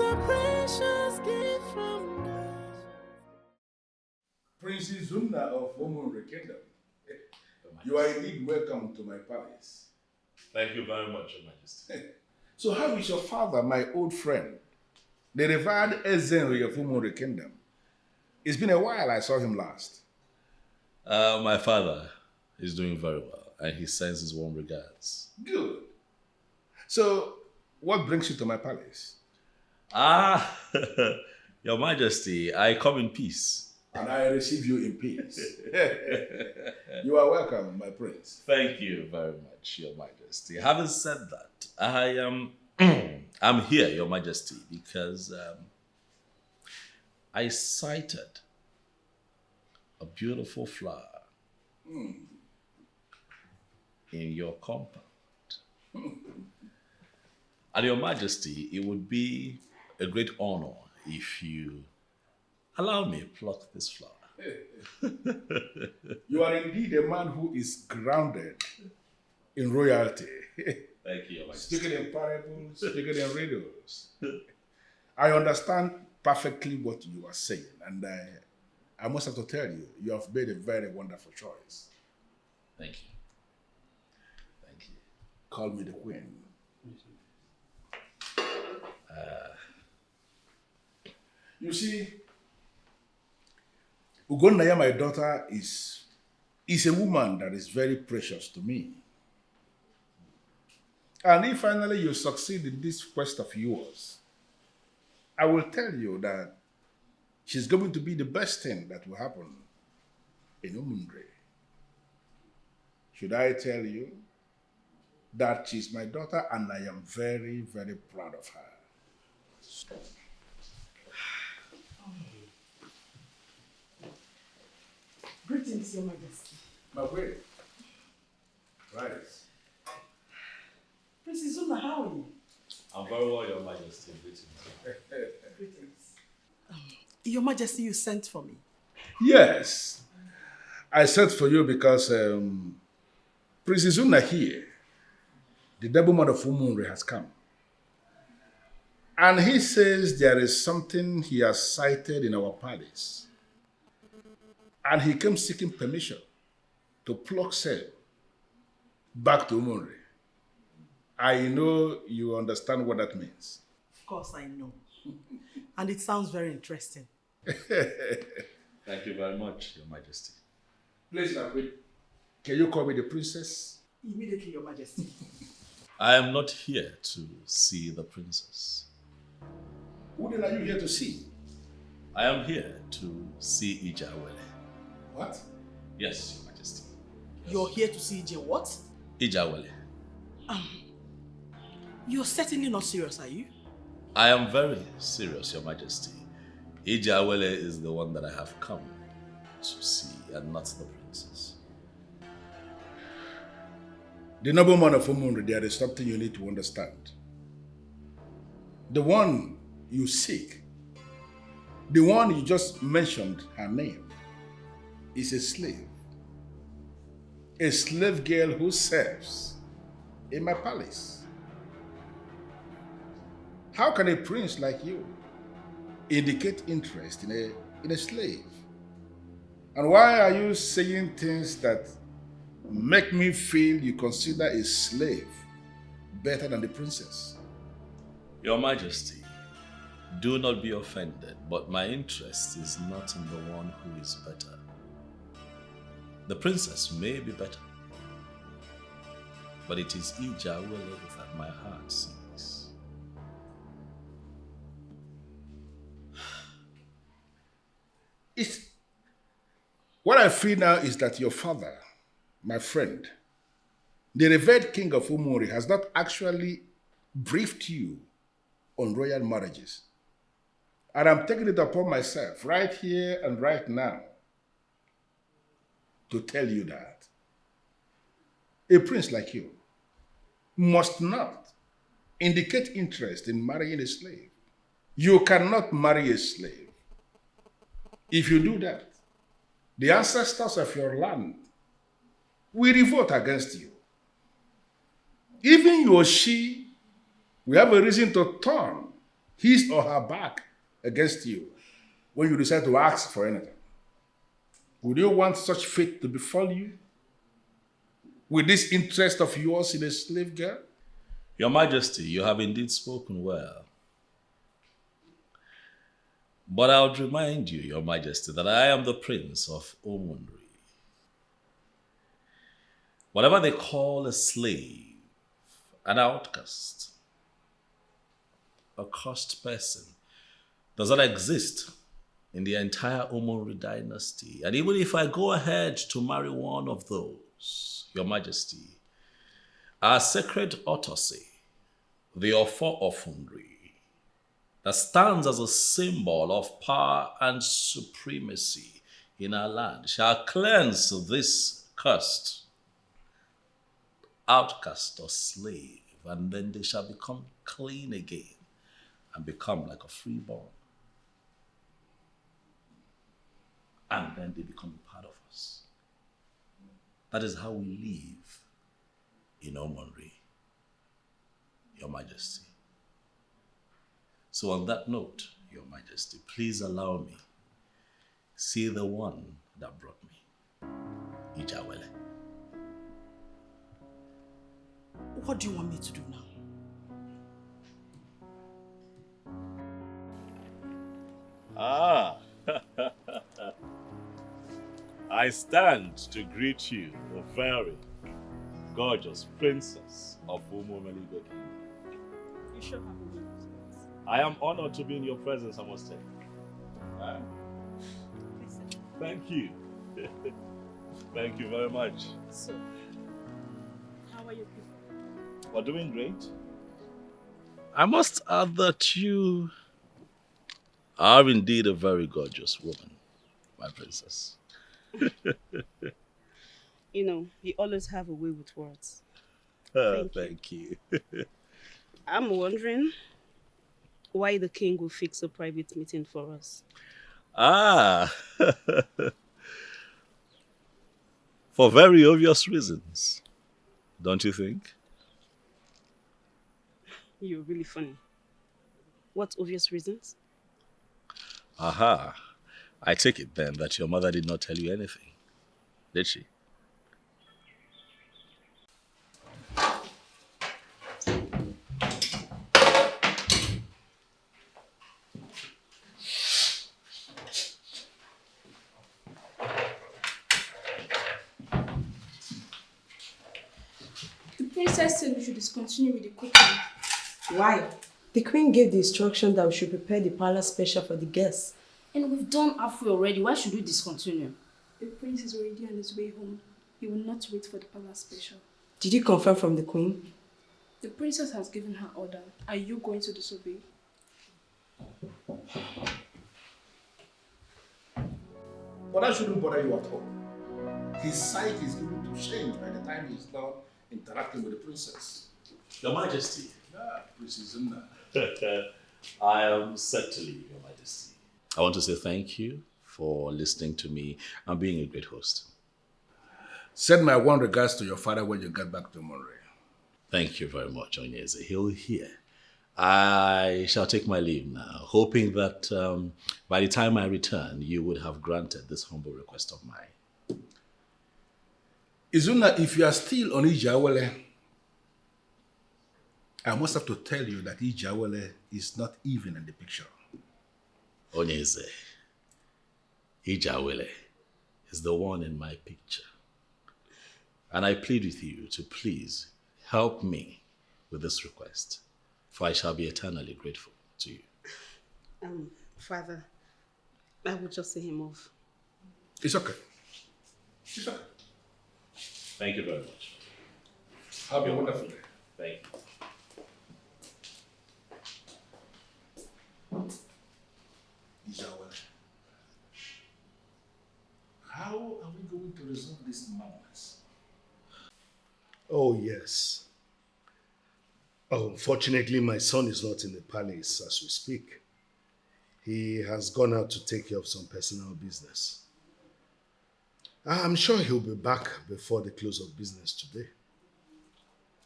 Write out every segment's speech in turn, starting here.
a precious gift from God. Princess Zuna of Unmerited Kingdom, you are indeed welcome to my palace. Thank you very much, Your Majesty. So how is your father, my old friend, the revered Ezenri of Unmerited Kingdom? It's been a while I saw him last. My father is doing very well, and he sends his warm regards. Good. So, what brings you to my palace? Ah, Your Majesty, I come in peace. And I receive you in peace. You are welcome, my prince. Thank you very much, Your Majesty. Having said that, I am I'm here, Your Majesty, because I sighted a beautiful flower in your compound. And Your Majesty, it would be a great honor if you allow me to pluck this flower. You are indeed a man who is grounded in royalty. Thank you, Your Majesty. Speaking in parables, speaking in riddles. I understand perfectly what you are saying, and I must have to tell you, you have made a very wonderful choice. Thank you. Thank you. Call me the queen. You see, Ugonnaya, my daughter, is a woman that is very precious to me. And if finally you succeed in this quest of yours, I will tell you that she's going to be the best thing that will happen in Umundre. Should I tell you that she's my daughter and I am very, very proud of her? Greetings, Your Majesty. My way. Right. Princess Zuna, how are you? I'm very well, Your Majesty. Greetings. Greetings. Your Majesty, you sent for me. Yes. I sent for you because Princess Zuna here, the nobleman of Umunre, has come. And he says there is something he has sighted in our palace. And he came seeking permission to pluck sail back to Umunre. I know you understand what that means. Of course I know. And it sounds very interesting. Thank you very much, Your Majesty. Please, can you call me the princess? Immediately, Your Majesty. I am not here to see the princess. Who then are you here to see? I am here to see Ijawele. What? Yes, Your Majesty. You're here to see Ije what? Ijawele. You're certainly not serious, are you? I am very serious, Your Majesty. Ijawele is the one that I have come to see, and not the princess. The nobleman of Umunre, there is something you need to understand. The one you seek, the one you just mentioned her name, is a slave. A slave girl who serves in my palace. How can a prince like you indicate interest in a slave? And why are you saying things that make me feel you consider a slave better than the princess? Your Majesty, do not be offended, but my interest is not in the one who is better. The princess may be better, but it is Ijawele that my heart seeks. What I feel now is that your father, my friend, the revered king of Umuri, has not actually briefed you on royal marriages. And I'm taking it upon myself right here and right now to tell you that a prince like you must not indicate interest in marrying a slave. You cannot marry a slave. If you do that, the ancestors of your land will revolt against you. Even you or she will have a reason to turn his or her back against you when you decide to ask for anything? Would you want such fate to befall you? With this interest of yours in a slave girl? Your Majesty, you have indeed spoken well. But I would remind you, Your Majesty, that I am the Prince of Omunri. Whatever they call a slave, an outcast, a cursed person, does not exist in the entire Omunri dynasty. And even if I go ahead to marry one of those, Your Majesty, our sacred autopsy, the Ofo of Unri, that stands as a symbol of power and supremacy in our land, shall cleanse this cursed outcast or slave, and then they shall become clean again and become like a freeborn. And then they become a part of us. That is how we live in Omunri, Your Majesty. So on that note, Your Majesty, please allow me see the one that brought me, Ijawele. What do you want me to do now? Ah, I stand to greet you, the very gorgeous princess of Umomeligo Kingdom. You sure have a way with words. I am honored to be in your presence, I must say. Thank you. Thank you very much. So, how are you people? We're doing great. I must add that you are indeed a very gorgeous woman, my princess. You know, you always have a way with words. Thank you. I'm wondering why the king will fix a private meeting for us. Ah, for very obvious reasons, don't you think? You're really funny. What obvious reasons? Aha, I take it then that your mother did not tell you anything, did she? The princess said we should discontinue with the cooking. Why? The queen gave the instruction that we should prepare the palace special for the guests. And we've done halfway already. Why should we discontinue? The prince is already on his way home. He will not wait for the palace special. Did you confirm from the queen? The princess has given her order. Are you going to disobey? But that shouldn't bother you at all. His sight is going to change by the time he's done interacting with the princess. Your Majesty. Yeah, Princess Zuna. I am set to leave, Your Majesty. I want to say thank you for listening to me and being a great host. Send my warm regards to your father when you get back to Monterey. Thank you very much, Onyeze. He'll hear. I shall take my leave now, hoping that by the time I return, you would have granted this humble request of mine. Izuna, if you are still on Ijawele, I must have to tell you that Ijawele is not even in the picture. Onyeze, Ijawele is the one in my picture. And I plead with you to please help me with this request, for I shall be eternally grateful to you. Father, I will just see him off. It's okay. It's okay. Thank you very much. Have a wonderful day. Thank you. Ijawele, how are we going to resolve this madness? Oh, yes. Unfortunately, my son is not in the palace as we speak. He has gone out to take care of some personal business. I'm sure he'll be back before the close of business today.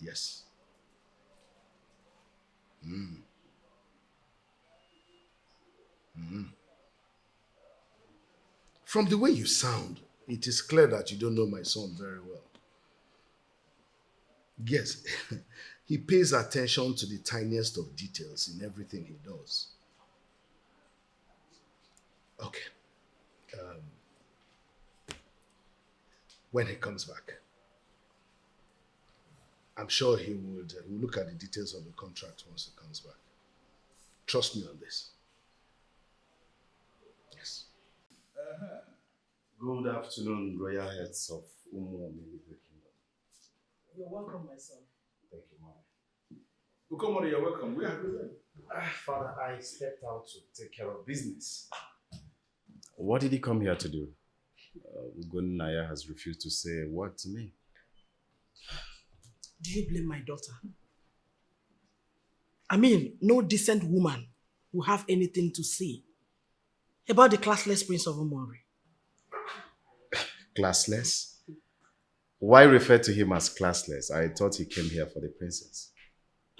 Yes. From the way you sound, it is clear that you don't know my son very well. Yes, he pays attention to the tiniest of details in everything he does. Okay. When he comes back, I'm sure he would look at the details of the contract once he comes back. Trust me on this. Yes. Good afternoon, Royal Heads of Unmerited Kingdom. You're welcome, my son. Thank you, Mom. Ukomori, you're welcome. Where have you been? Father, I stepped out to take care of business. What did he come here to do? Naya has refused to say a word to me. Do you blame my daughter? I mean, no decent woman will have anything to say about the classless Prince of Umori. Classless? Why refer to him as classless? I thought he came here for the princess.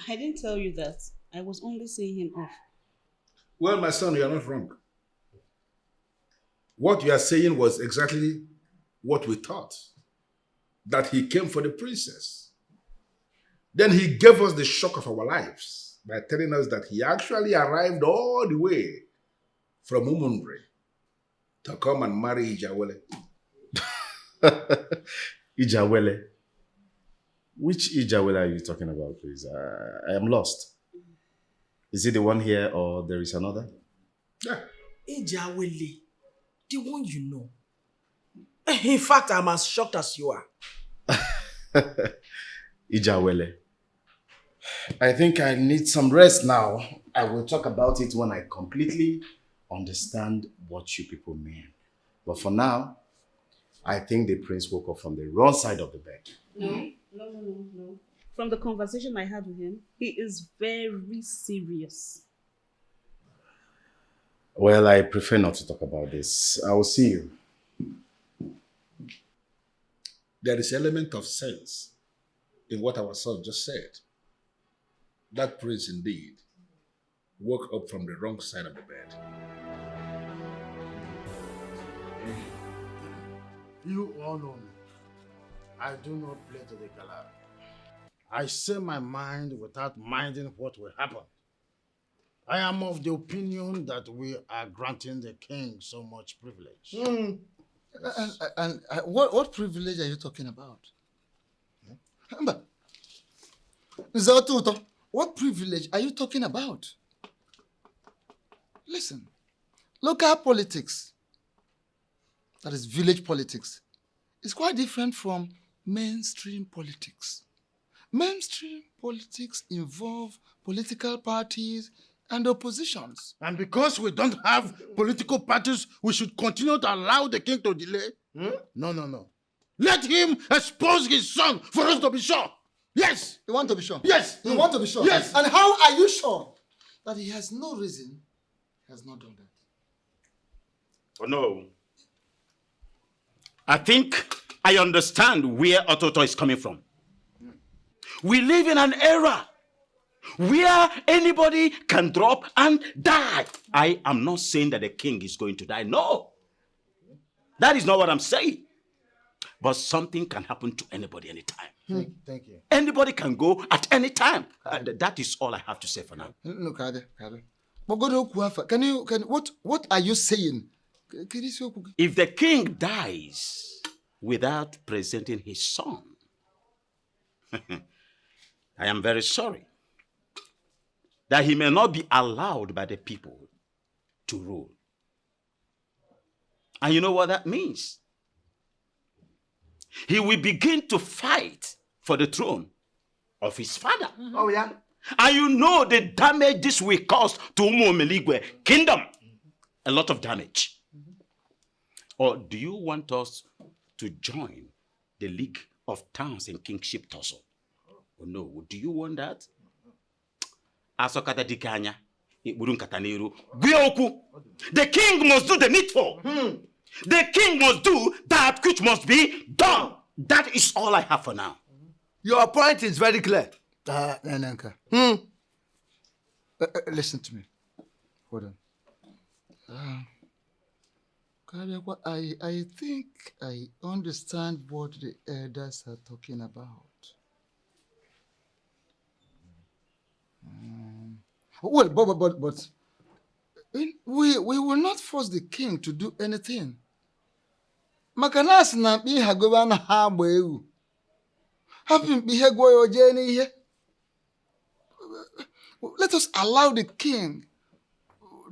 I didn't tell you that. I was only seeing him off. Well, my son, you are not wrong. What you are saying was exactly what we thought. That he came for the princess. Then he gave us the shock of our lives by telling us that he actually arrived all the way from Umunre to come and marry Ijawele. Ijawele? Which Ijawele are you talking about, please? I am lost. Is it the one here or there is another? Yeah. Ijawele, the one you know. In fact, I'm as shocked as you are. Ijawele. I think I need some rest now. I will talk about it when I completely understand what you people mean. But for now, I think the prince woke up from the wrong side of the bed. No. From the conversation I had with him, he is very serious. Well, I prefer not to talk about this. I will see you. There is an element of sense in what our son just said. That prince indeed woke up from the wrong side of the bed. You all know me. I do not play to the color. I say my mind without minding what will happen. I am of the opinion that we are granting the king so much privilege. And what privilege are you talking about? What privilege are you talking about? Listen, local politics, that is village politics, is quite different from mainstream politics. Mainstream politics involve political parties and oppositions. And because we don't have political parties, we should continue to allow the king to delay? No. Let him expose his son for us to be sure. Yes. You want to be sure? Yes. You want to be sure? Yes. And how are you sure that he has no reason, he has not done that? Oh, no. I think I understand where Ototo is coming from. We live in an era where anybody can drop and die. I am not saying that the king is going to die. No. That is not what I'm saying. But something can happen to anybody anytime. Thank you. Anybody can go at any time. That is all I have to say for now. Look, what are you saying? If the king dies without presenting his son, I am very sorry that he may not be allowed by the people to rule. And you know what that means? He will begin to fight for the throne of his father. Oh, yeah? And you know the damage this will cause to Umuomeligwe kingdom. A lot of damage. Or do you want us to join the League of Towns and Kingship tussle? Oh, no. Do you want that? Asokata dikanya, ikburu nkata n'iru. The king must do the needful. The king must do that which must be done. That is all I have for now. Your point is very clear. Nanka. Listen to me. Hold on. I think I understand what the elders are talking about. Well, but we will not force the king to do anything. Makanas na mkpi ha goba na ha agba ewu. Happy mkpi he gwo yo je n'ihe. Let us allow the king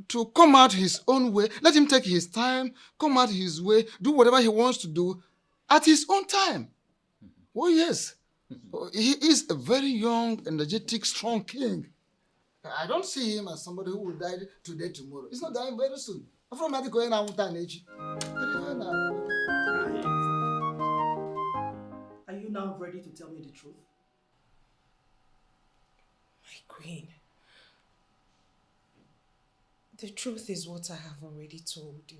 to come out his own way. Let him take his time, come out his way, do whatever he wants to do at his own time. Oh, yes. He is a very young, energetic, strong king. I don't see him as somebody who will die today, tomorrow. He's not dying very soon. Are you now ready to tell me the truth? My queen, the truth is what I have already told you.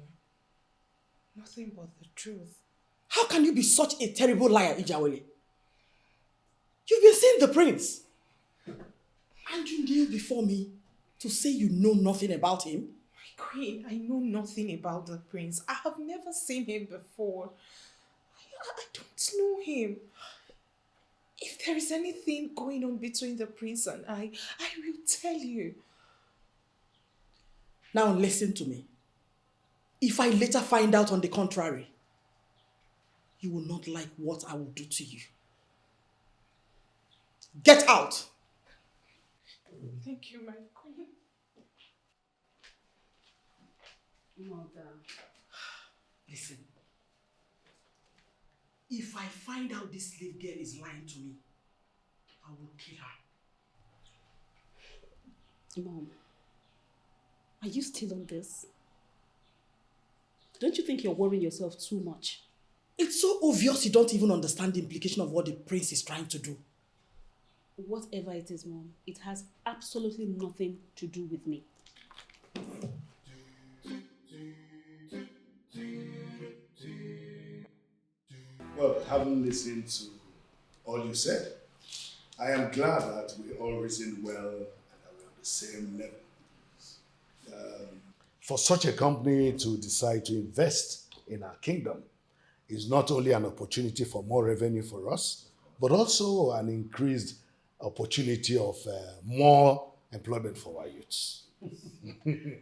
Nothing but the truth. How can you be such a terrible liar, Ijawele? You've been seeing the prince. And you kneel before me to say you know nothing about him? My queen, I know nothing about the prince. I have never seen him before. I don't know him. If there is anything going on between the prince and I will tell you. Now listen to me. If I later find out on the contrary, you will not like what I will do to you. Get out! Thank you, my queen. Mother. Listen. If I find out this slave girl is lying to me, I will kill her. Mom, are you still on this? Don't you think you're worrying yourself too much? It's so obvious you don't even understand the implication of what the prince is trying to do. Whatever it is, Mom, it has absolutely nothing to do with me. Well, having listened to all you said, I am glad that we all reasoned well and that we're on the same level. For such a company to decide to invest in our kingdom is not only an opportunity for more revenue for us, but also an increased opportunity of more employment for our youths.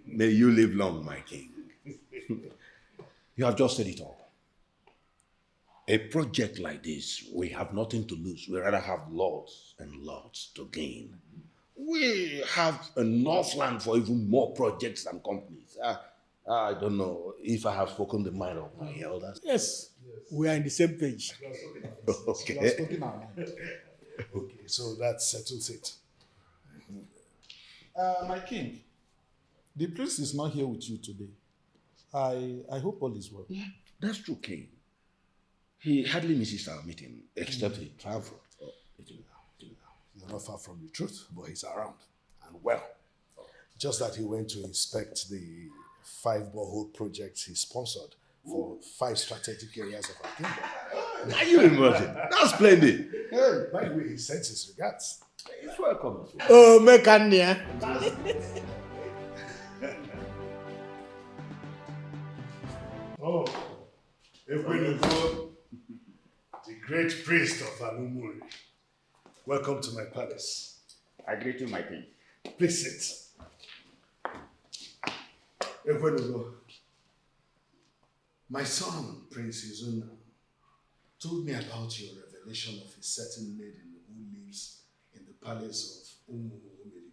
May you live long, my king. You have just said it all. A project like this, we have nothing to lose. We rather have lots and lots to gain. We have enough land for even more projects and companies. I don't know if I have spoken the mind of my elders. Yes, we are in the same page. Okay. Okay, so that settles it. My king, the prince is not here with you today. I hope all is well. Yeah, that's true, king. He hardly misses our meeting, except he traveled. You're not far from the truth, but he's around and well. Just that he went to inspect the 5 borehole projects he sponsored for 5 strategic areas of our kingdom. Can you imagine? That's splendid. Hey, by the way, he sends his regards. He's welcome. Oh, Mekania. Oh, Ekwenugo, the great priest of Alumuri. Welcome to my palace. I greet you, my king. Please sit. Ekwenugo, my son, Prince Izuna, told me about your revelation of a certain maiden who lives in the palace of Unmerited.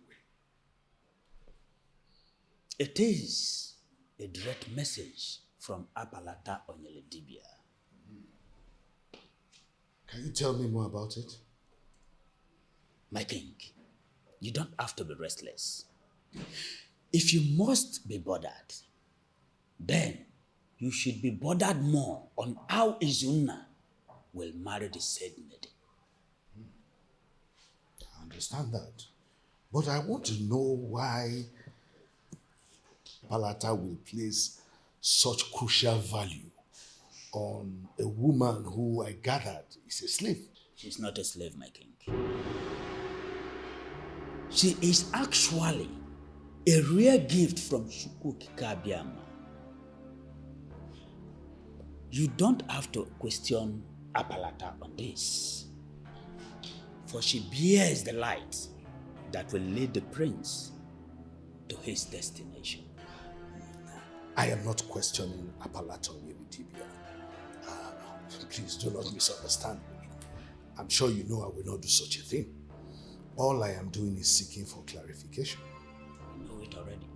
It is a direct message from Apalata Onyeledibia. Can you tell me more about it? My king, you don't have to be restless. If you must be bothered, then you should be bothered more on how Izuna will marry the said maiden. I understand that. But I want to know why Palata will place such crucial value on a woman who I gathered is a slave. She's not a slave, my king. She is actually a rare gift from Chukwukika Abiyama. You don't have to question Apalata on this, for she bears the light that will lead the prince to his destination. I am not questioning Apalata Yebitibia. Please do not misunderstand me. I'm sure you know I will not do such a thing. All I am doing is seeking for clarification. You know it already.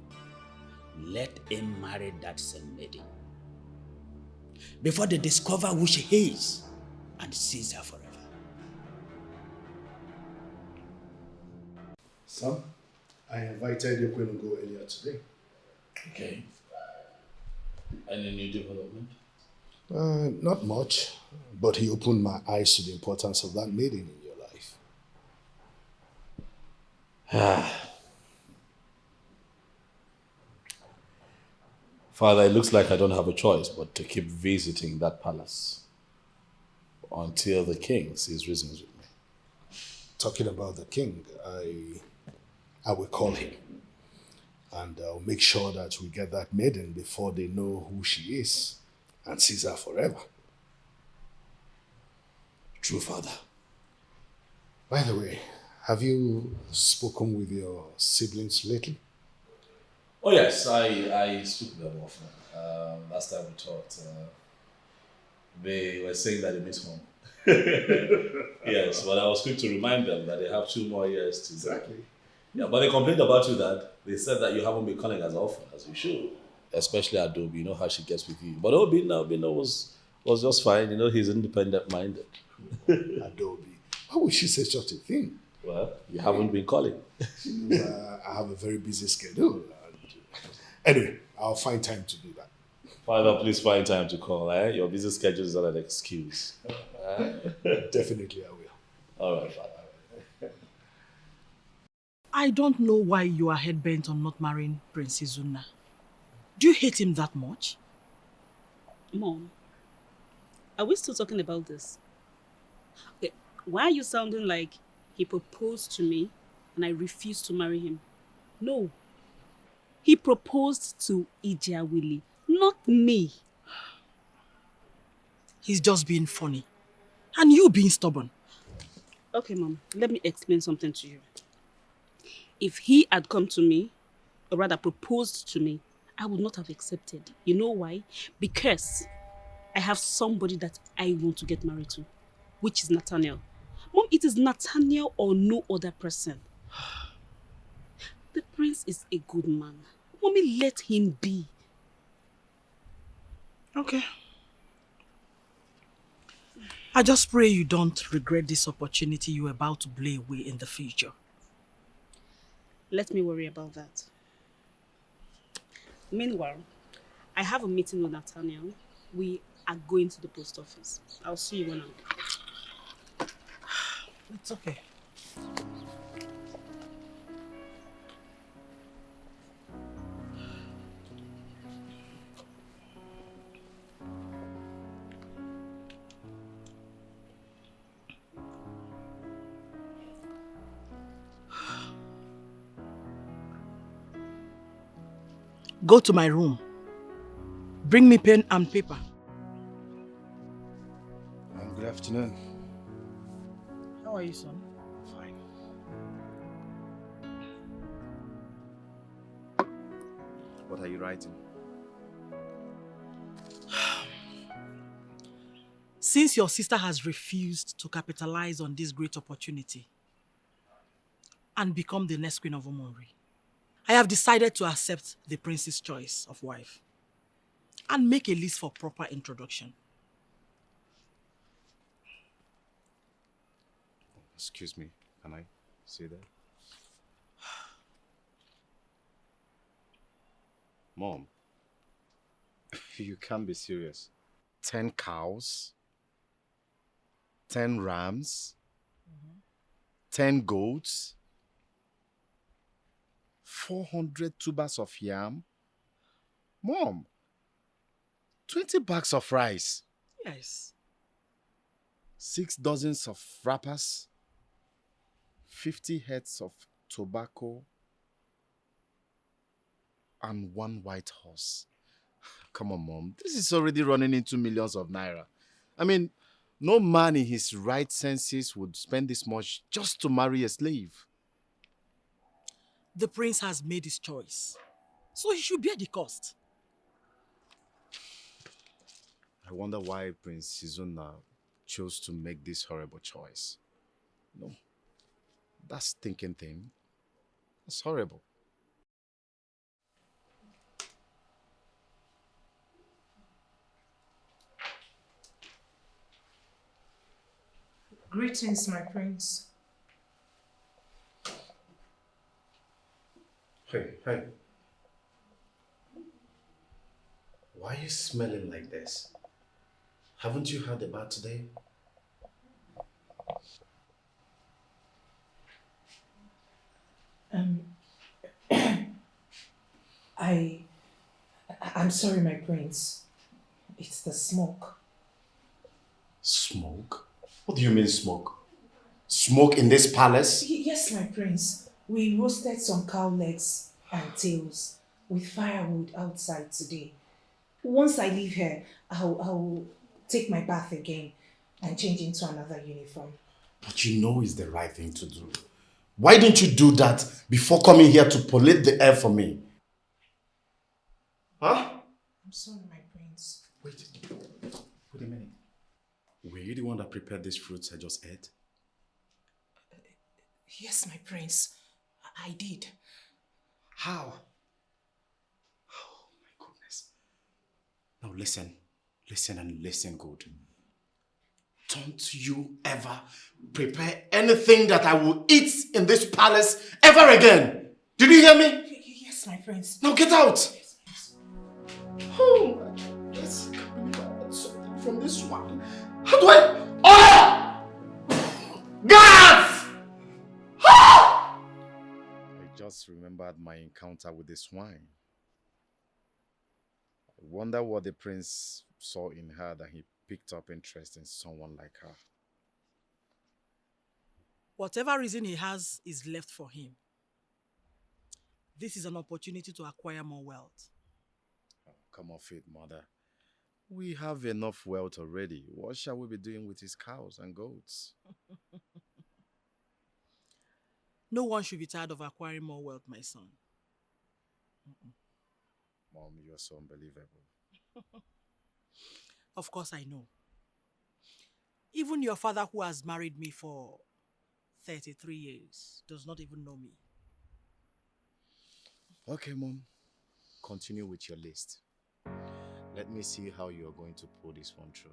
Let him marry that same lady before they discover who she is and seize her forever. Sam, I invited Ekwenugo earlier today. Okay. Any new development? Not much, but he opened my eyes to the importance of that maiden in your life. Father, it looks like I don't have a choice but to keep visiting that palace until the king sees reasons with me. Talking about the king, I will call him. And I'll make sure that we get that maiden before they know who she is and seize her forever. True, Father. By the way, have you spoken with your siblings lately? Oh yes, I speak to them often. Last time we talked, they were saying that they miss home. Yes, but I was quick to remind them that they have 2 more years to go. Exactly. Yeah, but they complained about you that they said that you haven't been calling as often as you should. Especially Adobe, you know how she gets with you. But Obina was just fine, you know, he's independent minded. Adobe. Why would she say such a thing? Well, you haven't been calling. She knows I have a very busy schedule. Anyway, I'll find time to do that. Father, please find time to call, eh? Your busy schedule is not an excuse. Definitely I will. All right, Father. I don't know why you are head-bent on not marrying Prince Izuna. Do you hate him that much? Mom, are we still talking about this? Okay, why are you sounding like he proposed to me and I refused to marry him? No. He proposed to Ijawili, not me. He's just being funny. And you being stubborn. Okay, Mom, let me explain something to you. If he had come to me, or rather proposed to me, I would not have accepted. You know why? Because I have somebody that I want to get married to, which is Nathaniel. Mom, it is Nathaniel or no other person. The prince is a good man. Mommy, let him be. Okay. I just pray you don't regret this opportunity you're about to blow away in the future. Let me worry about that. Meanwhile, I have a meeting with Nathaniel. We are going to the post office. I'll see you when I'm... It's okay. Go to my room. Bring me pen and paper. Good afternoon. How are you, son? Fine. What are you writing? Since your sister has refused to capitalize on this great opportunity and become the next queen of Umonri, I have decided to accept the prince's choice of wife and make a list for proper introduction. Excuse me, can I say that? Mom, you can't be serious. 10 cows, 10 rams, 10 goats, 400 tubers of yam. Mom, 20 bags of rice. Yes. 6 dozens of wrappers, 50 heads of tobacco, and 1 white horse. Come on, Mom. This is already running into millions of naira. I mean, no man in his right senses would spend this much just to marry a slave. The prince has made his choice, so he should bear the cost. I wonder why Prince Sizuna chose to make this horrible choice. No, that's thinking thing. That's horrible. Greetings, my prince. Hey. Why are you smelling like this? Haven't you had a bath today? I'm sorry, my prince. It's the smoke. Smoke? What do you mean smoke? Smoke in this palace? Yes, my prince. We roasted some cow legs and tails with firewood outside today. Once I leave here, I'll take my bath again and change into another uniform. But you know it's the right thing to do. Why don't you do that before coming here to pollute the air for me? Huh? I'm sorry, my prince. Wait a minute. Were you the one that prepared these fruits I just ate? Yes, my prince. I did. How? Oh my goodness. Now listen and listen good. Don't you ever prepare anything that I will eat in this palace ever again. Did you hear me? Yes, my prince. Now get out. Oh my goodness. I can't believe I got something from this one. How do I... Oh! Gas! I just remembered my encounter with the swine. I wonder what the prince saw in her that he picked up interest in someone like her. Whatever reason he has is left for him. This is an opportunity to acquire more wealth. Oh, come off it, mother. We have enough wealth already. What shall we be doing with his cows and goats? No one should be tired of acquiring more wealth, my son. Mom, you're so unbelievable. Of course I know. Even your father, who has married me for 33 years, does not even know me. Okay, Mom. Continue with your list. Let me see how you're going to pull this one through.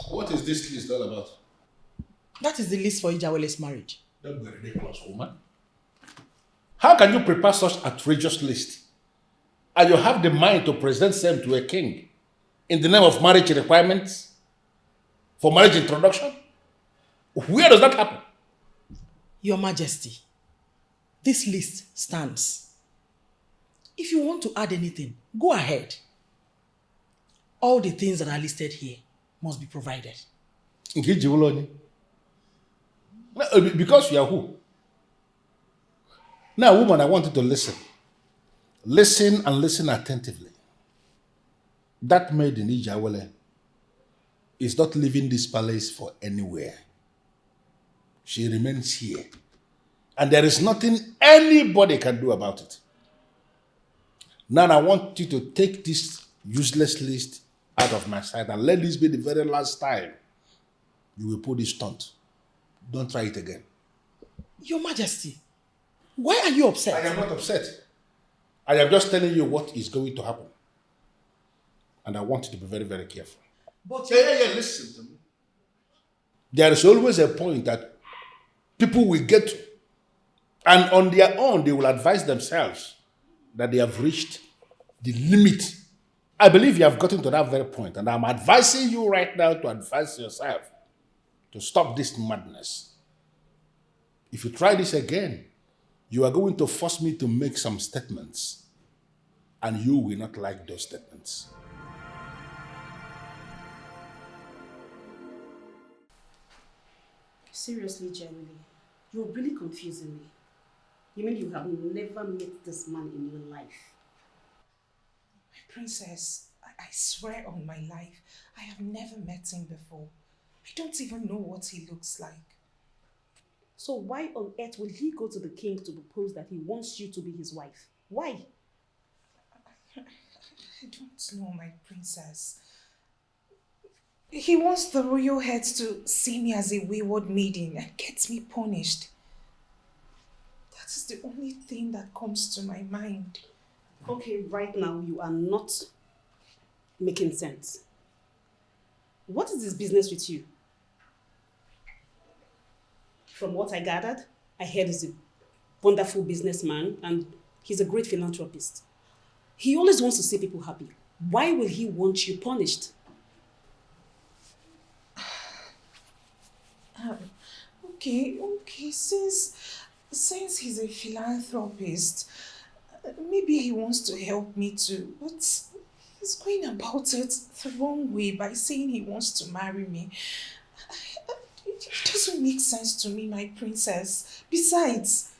What is this list all about? That is the list for Ijawele's marriage. Don't be ridiculous, woman. How can you prepare such outrageous list and you have the mind to present them to a king in the name of marriage requirements for marriage introduction? Where does that happen? Your Majesty, this list stands. If you want to add anything, go ahead. All the things that are listed here must be provided. Because you are who? Now, woman, I want you to listen. Listen and listen attentively. That maid in Ijawele is not leaving this palace for anywhere. She remains here. And there is nothing anybody can do about it. Now, I want you to take this useless list out of my sight and let this be the very last time you will pull this stunt. Don't try it again. Your Majesty, why are you upset? I am not upset. I am just telling you what is going to happen. And I want you to be very, very careful. But listen to me. There is always a point that people will get to. And on their own, they will advise themselves that they have reached the limit. I believe you have gotten to that very point. And I'm advising you right now to advise yourself to stop this madness. If you try this again, you are going to force me to make some statements. And you will not like those statements. Seriously, Jeremy, you're really confusing me. You mean you have never met this man in your life? My princess, I swear on my life, I have never met him before. I don't even know what he looks like. So why on earth will he go to the king to propose that he wants you to be his wife? Why? I don't know, my princess. He wants the royal heads to see me as a wayward maiden and get me punished. That is the only thing that comes to my mind. Okay, right now you are not making sense. What is his business with you? From what I gathered, I heard he's a wonderful businessman and he's a great philanthropist. He always wants to see people happy. Why will he want you punished? Okay, since he's a philanthropist, maybe he wants to help me too, but he's going about it the wrong way by saying he wants to marry me. It doesn't make sense to me, my princess. Besides,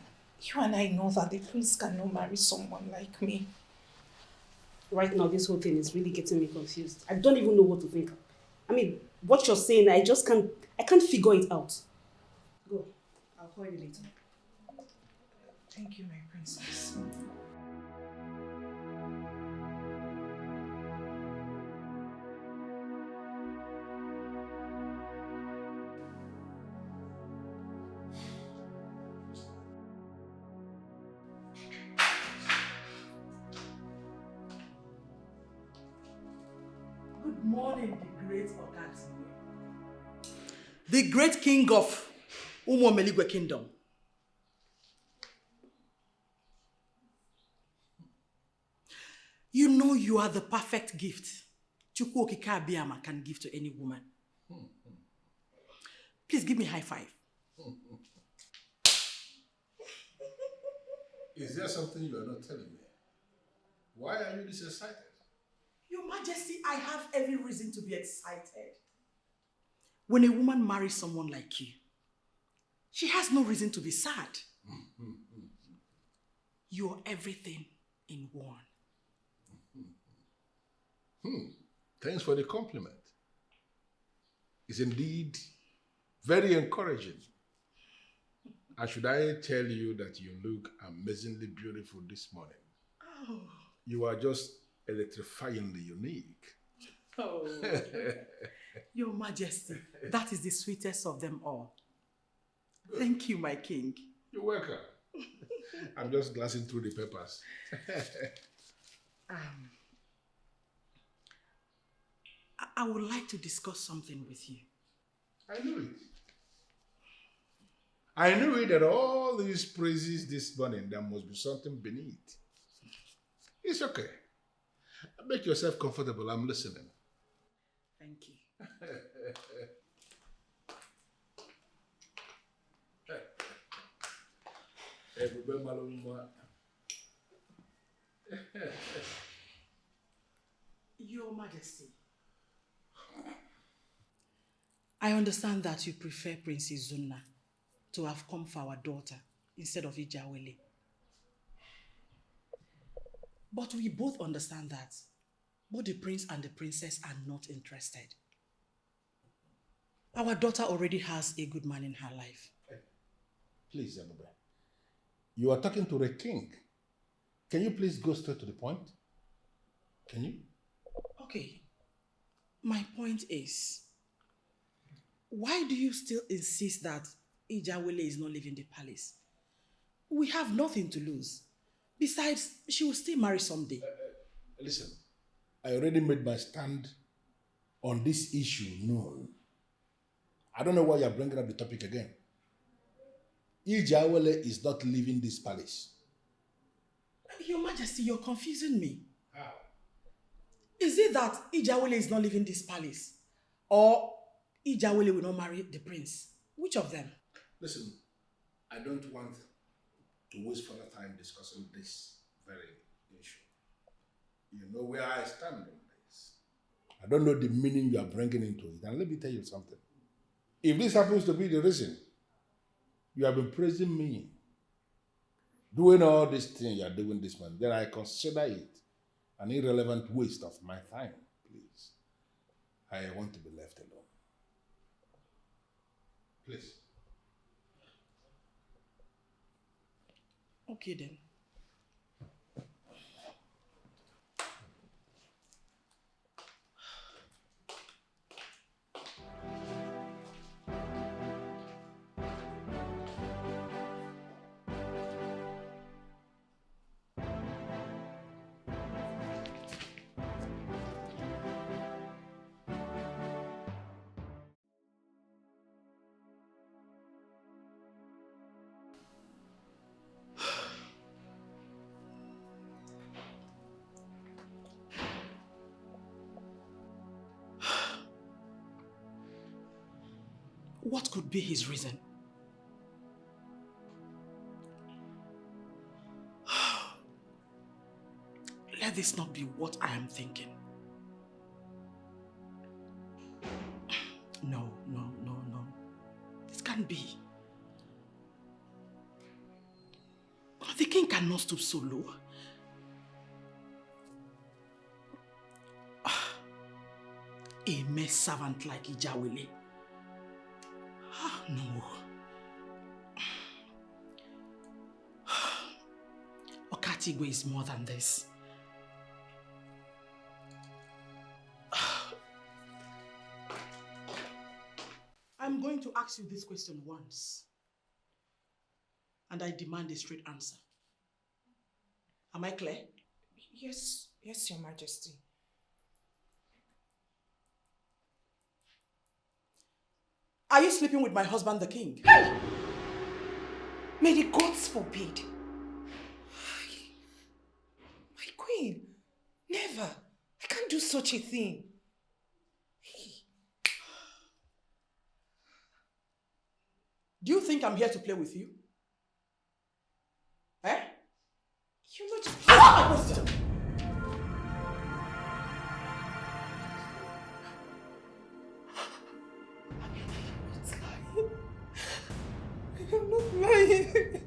you and I know that the prince cannot marry someone like me. Right now, this whole thing is really getting me confused. I don't even know what to think. I mean, what you're saying, I can't figure it out. Go. I'll call you later. Thank you, my princess. Good morning, the great Ogatinye. The great king of Umomeligwe Kingdom. You know you are the perfect gift Chukwu Okike Abiyama can give to any woman. Please give me high five. Is there something you are not telling me? Why are you this excited? Your Majesty, I have every reason to be excited. When a woman marries someone like you, she has no reason to be sad. You're everything in one. Thanks for the compliment. It's indeed very encouraging. And should I tell you that you look amazingly beautiful this morning? Oh. You are just electrifyingly unique. Oh. Your Majesty, that is the sweetest of them all. Thank you, my king. You're welcome. I'm just glancing through the papers. I would like to discuss something with you. I knew it. I knew it that all these praises this morning, there must be something beneath. It's okay. Make yourself comfortable. I'm listening. Thank you. Your Majesty, I understand that you prefer Princess Zunna to have come for our daughter instead of Ijawele. But we both understand that both the prince and the princess are not interested. Our daughter already has a good man in her life. Please, Ebube. You are talking to the king. Can you please go straight to the point? Can you? Okay. My point is, why do you still insist that Ijawele is not leaving the palace? We have nothing to lose. Besides, she will still marry someday. Listen, I already made my stand on this issue known. I don't know why you're bringing up the topic again. Ijawele is not leaving this palace. Your Majesty, you're confusing me. How? Is it that Ijawele is not leaving this palace? Or Ijawele will not marry the prince? Which of them? Listen, I don't want to waste further time discussing this very issue. You know where I stand on this. I don't know the meaning you are bringing into it. And let me tell you something. If this happens to be the reason You have been praising me, doing all these things you are doing this month. Then I consider it an irrelevant waste of my time, please. I want to be left alone. Please. Okay then. What could be his reason? Let this not be what I am thinking. No. This can't be. The king cannot stoop so low. A mere servant like Ijawele. No. Okatigwe is more than this. I'm going to ask you this question once. And I demand a straight answer. Am I clear? Yes, Your Majesty. Are you sleeping with my husband, the king? Hey! May the gods forbid. My queen, never. I can't do such a thing. Do you think I'm here to play with you? Eh? You're not just... I'm not lying.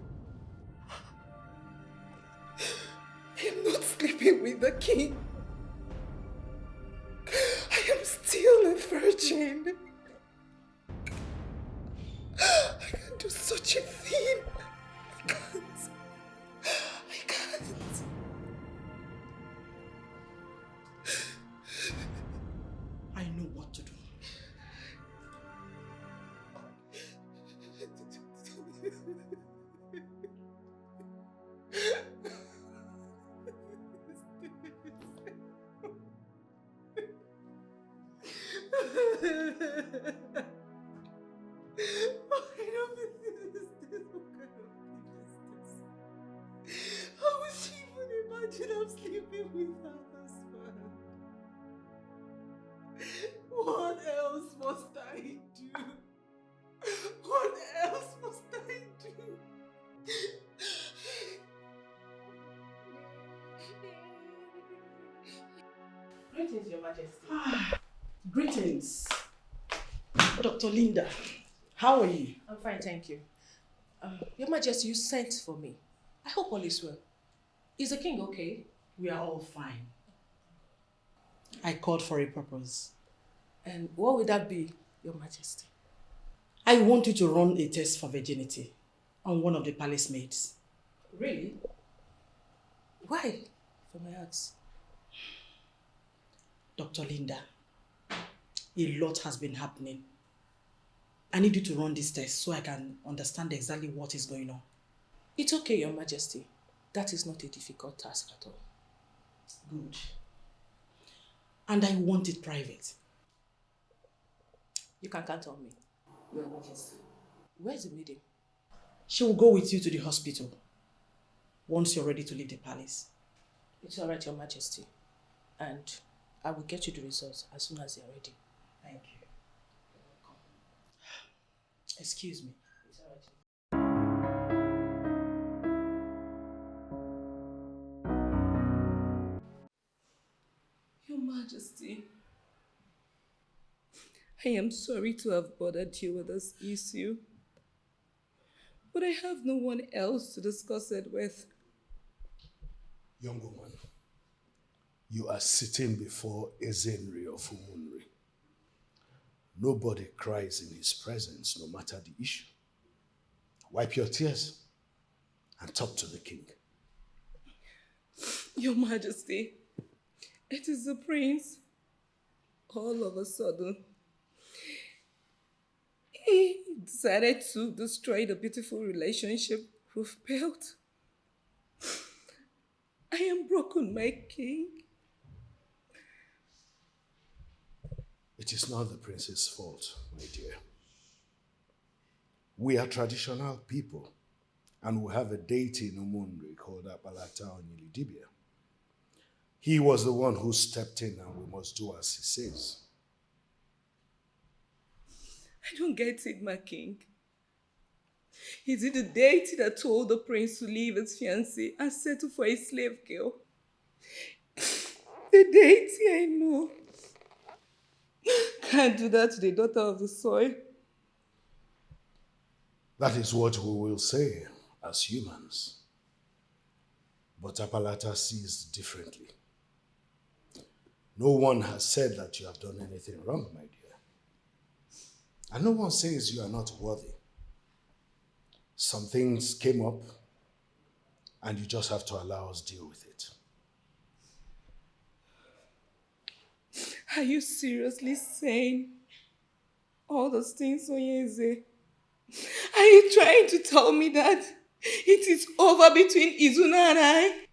I'm not sleeping with the king. I am still a virgin. I can't do such a thing. I can't. I know what to do. How would she even imagine I'm sleeping with her husband? What else must I do? What else must I do? Greetings, Your Majesty. Greetings. Dr. Linda, how are you? I'm fine, thank you. Your Majesty, you sent for me. I hope all is well. Is the king okay? We are all fine. I called for a purpose. And what would that be, Your Majesty? I want you to run a test for virginity on one of the palace maids. Really? Why? For my ask. Dr. Linda, a lot has been happening. I need you to run this test so I can understand exactly what is going on. It's okay, Your Majesty. That is not a difficult task at all. Good. And I want it private. You can count on me, Your Majesty. Where's the maiden? She will go with you to the hospital once you're ready to leave the palace. It's all right, Your Majesty. And I will get you the results as soon as they are ready. Thank you. Excuse me. It's all right. Your Majesty, I am sorry to have bothered you with this issue. but I have no one else to discuss it with. Young woman, you are sitting before Ezenri of Umunri. Nobody cries in his presence, no matter the issue. Wipe your tears and talk to the king. Your Majesty, it is the prince. All of a sudden, he decided to destroy the beautiful relationship we've built. I am broken, my king. It is not the prince's fault, my dear. We are traditional people, and we have a deity in Umunri called Apalata Onyilidibia. He was the one who stepped in, and we must do as he says. I don't get it, my king. Is it the deity that told the prince to leave his fiancée and settle for a slave girl? The deity I know can't do that to the daughter of the soil. That is what we will say as humans. But Apalata sees differently. No one has said that you have done anything wrong, my dear. And no one says you are not worthy. Some things came up, and you just have to allow us deal with it. Are you seriously saying all those things, Onyeze? Are you trying to tell me that it is over between Izuna and I?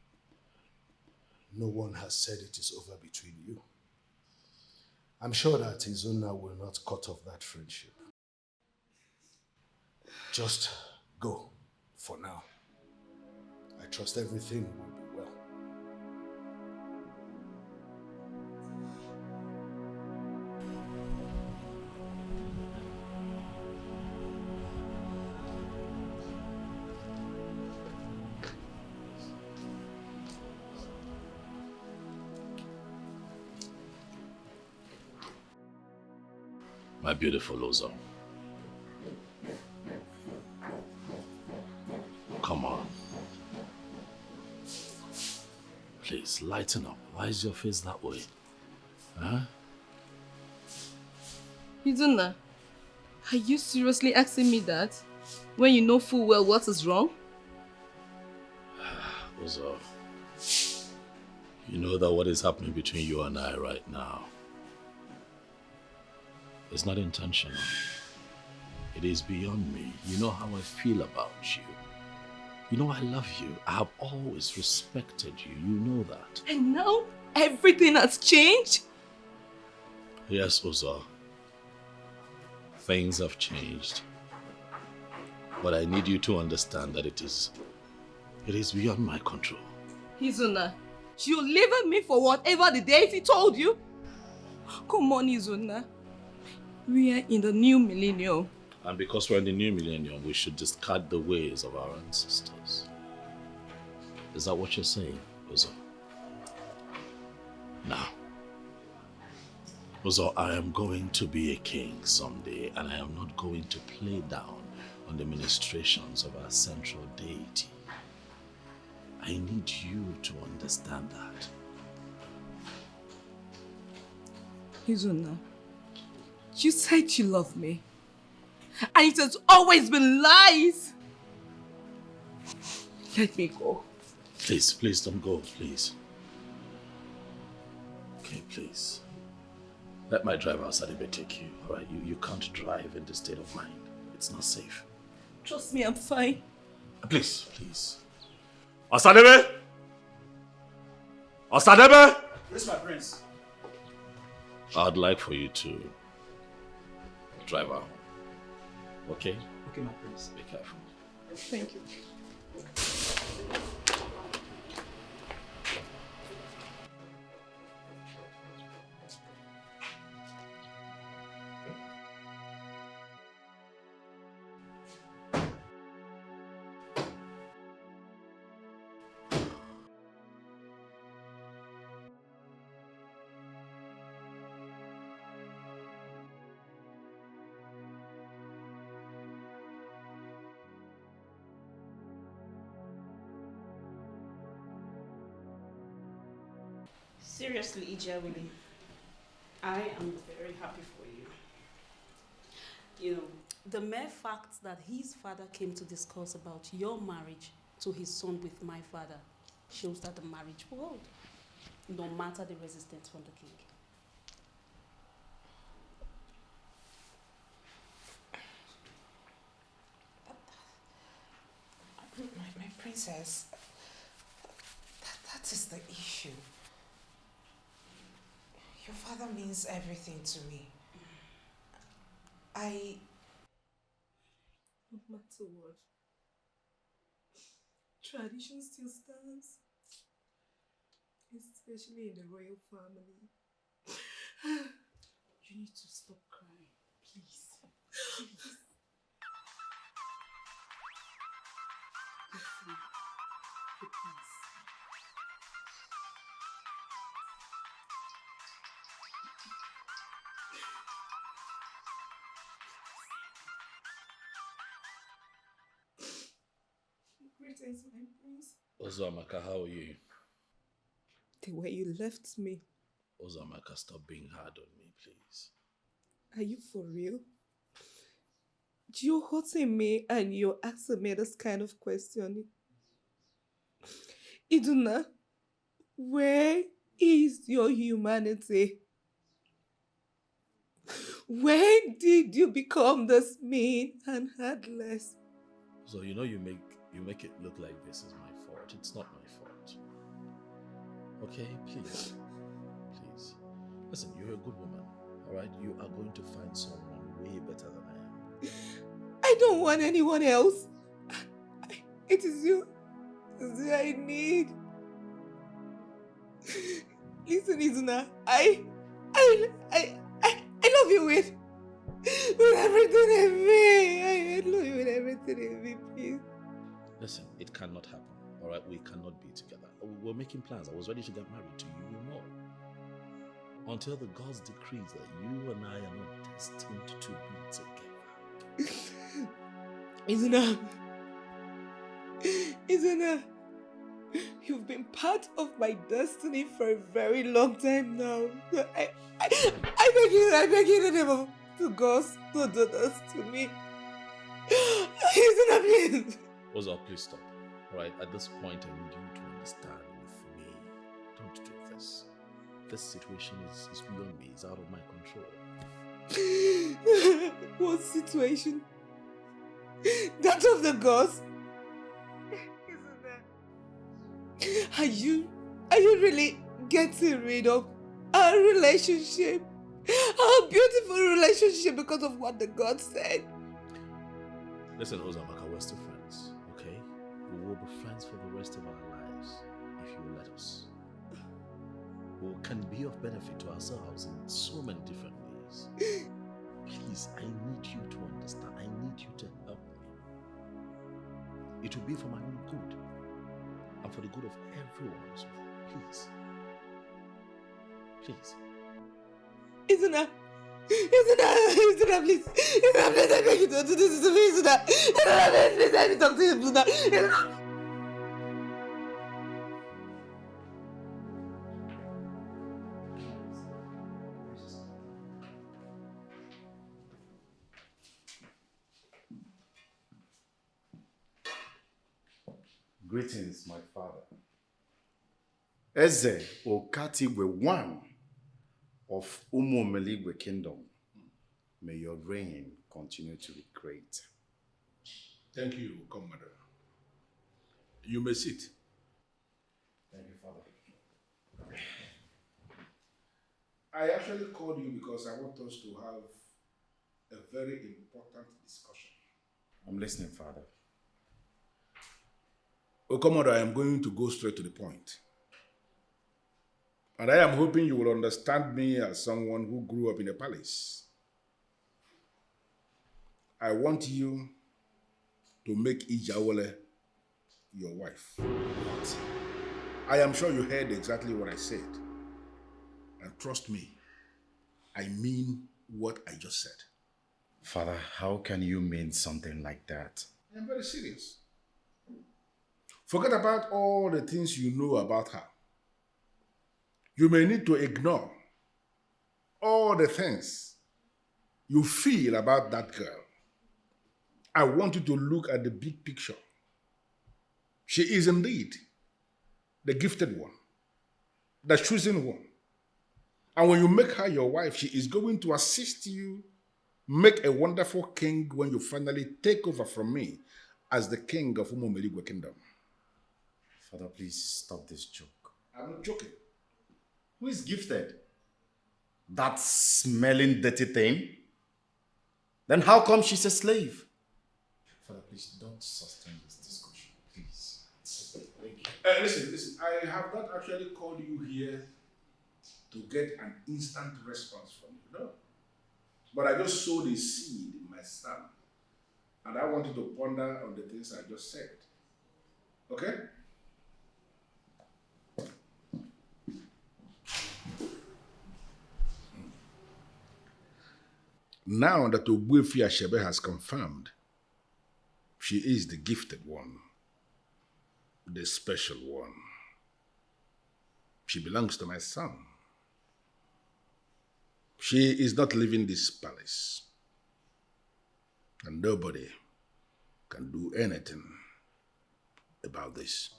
No one has said it is over between you. I'm sure that Izuna will not cut off that friendship. Just go for now. I trust everything will be well. My beautiful Ozo. Come on. Please, lighten up. Why is your face that way? Huh? Izuna, are you seriously asking me that when you know full well what is wrong? Ozo, you know that what is happening between you and I right now is not intentional. It is beyond me. You know how I feel about you. You know I love you. I have always respected you. You know that. And now everything has changed? Yes, Ozo. Things have changed. But I need you to understand that it is beyond my control. Izuna, you leaving me for whatever the deity told you? Come on, Izuna. We are in the new millennium. And because we're in the new millennium, we should discard the ways of our ancestors. Is that what you're saying, Ozo? Now, Ozo, I am going to be a king someday, and I am not going to play down on the ministrations of our central deity. I need you to understand that. Izuna, you said you love me. And it has always been lies. Let me go. Please, please don't go, please. Okay, please. Let my driver Asadibe take you, all right? You can't drive in this state of mind. It's not safe. Trust me, I'm fine. Please, please. Asadebe! Asadebe! Yes, my prince. I'd like for you to drive her home. Okay? Okay, my prince. Be careful. Thank you. Seriously, Ijawili, I am very happy for you. You know, the mere fact that his father came to discuss about your marriage to his son with my father shows that the marriage will hold, no matter the resistance from the king. My princess, that is the issue. Your father means everything to me. No matter what, tradition still stands, especially in the royal family. You need to stop crying, please. Please. Listen, please. Greetings, my prince. Ozamaka, how are you? The way you left me. Ozamaka, stop being hard on me, please. Are you for real? You're hurting me and you're asking me this kind of question. Iduna, where is your humanity? When did you become this mean and heartless? So you know you make it look like this is my fault. It's not my fault. Okay, please. Please. Listen, you're a good woman. Alright? You are going to find someone way better than I am. I don't want anyone else. It is you. I need. Listen, Izuna, I love you with everything in me. I love you with everything in me, please. Listen, it cannot happen. Alright, we cannot be together. We're making plans. I was ready to get married to you, you know. Until the gods decrees that you and I are not destined to be together. Izuna, you've been part of my destiny for a very long time now. I beg you in the name of the gods to do this to me. Izuna, please. Oza, please stop. Alright, at this point I need you to understand with me. Don't do this. This situation is beyond me. It's out of my control. What situation? That of the gods? Are you really getting rid of our relationship? Our beautiful relationship because of what the gods said? Listen, Ozamaka, we're still friends, okay? We will be friends for the rest of our lives, if you will let us. We can be of benefit to ourselves in so many different ways. Please, I need you to understand. I need you to help me. It will be for my own good and for the good of everyone as well. Please. Please. Izuna, please. Izuna, please, I beg you to do this to me, Izuna. Izuna, please, let me talk to you, Izuna. Greetings, my father. Eze Okatigwe one of Umumeligwe Kingdom. May your reign continue to be great. Thank you, Commander. You may sit. Thank you, Father. I actually called you because I want us to have a very important discussion. I'm listening, Father. Oh, Commander, I am going to go straight to the point. And I am hoping you will understand me as someone who grew up in a palace. I want you to make Ijawole your wife. What? I am sure you heard exactly what I said. And trust me, I mean what I just said. Father, how can you mean something like that? I am very serious. Forget about all the things you know about her. You may need to ignore all the things you feel about that girl. I want you to look at the big picture. She is indeed the gifted one, the chosen one. And when you make her your wife, she is going to assist you make a wonderful king when you finally take over from me as the king of Unmerited Kingdom. Father, please stop this joke. I'm not joking. Who is gifted? That smelling dirty thing? Then how come she's a slave? Father, please don't sustain this discussion, please. Listen. I have not actually called you here to get an instant response from you, no. But I just sowed a seed in my son, and I want you to ponder on the things I just said. Okay? Now that Ogbuefi Ashebe has confirmed, she is the gifted one, the special one. She belongs to my son. She is not leaving this palace. And nobody can do anything about this.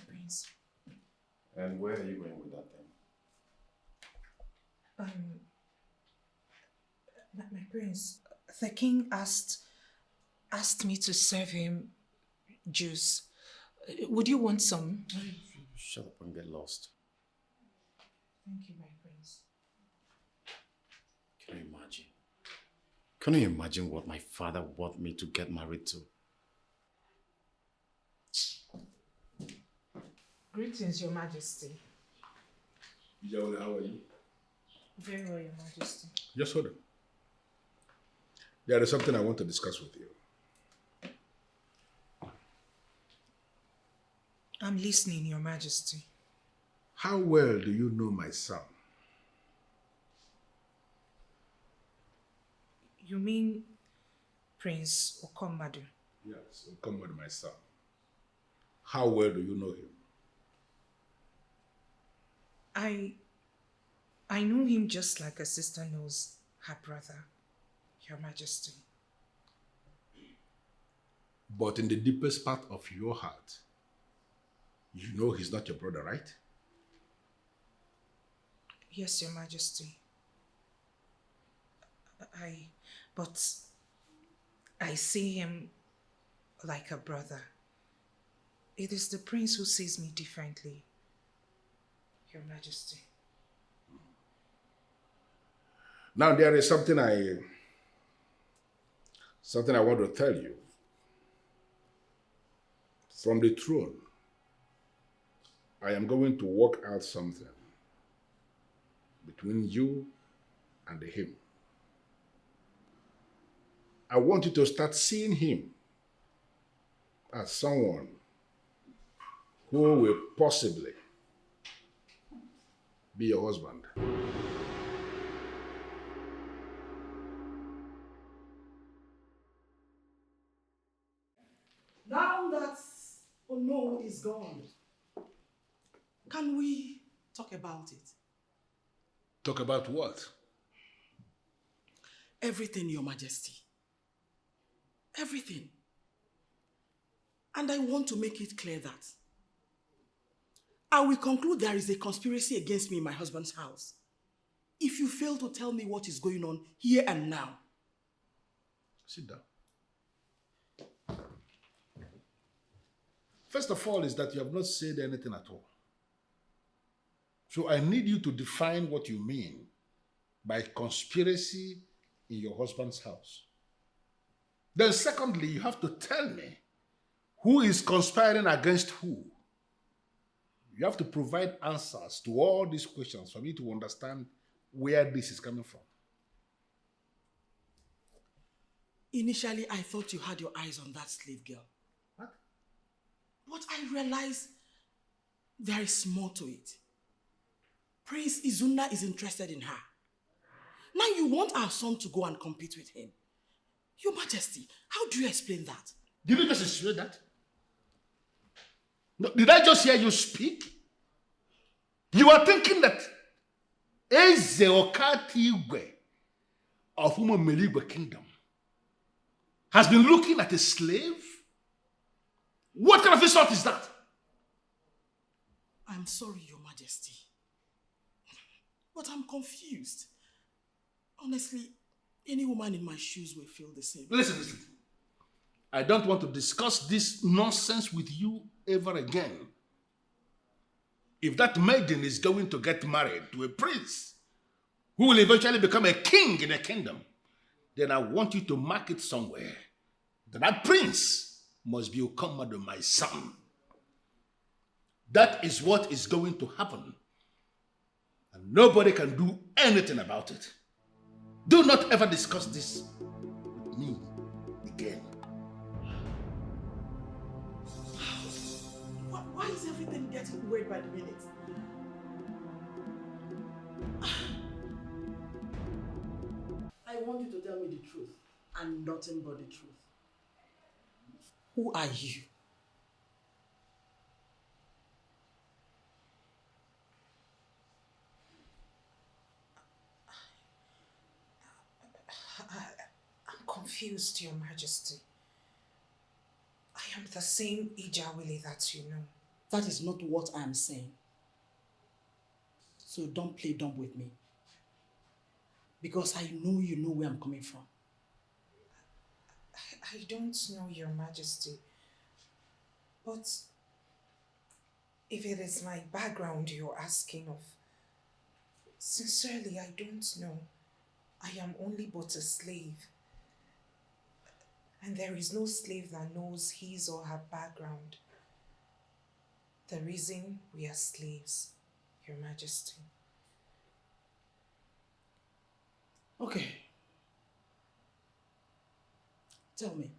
Prince. And where are you going with that thing? My prince, the king asked me to serve him juice. Would you want some? Shut up and get lost. Thank you, my prince. Can you imagine? Can you imagine what my father wanted me to get married to? Greetings, Your Majesty. Yaola, how are you? Very well, Your Majesty. Just hold on. There is something I want to discuss with you. I'm listening, Your Majesty. How well do you know my son? You mean Prince Okomadu? Yes, Okomadu, my son. How well do you know him? I know him just like a sister knows her brother, Your Majesty. But in the deepest part of your heart, you know he's not your brother, right? Yes, Your Majesty. But I see him like a brother. It is the prince who sees me differently, Your Majesty. Now there is something I want to tell you. From the throne, I am going to work out something between you and him. I want you to start seeing him as someone who will possibly be your husband. Now that Ono is gone, can we talk about it? Talk about what? Everything, Your Majesty. Everything. And I want to make it clear that I will conclude there is a conspiracy against me in my husband's house if you fail to tell me what is going on here and now. Sit down. First of all is that you have not said anything at all. So I need you to define what you mean by conspiracy in your husband's house. Then secondly, you have to tell me who is conspiring against who. You have to provide answers to all these questions for me to understand where this is coming from. Initially, I thought you had your eyes on that slave girl. What? But I realized there is more to it. Prince Izuna is interested in her. Now you want our son to go and compete with him. Your Majesty, how do you explain that? Did you just explain that? No, did I just hear you speak? You are thinking that Eze Okatigwe of Unmerited Kingdom has been looking at a slave? What kind of insult is that? I'm sorry, Your Majesty. But I'm confused. Honestly, any woman in my shoes will feel the same. Listen. I don't want to discuss this nonsense with you ever again. If that maiden is going to get married to a prince who will eventually become a king in a kingdom, then I want you to mark it somewhere that prince must be Okamado, my son. That is what is going to happen. And nobody can do anything about it. Do not ever discuss this with me again. Why is everything getting weird by the minute? I want you to tell me the truth and nothing but the truth. Who are you? I'm confused, Your Majesty. I am the same Ijawili that you know. That is not what I am saying. So don't play dumb with me. Because I know you know where I'm coming from. I don't know, Your Majesty. But if it is my background you're asking of, sincerely, I don't know. I am only but a slave. And there is no slave that knows his or her background. The reason we are slaves, Your Majesty. Okay. Tell me,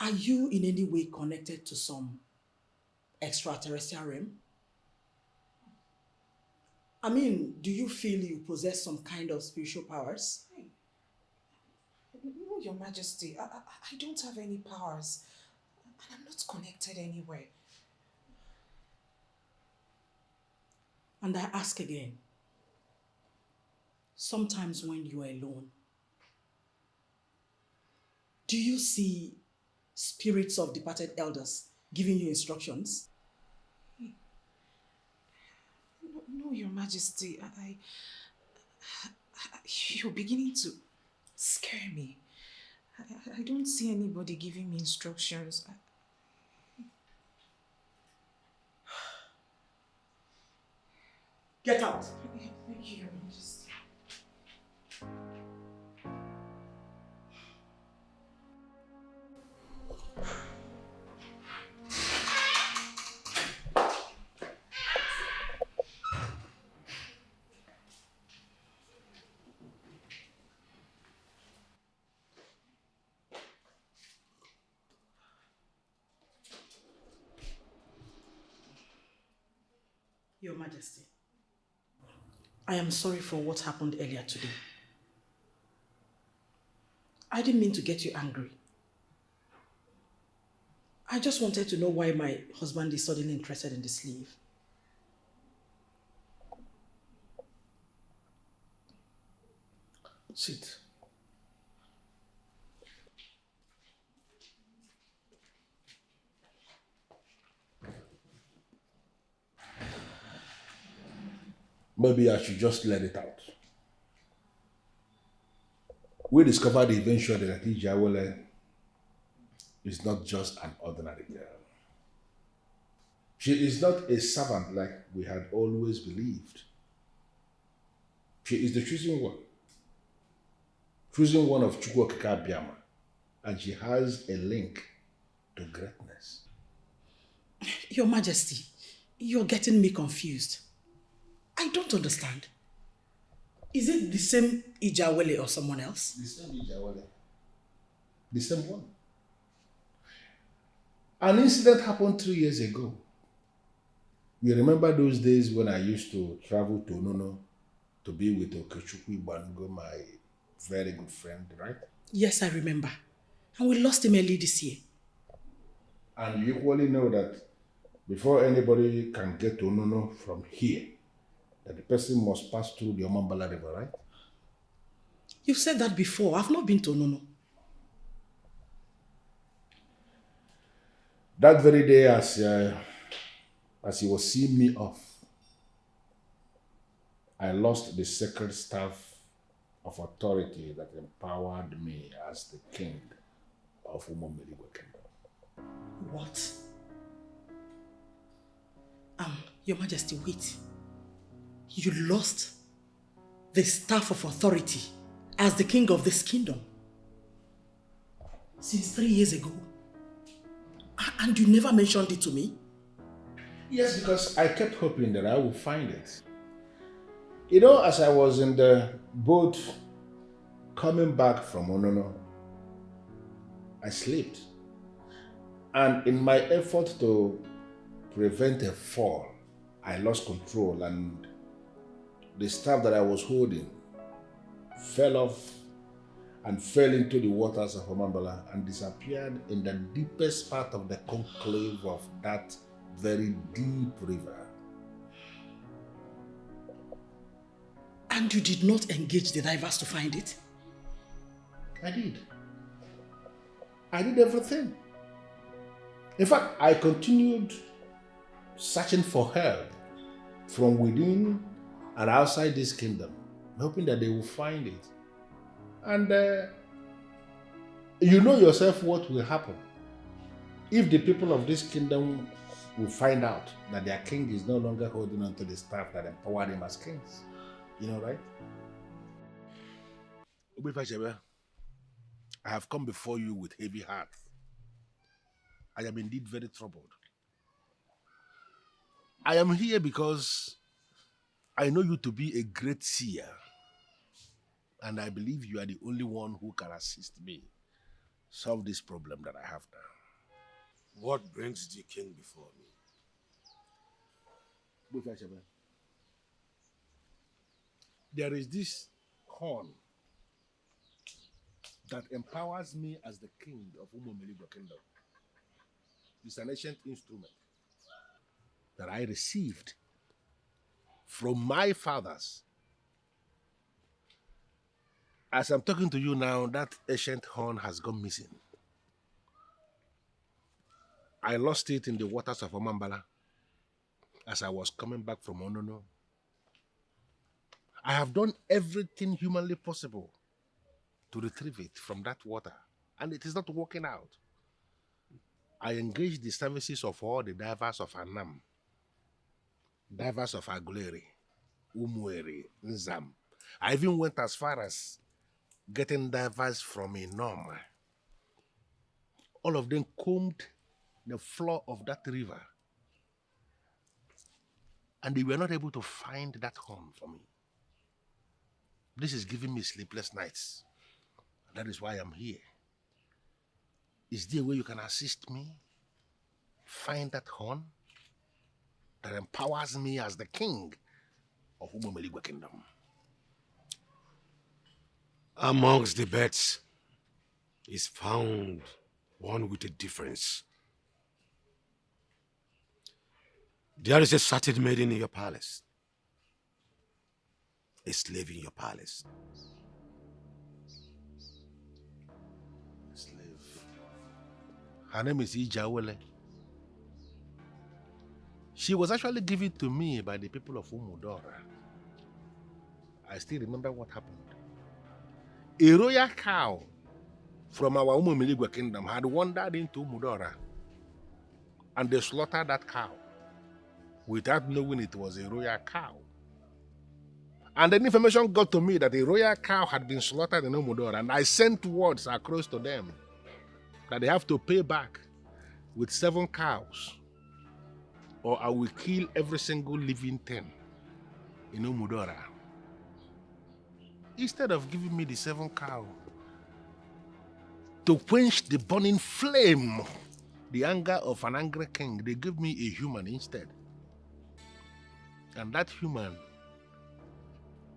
are you in any way connected to some extraterrestrial realm? I mean, do you feel you possess some kind of spiritual powers? No, Your Majesty, I don't have any powers. And I'm not connected anywhere. And I ask again, sometimes when you are alone, do you see spirits of departed elders giving you instructions? No, Your Majesty, you're beginning to scare me. I don't see anybody giving me instructions. Get out! Thank you, Your Majesty. Your Majesty, I am sorry for what happened earlier today. I didn't mean to get you angry. I just wanted to know why my husband is suddenly interested in the sleeve. Sit. Maybe I should just let it out. We discovered eventually that Ijawele is not just an ordinary girl. She is not a servant like we had always believed. She is the chosen one of Chukwokika Biama, and she has a link to greatness. Your Majesty, you're getting me confused. I don't understand. Is it the same Ijawele or someone else? The same Ijawele. The same one. An incident happened 3 years ago. You remember those days when I used to travel to Nono to be with Okechukwu Bango, my very good friend, right? Yes, I remember. And we lost him early this year. And you equally know that before anybody can get to Onono from here, that the person must pass through the Omambala River, right? You've said that before. I've not been to Onono. That very day, as he was seeing me off, I lost the sacred staff of authority that empowered me as the king of Umomeligwe Kingdom. What? Your Majesty, wait. You lost the staff of authority as the king of this kingdom since 3 years ago. And you never mentioned it to me? Yes, because I kept hoping that I would find it. You know, as I was in the boat coming back from Onono, I slept. And in my effort to prevent a fall, I lost control and the staff that I was holding fell off and fell into the waters of Omambala and disappeared in the deepest part of the conclave of that very deep river. And you did not engage the divers to find it? I did. I did everything. In fact, I continued searching for help from within and outside this kingdom, hoping that they will find it. And you know yourself what will happen if the people of this kingdom will find out that their king is no longer holding on to the staff that empowered him as kings. You know, right? I have come before you with heavy heart. I am indeed very troubled. I am here because I know you to be a great seer, and I believe you are the only one who can assist me solve this problem that I have now. What brings the king before me? There is this horn that empowers me as the king of Umomeligwe Kingdom. It's an ancient instrument that I received from my fathers. As I'm talking to you now, that ancient horn has gone missing. I lost it in the waters of Omambala as I was coming back from Onono. I have done everything humanly possible to retrieve it from that water, and it is not working out. I engaged the services of all the divers of Anam, divers of Aguleri, Umueri, Nzam. I even went as far as getting divers from Inom. All of them combed the floor of that river, and they were not able to find that horn for me. This is giving me sleepless nights. That is why I'm here. Is there a way you can assist me find that horn that empowers me as the king of Umomeligwe Kingdom? Amongst the beds is found one with a difference. There is a certain maiden in your palace, a slave in your palace. Slave. Her name is Ijawele. She was actually given to me by the people of Umudora. I still remember what happened. A royal cow from our Umomeligwe Kingdom had wandered into Umudora, and they slaughtered that cow without knowing it was a royal cow. And then information got to me that a royal cow had been slaughtered in Umudora, and I sent words across to them that they have to pay back with 7 cows, or I will kill every single living thing in Umudora. Instead of giving me the 7 cows to quench the burning flame, the anger of an angry king, they gave me a human instead. And that human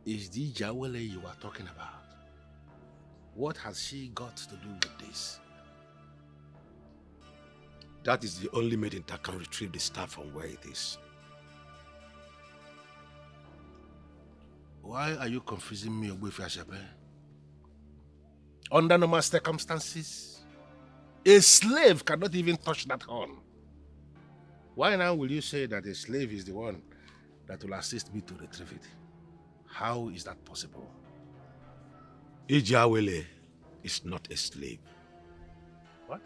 is the Jawele you are talking about. What has she got to do with this? That is the only maiden that can retrieve the staff from where it is. Why are you confusing me with Ashebe? Under normal circumstances, a slave cannot even touch that horn. Why now will you say that a slave is the one that will assist me to retrieve it? How is that possible? Ijawele is not a slave. What?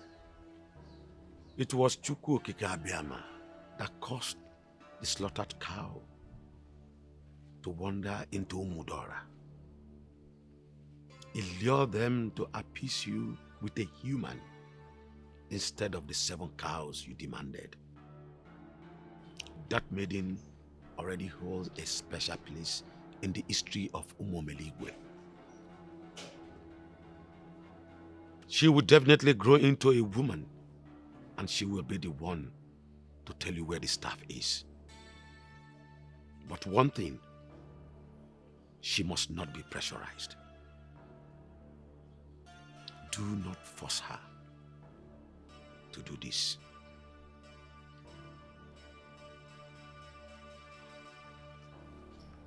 It was Chukwu Okike Abiyama that caused the slaughtered cow to wander into Umudora. He lured them to appease you with a human instead of the 7 cows you demanded. That maiden already holds a special place in the history of Umomeligwe. She will definitely grow into a woman, and she will be the one to tell you where the staff is. But one thing, she must not be pressurized. Do not force her to do this.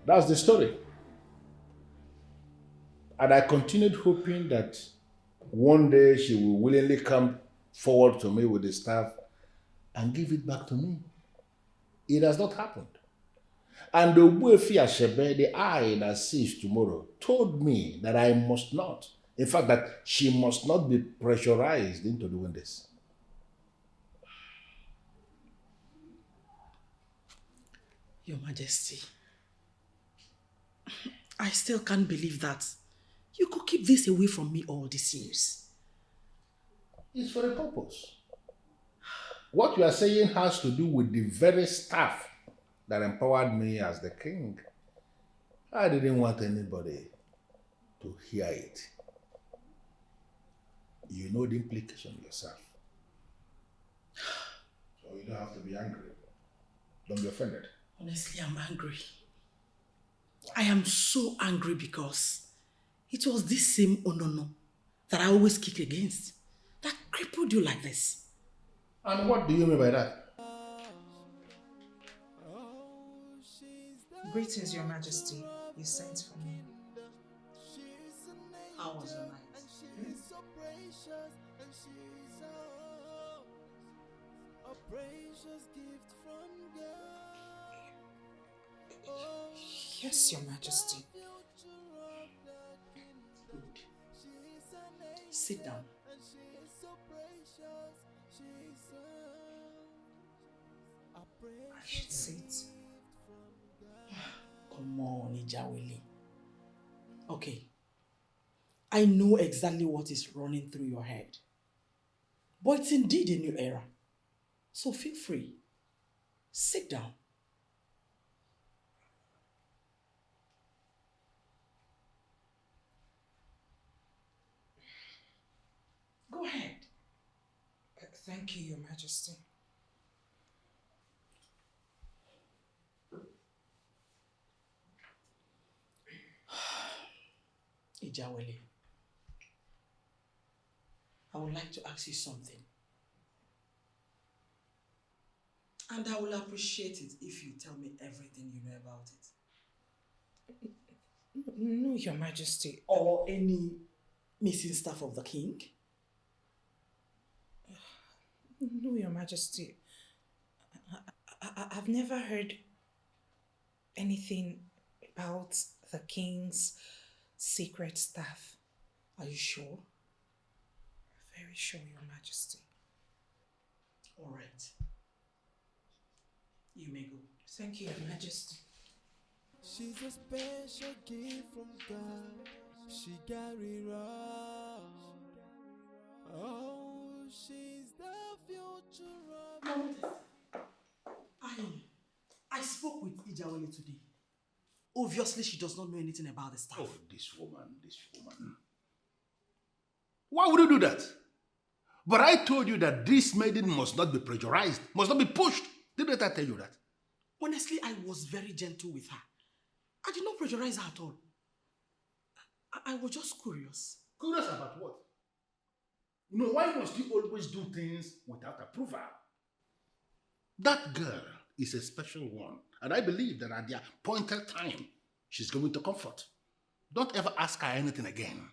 That's the story. And I continued hoping that one day she will willingly come forward to me with the staff and give it back to me. It has not happened. And the Ogbuefi Ashebe, the eye that sees tomorrow, told me that I must not. In fact, that she must not be pressurized into doing this. Your Majesty, I still can't believe that you could keep this away from me all these years. It's for a purpose. What you are saying has to do with the very staff that empowered me as the king. I didn't want anybody to hear it. You know the implication yourself. So you don't have to be angry. Don't be offended. Honestly, I'm angry. I am so angry because it was this same Onono that I always kick against that crippled you like this. And what do you mean by that? Greetings, Your Majesty. You sent for me. How was your night? Yes, Your Majesty. Good. Sit down. I should sit. Come on, Ijawele. Okay. I know exactly what is running through your head. But it's indeed a new era. So feel free. Sit down. Go ahead. Thank you, Your Majesty. Ijawele, I would like to ask you something. And I will appreciate it if you tell me everything you know about it. No, Your Majesty. Or any missing staff of the king? No, Your Majesty. I've never heard anything about the king's secret staff. Are you sure? Very sure, Your Majesty. All right. You may go. Thank you, Your Majesty. She's a special gift from God. She got it wrong. Oh, she's the future of I spoke with Ijawele today. Obviously, she does not know anything about the staff. Oh, this woman. Why would you do that? But I told you that this maiden must not be pressurized, must not be pushed. Didn't I tell you that? Honestly, I was very gentle with her. I did not pressurize her at all. I was just curious. Curious about what? Why must you always do things without approval? That girl is a special one, and I believe that at the appointed time, she's going to comfort. Don't ever ask her anything again.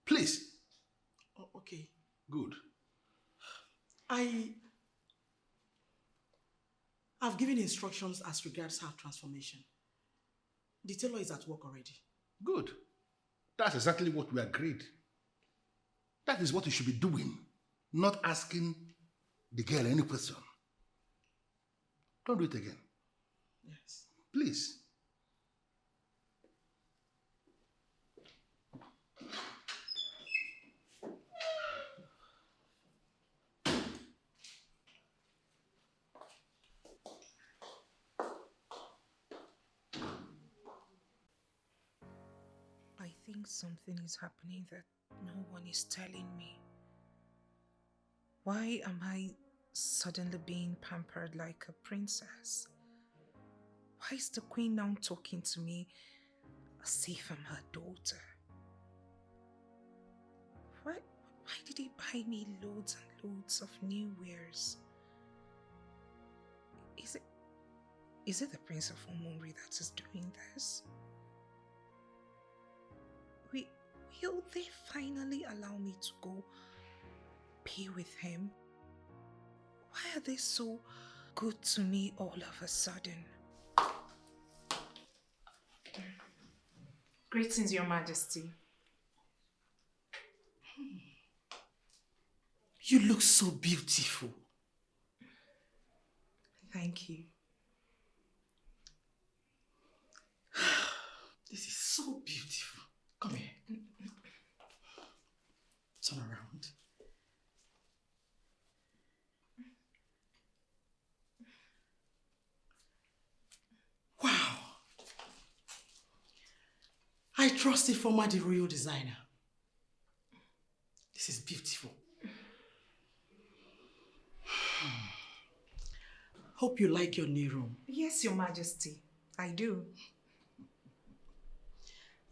Please. Oh, okay. Good. I've given instructions as regards her transformation. The tailor is at work already. Good. That's exactly what we agreed. That is what you should be doing, not asking the girl any question. Don't do it again. Yes. Please. I think something is happening that no one is telling me. Why am I suddenly being pampered like a princess? Why is the queen now talking to me as if I'm her daughter? Why did he buy me loads and loads of new wares? Is it the Prince of Umumri that is doing this? Will they finally allow me to go be with him? Why are they so good to me all of a sudden? Greetings, Your Majesty. You look so beautiful. Thank you. This is so beautiful. Come here. Turn around. Wow. I trust the former the royal designer. This is beautiful. Hope you like your new room. Yes, Your Majesty. I do.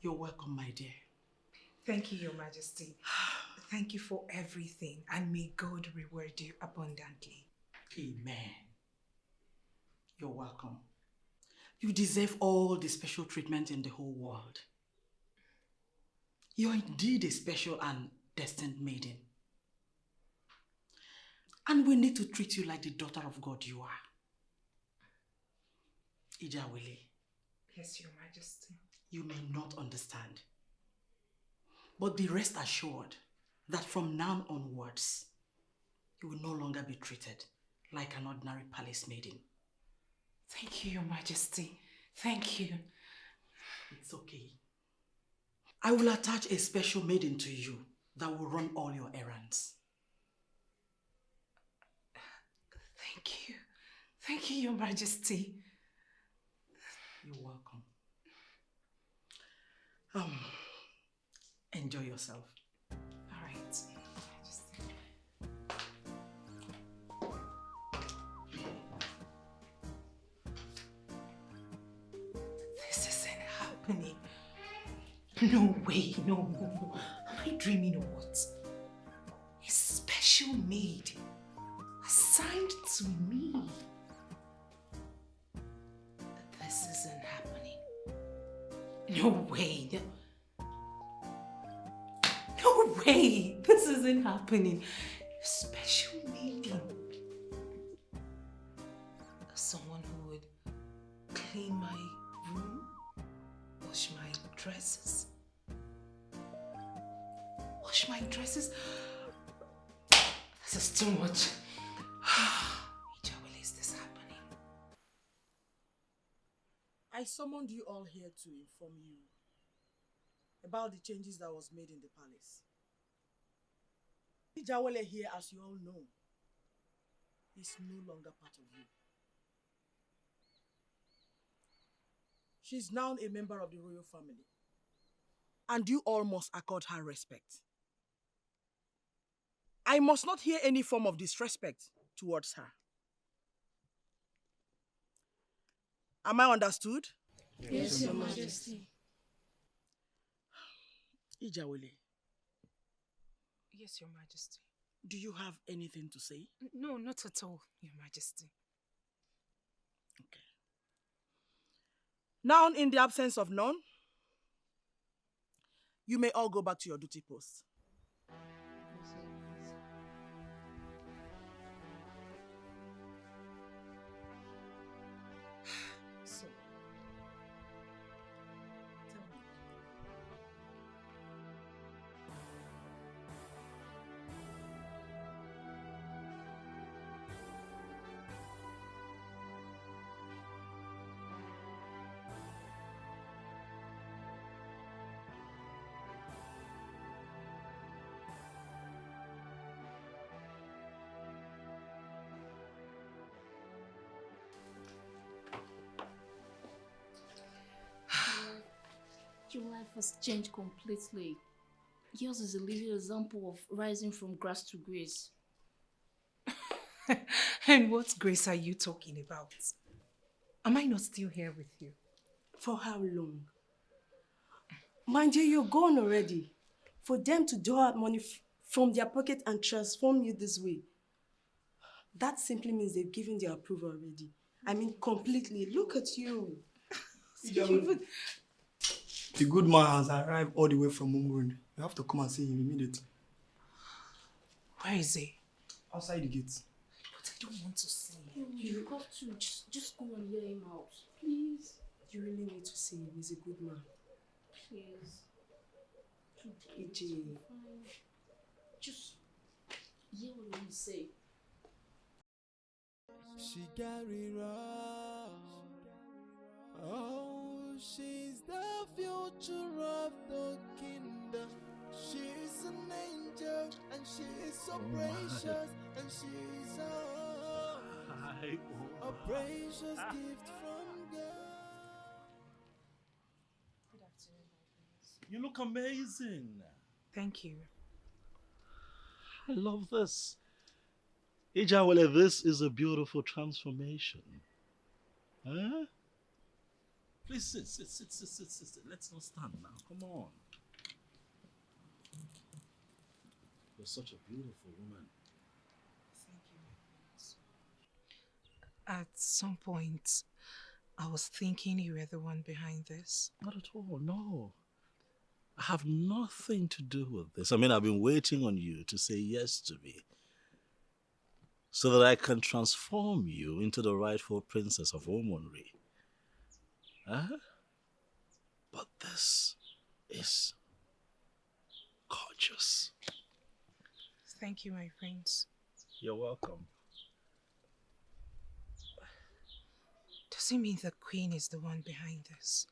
You're welcome, my dear. Thank you, Your Majesty. Thank you for everything, and may God reward you abundantly. Amen. You're welcome. You deserve all the special treatment in the whole world. You're indeed a special and destined maiden. And we need to treat you like the daughter of God you are. Ijawele. Yes, Your Majesty. You may not understand. But be rest assured that from now onwards, you will no longer be treated like an ordinary palace maiden. Thank you, Your Majesty. Thank you. It's okay. I will attach a special maiden to you that will run all your errands. Thank you. Thank you, Your Majesty. You're welcome. Enjoy yourself. All right. This isn't happening. No way, no. Am I dreaming or what? A special maid assigned to me. This isn't happening. No way. No way. This isn't happening. A special maiden. Someone who would clean my room, wash my dresses. Wash my dresses? This is too much. Ijawele, is this happening? I summoned you all here to inform you about the changes that was made in the palace. Ijawele here, as you all know, is no longer part of you. She's now a member of the royal family. And you all must accord her respect. I must not hear any form of disrespect towards her. Am I understood? Yes, Your Majesty. Ijawele, Yes, Your Majesty. do you have anything to say? No, not at all, Your Majesty. Now, in the absence of none, you may all go back to your duty posts. So, tell me. Your life has changed completely. Yours is a living example of rising from grass to grace. And what grace are you talking about? Am I not still here with you? For how long? Mind you, you're gone already. For them to draw out money from their pocket and transform you this way, that simply means they've given their approval already. I mean, completely. Look at you. The good man has arrived all the way from Umbrund. You have to come and see him immediately. Where is he? Outside the gate. But I don't want to see him. You have to just go and hear him out, please. You really need to see him. He's a good man. Please. EJ. Just hear what he say. She got it wrong. Oh, she's the future of the kingdom. She's an angel and she's so precious, and she's a precious gift from God. Good afternoon, my friends. You look amazing. Thank you. I love this. Ijawele, this is a beautiful transformation. Huh? Please sit. Let's not stand now. Come on. You're such a beautiful woman. Thank you. At some point, I was thinking you were the one behind this. Not at all, no. I have nothing to do with this. I mean, I've been waiting on you to say yes to me so that I can transform you into the rightful princess of Omonri. Huh? But this is gorgeous. Thank you, my prince. You're welcome. Does it mean the queen is the one behind this?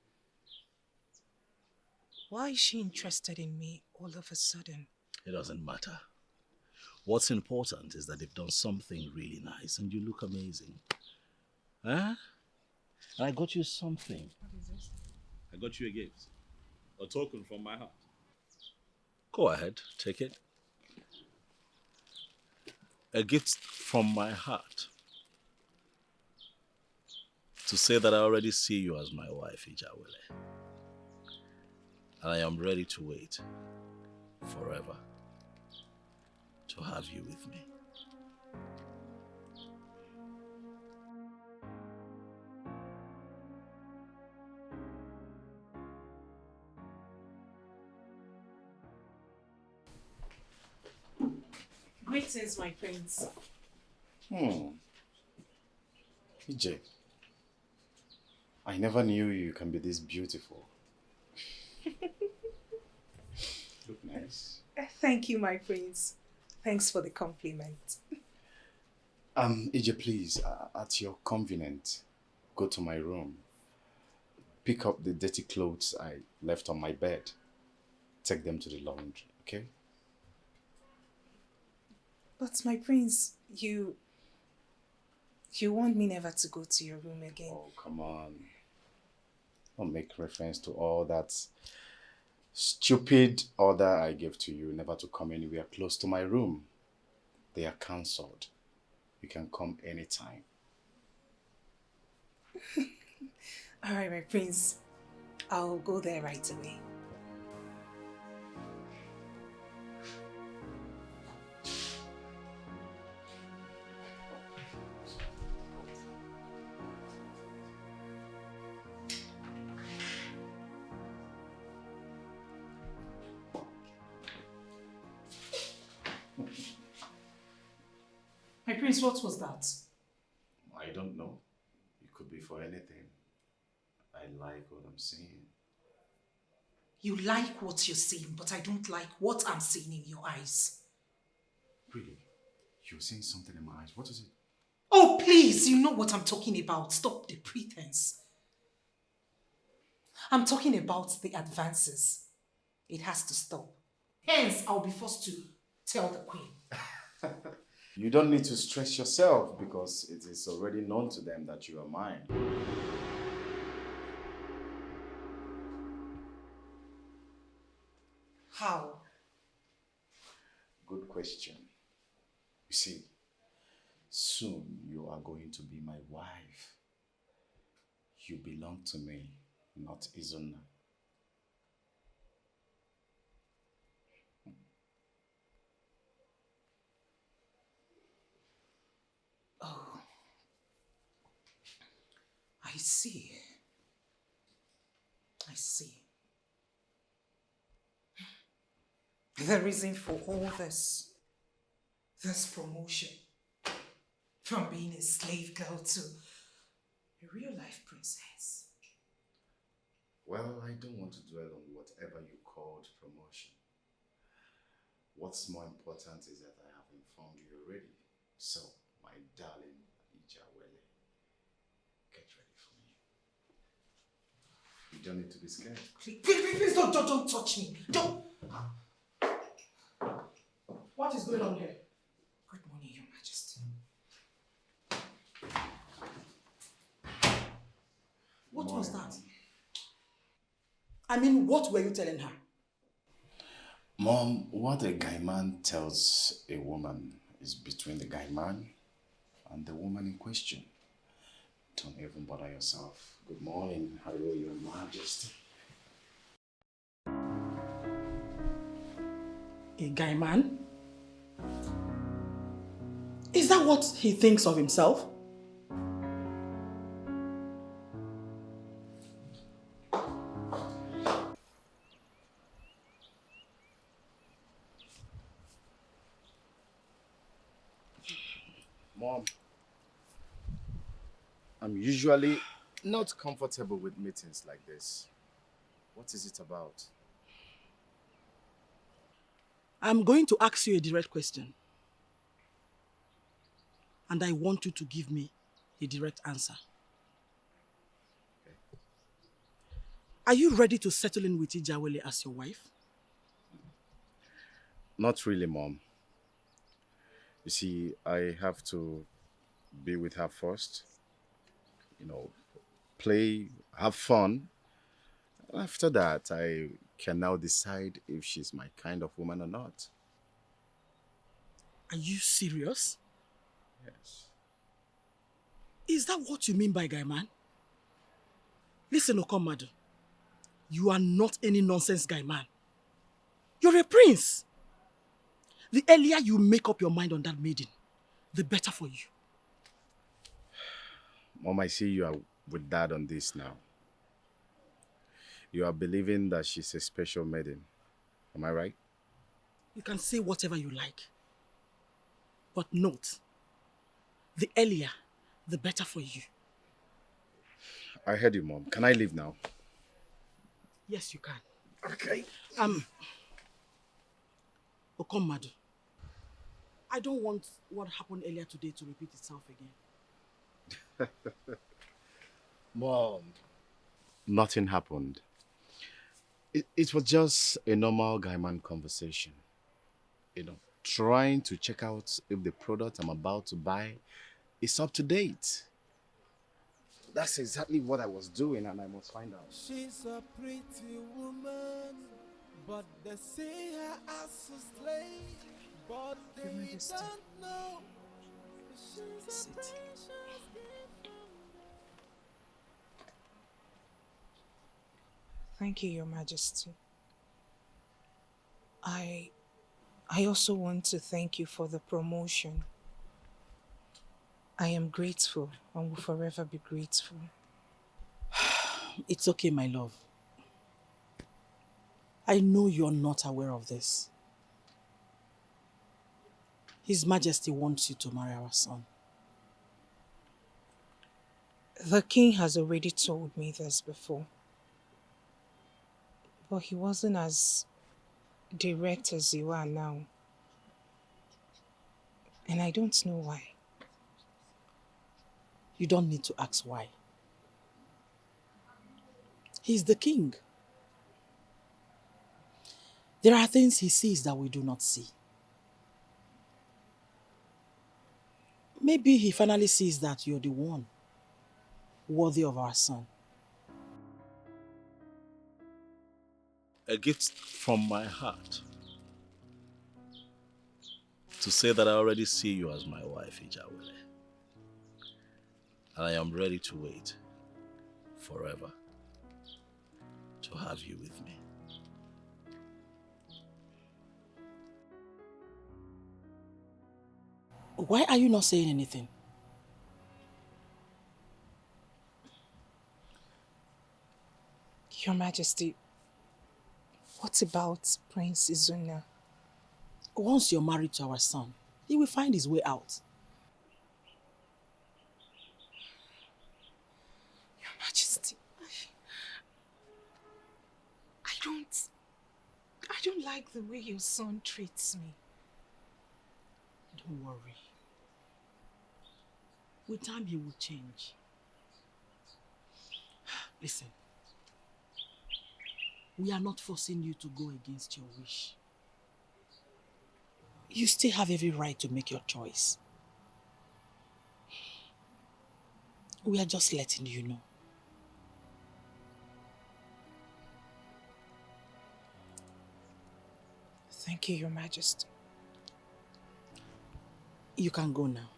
Why is she interested in me all of a sudden? It doesn't matter. What's important is that they've done something really nice and you look amazing. Huh? And I got you something. What is this? I got you a gift. A token from my heart. Go ahead, take it. A gift from my heart. To say that I already see you as my wife, Ijawele. And I am ready to wait forever to have you with me. Greetings, my prince. EJ, I never knew you can be this beautiful. Look nice. Thank you, my prince. Thanks for the compliment. EJ, please, at your convenience, go to my room. Pick up the dirty clothes I left on my bed. Take them to the laundry, okay? But my prince, you want me never to go to your room again. Oh, come on. Don't make reference to all that stupid order I gave to you never to come anywhere close to my room. They are cancelled. You can come anytime. All right, my prince. I'll go there right away. prince, what was that? I don't know. It could be for anything. I like what I'm seeing. You like what you're seeing, but I don't like what I'm seeing in your eyes. Really? You're seeing something in my eyes. What is it? Oh, please, you know what I'm talking about. Stop the pretense. I'm talking about the advances. It has to stop. Hence, I'll be forced to tell the queen. You don't need to stress yourself because it is already known to them that you are mine. How? Good question. You see, soon you are going to be my wife. You belong to me, not Izuna. Oh, I see. I see. The reason for all this promotion, from being a slave girl to a real-life princess. Well, I don't want to dwell on whatever you called promotion. What's more important is that I have informed you already. So, my darling Ijawele, get ready for me. You don't need to be scared. Please don't touch me. Don't. What is going on here? Good morning, Your Majesty. What was that? I mean, what were you telling her? Mom, what a guy man tells a woman is between the guy man and the woman in question. Don't even bother yourself. Good morning. Hello, Your Majesty. A guy man? Is that what he thinks of himself? Mom, I'm usually not comfortable with meetings like this. What is it about? I'm going to ask you a direct question. And I want you to give me a direct answer. Okay. Are you ready to settle in with Ijawele as your wife? Not really, Mom. You see, I have to be with her first. You know, play, have fun. After that, I can now decide if she's my kind of woman or not. Are you serious? Yes. Is that what you mean by guy man? Listen, Okomadu. You are not any nonsense guy man. You're a prince. The earlier you make up your mind on that maiden, the better for you. Mom, I see you are with Dad on this now. You are believing that she's a special maiden. Am I right? You can say whatever you like. But note, the earlier, the better for you. I heard you, Mom. Can I leave now? Yes, you can. Okay. Okomadu, I don't want what happened earlier today to repeat itself again. Mom. Nothing happened. It was just a normal guy-man conversation. You know, trying to check out if the product I'm about to buy is up to date. That's exactly what I was doing, and I must find out. She's a pretty woman, but they see her as a slave, but they don't know she's a precious gift from Thank you, Your Majesty. I also want to thank you for the promotion. I am grateful and will forever be grateful. It's okay, my love. I know you're not aware of this. His Majesty wants you to marry our son. The king has already told me this before. But he wasn't as direct as you are now. And I don't know why. You don't need to ask why. He's the king. There are things he sees that we do not see. Maybe he finally sees that you're the one worthy of our son. A gift from my heart to say that I already see you as my wife, Ijawele. And I am ready to wait forever to have you with me. Why are you not saying anything? Your Majesty, what about Prince Izuna? Once you're married to our son, he will find his way out. Your Majesty, I don't like the way your son treats me. Don't worry. With time, he will change. Listen, we are not forcing you to go against your wish. You still have every right to make your choice. We are just letting you know. Thank you, Your Majesty. You can go now.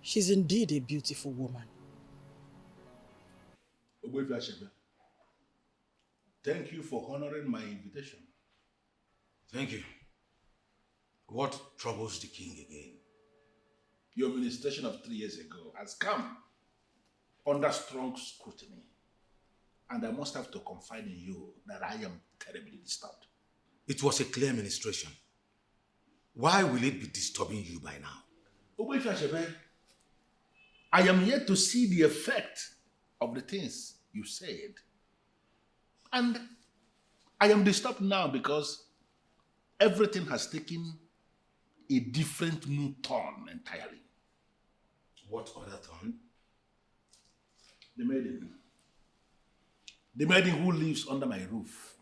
She's indeed a beautiful woman. Thank you for honoring my invitation. Thank you. What troubles the king again? Your ministration of 3 years ago has come under strong scrutiny. And I must have to confide in you that I am terribly disturbed. It was a clear ministration. Why will it be disturbing you by now? I am yet to see the effect of the things you said. And I am disturbed now because everything has taken a different new turn entirely. What other turn? The maiden. The maiden who lives under my roof.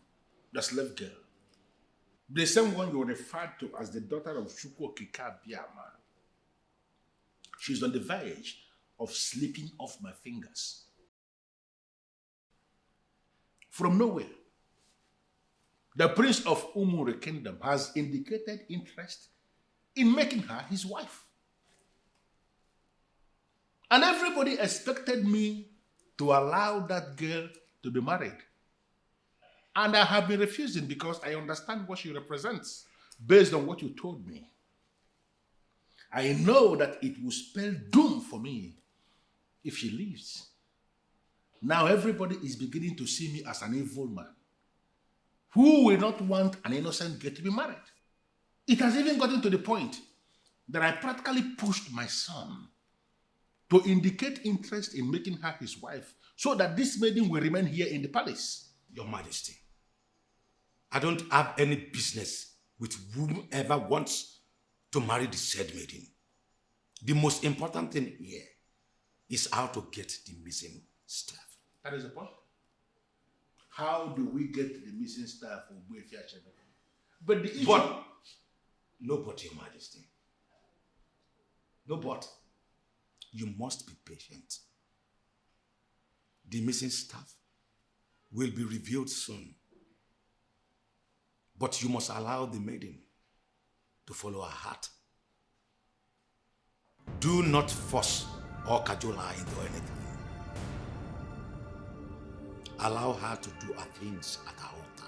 The slave girl. The same one you referred to as the daughter of Chukwu Okike Abiama. She's on the verge of slipping off my fingers. From nowhere, the prince of Umuri Kingdom has indicated interest in making her his wife. And everybody expected me to allow that girl to be married. And I have been refusing because I understand what she represents based on what you told me. I know that it will spell doom for me if she leaves. Now everybody is beginning to see me as an evil man who will not want an innocent girl to be married. It has even gotten to the point that I practically pushed my son to indicate interest in making her his wife so that this maiden will remain here in the palace. Your Majesty, I don't have any business with whomever wants to marry the said maiden. The most important thing here is how to get the missing staff. That is the point. How do we get the missing staff of Buefia Chebe? But the issue... But, no but, Your Majesty. No but. You must be patient. The missing staff will be revealed soon. But you must allow the maiden to follow her heart. Do not force or cajole her into anything. Allow her to do her things at her own time.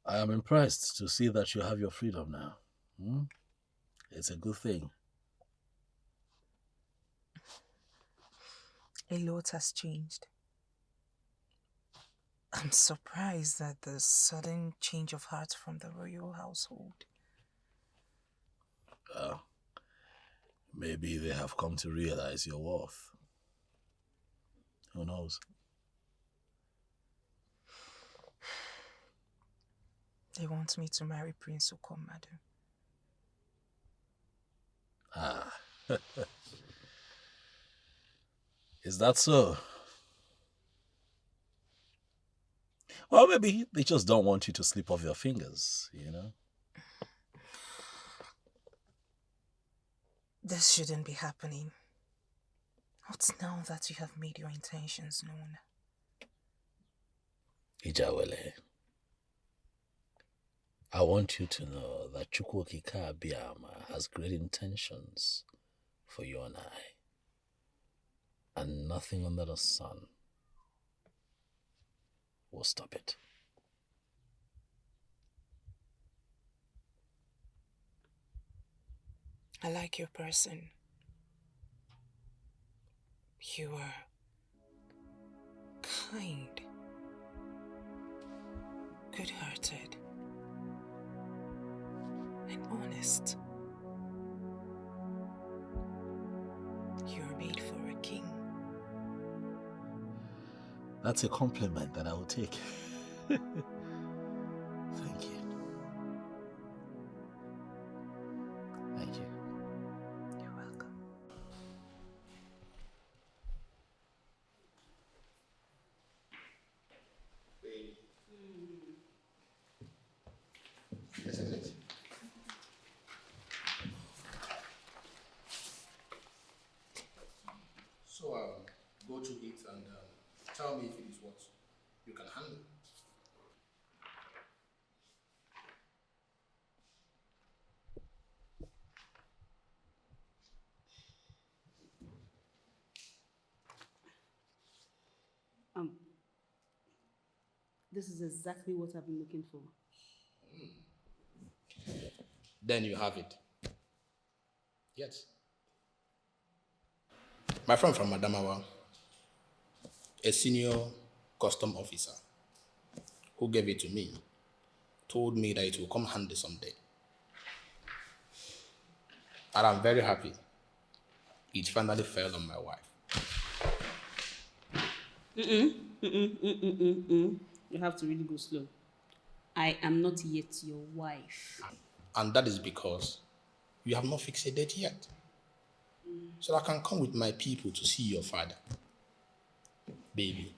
I am impressed to see that you have your freedom now. Hmm? It's a good thing. A lot has changed. I'm surprised at the sudden change of heart from the royal household. Maybe they have come to realize your worth. Who knows? They want me to marry Prince Ukomadu. Ah. Is that so? Well, maybe they just don't want you to slip off your fingers, you know? This shouldn't be happening. Not now that you have made your intentions known. Ijawele, I want you to know that Chukwokika Abiyama has great intentions for you and I. And nothing under the sun will stop it. I like your person. You are kind, good-hearted, and honest. You are made for a king. That's a compliment that I will take. Thank you. Thank you. You're welcome. This is it. So go to it and tell me if it is what you can handle. This is exactly what I've been looking for. Then you have it. Yes. My friend from Adamawa, a senior custom officer who gave it to me, told me that it will come handy someday. And I'm very happy it finally fell on my wife. You have to really go slow. I am not yet your wife. And that is because you have not fixed a date yet. So I can come with my people to see your father. Baby,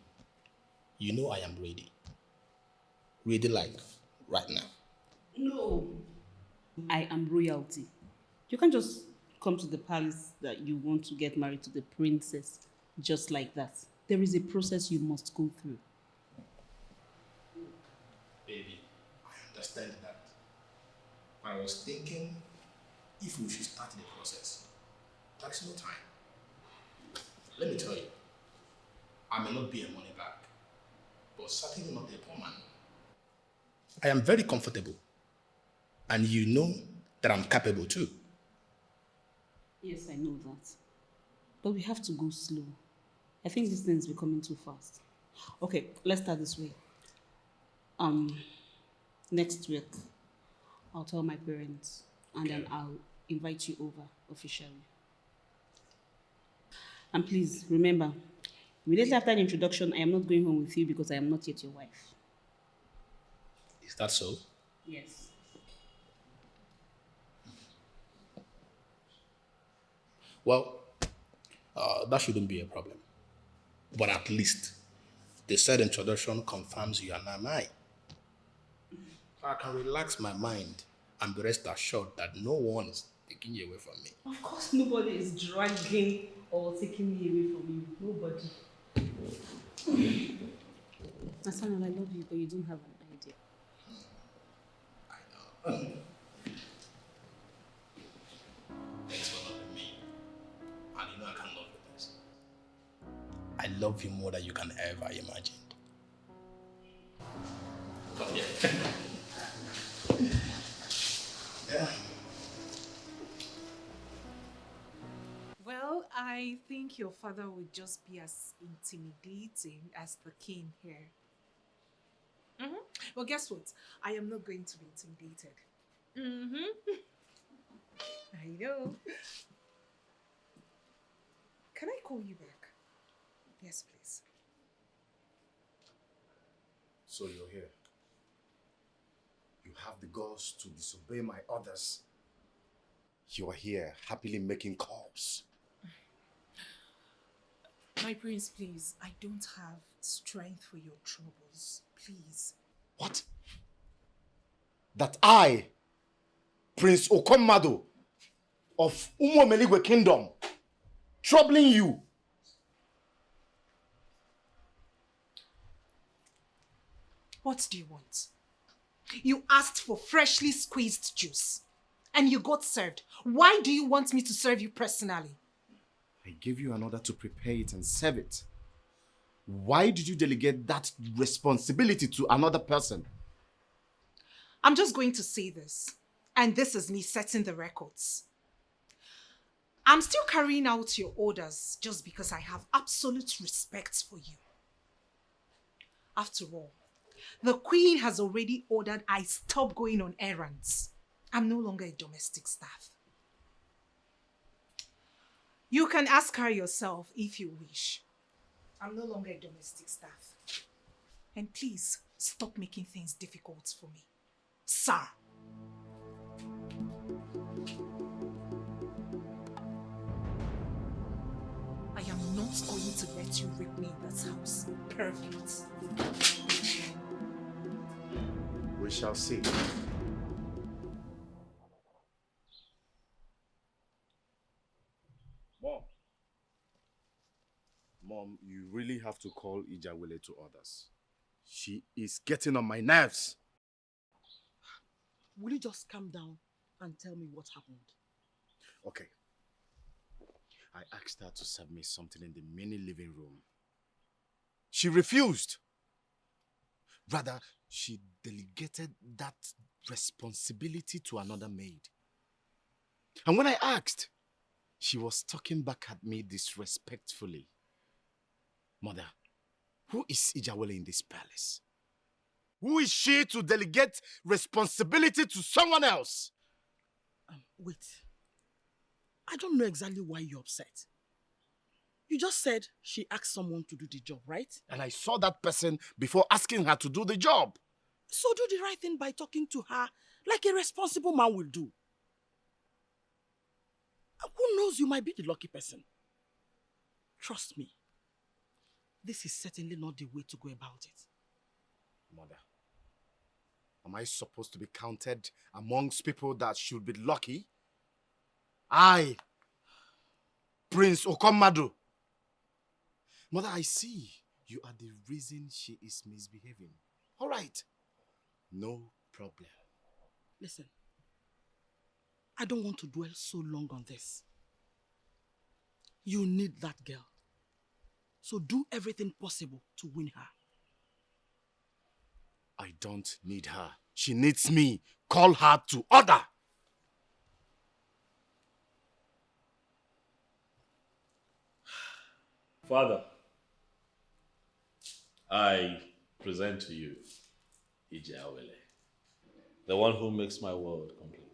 you know I am ready. Ready like right now. No. I am royalty. You can't just come to the palace that you want to get married to the princess just like that. There is a process you must go through. Baby, I understand that. But I was thinking if we should start the process. There is no time. Let me tell you, I may not be a money bag, but certainly not a poor man. I am very comfortable, and you know that I'm capable too. Yes, I know that. But we have to go slow. I think this thing is becoming too fast. Okay, let's start this way. Next week, I'll tell my parents, and then I'll invite you over officially. And please, remember, immediately after the introduction, I am not going home with you because I am not yet your wife. Is that so? Yes. Well, that shouldn't be a problem. But at least the said introduction confirms you are now mine. I can relax my mind and be rest assured that no one is taking you away from me. Of course, nobody is dragging or taking me away from you. Nobody. Nathaniel, I love you, but you don't have an idea. Thanks for loving me. And you know I can love you this. I love you more than you can ever imagine. Come here. think your father would just be as intimidating as the king here. Well, guess what? I am not going to be intimidated. I know. Can I call you back? Yes, please. So you're here. You have the guts to disobey my orders. You are here, happily making calls. My prince, please. I don't have strength for your troubles. Please. What? That I, Prince Okomado of Umomeligwe Kingdom, troubling you? What do you want? You asked for freshly squeezed juice and you got served. Why do you want me to serve you personally? I gave you an order to prepare it and serve it. Why did you delegate that responsibility to another person? I'm just going to say this, and this is me setting the records. I'm still carrying out your orders just because I have absolute respect for you. After all, the queen has already ordered I stop going on errands. I'm no longer a domestic staff. You can ask her yourself if you wish. I'm no longer a domestic staff. And please, stop making things difficult for me. Sir. I am not going to let you rape me in this house. Perfect. We shall see. Mom, you really have to call Ijawele to orders. She is getting on my nerves. Will you just calm down and tell me what happened? Okay. I asked her to serve me something in the mini living room. She refused. Rather, she delegated that responsibility to another maid. And when I asked, she was talking back at me disrespectfully. Mother, who is Ijawele in this palace? Who is she to delegate responsibility to someone else? Wait. I don't know exactly why you're upset. You just said she asked someone to do the job, right? And I saw that person before asking her to do the job. So do the right thing by talking to her like a responsible man will do. Who knows, you might be the lucky person. Trust me. This is certainly not the way to go about it. Mother, am I supposed to be counted amongst people that should be lucky? I, Prince Okomado. Mother, I see you are the reason she is misbehaving. All right, no problem. Listen, I don't want to dwell so long on this. You need that girl. So do everything possible to win her. I don't need her. She needs me. Call her to order. Father, I present to you Ijawele, the one who makes my world complete.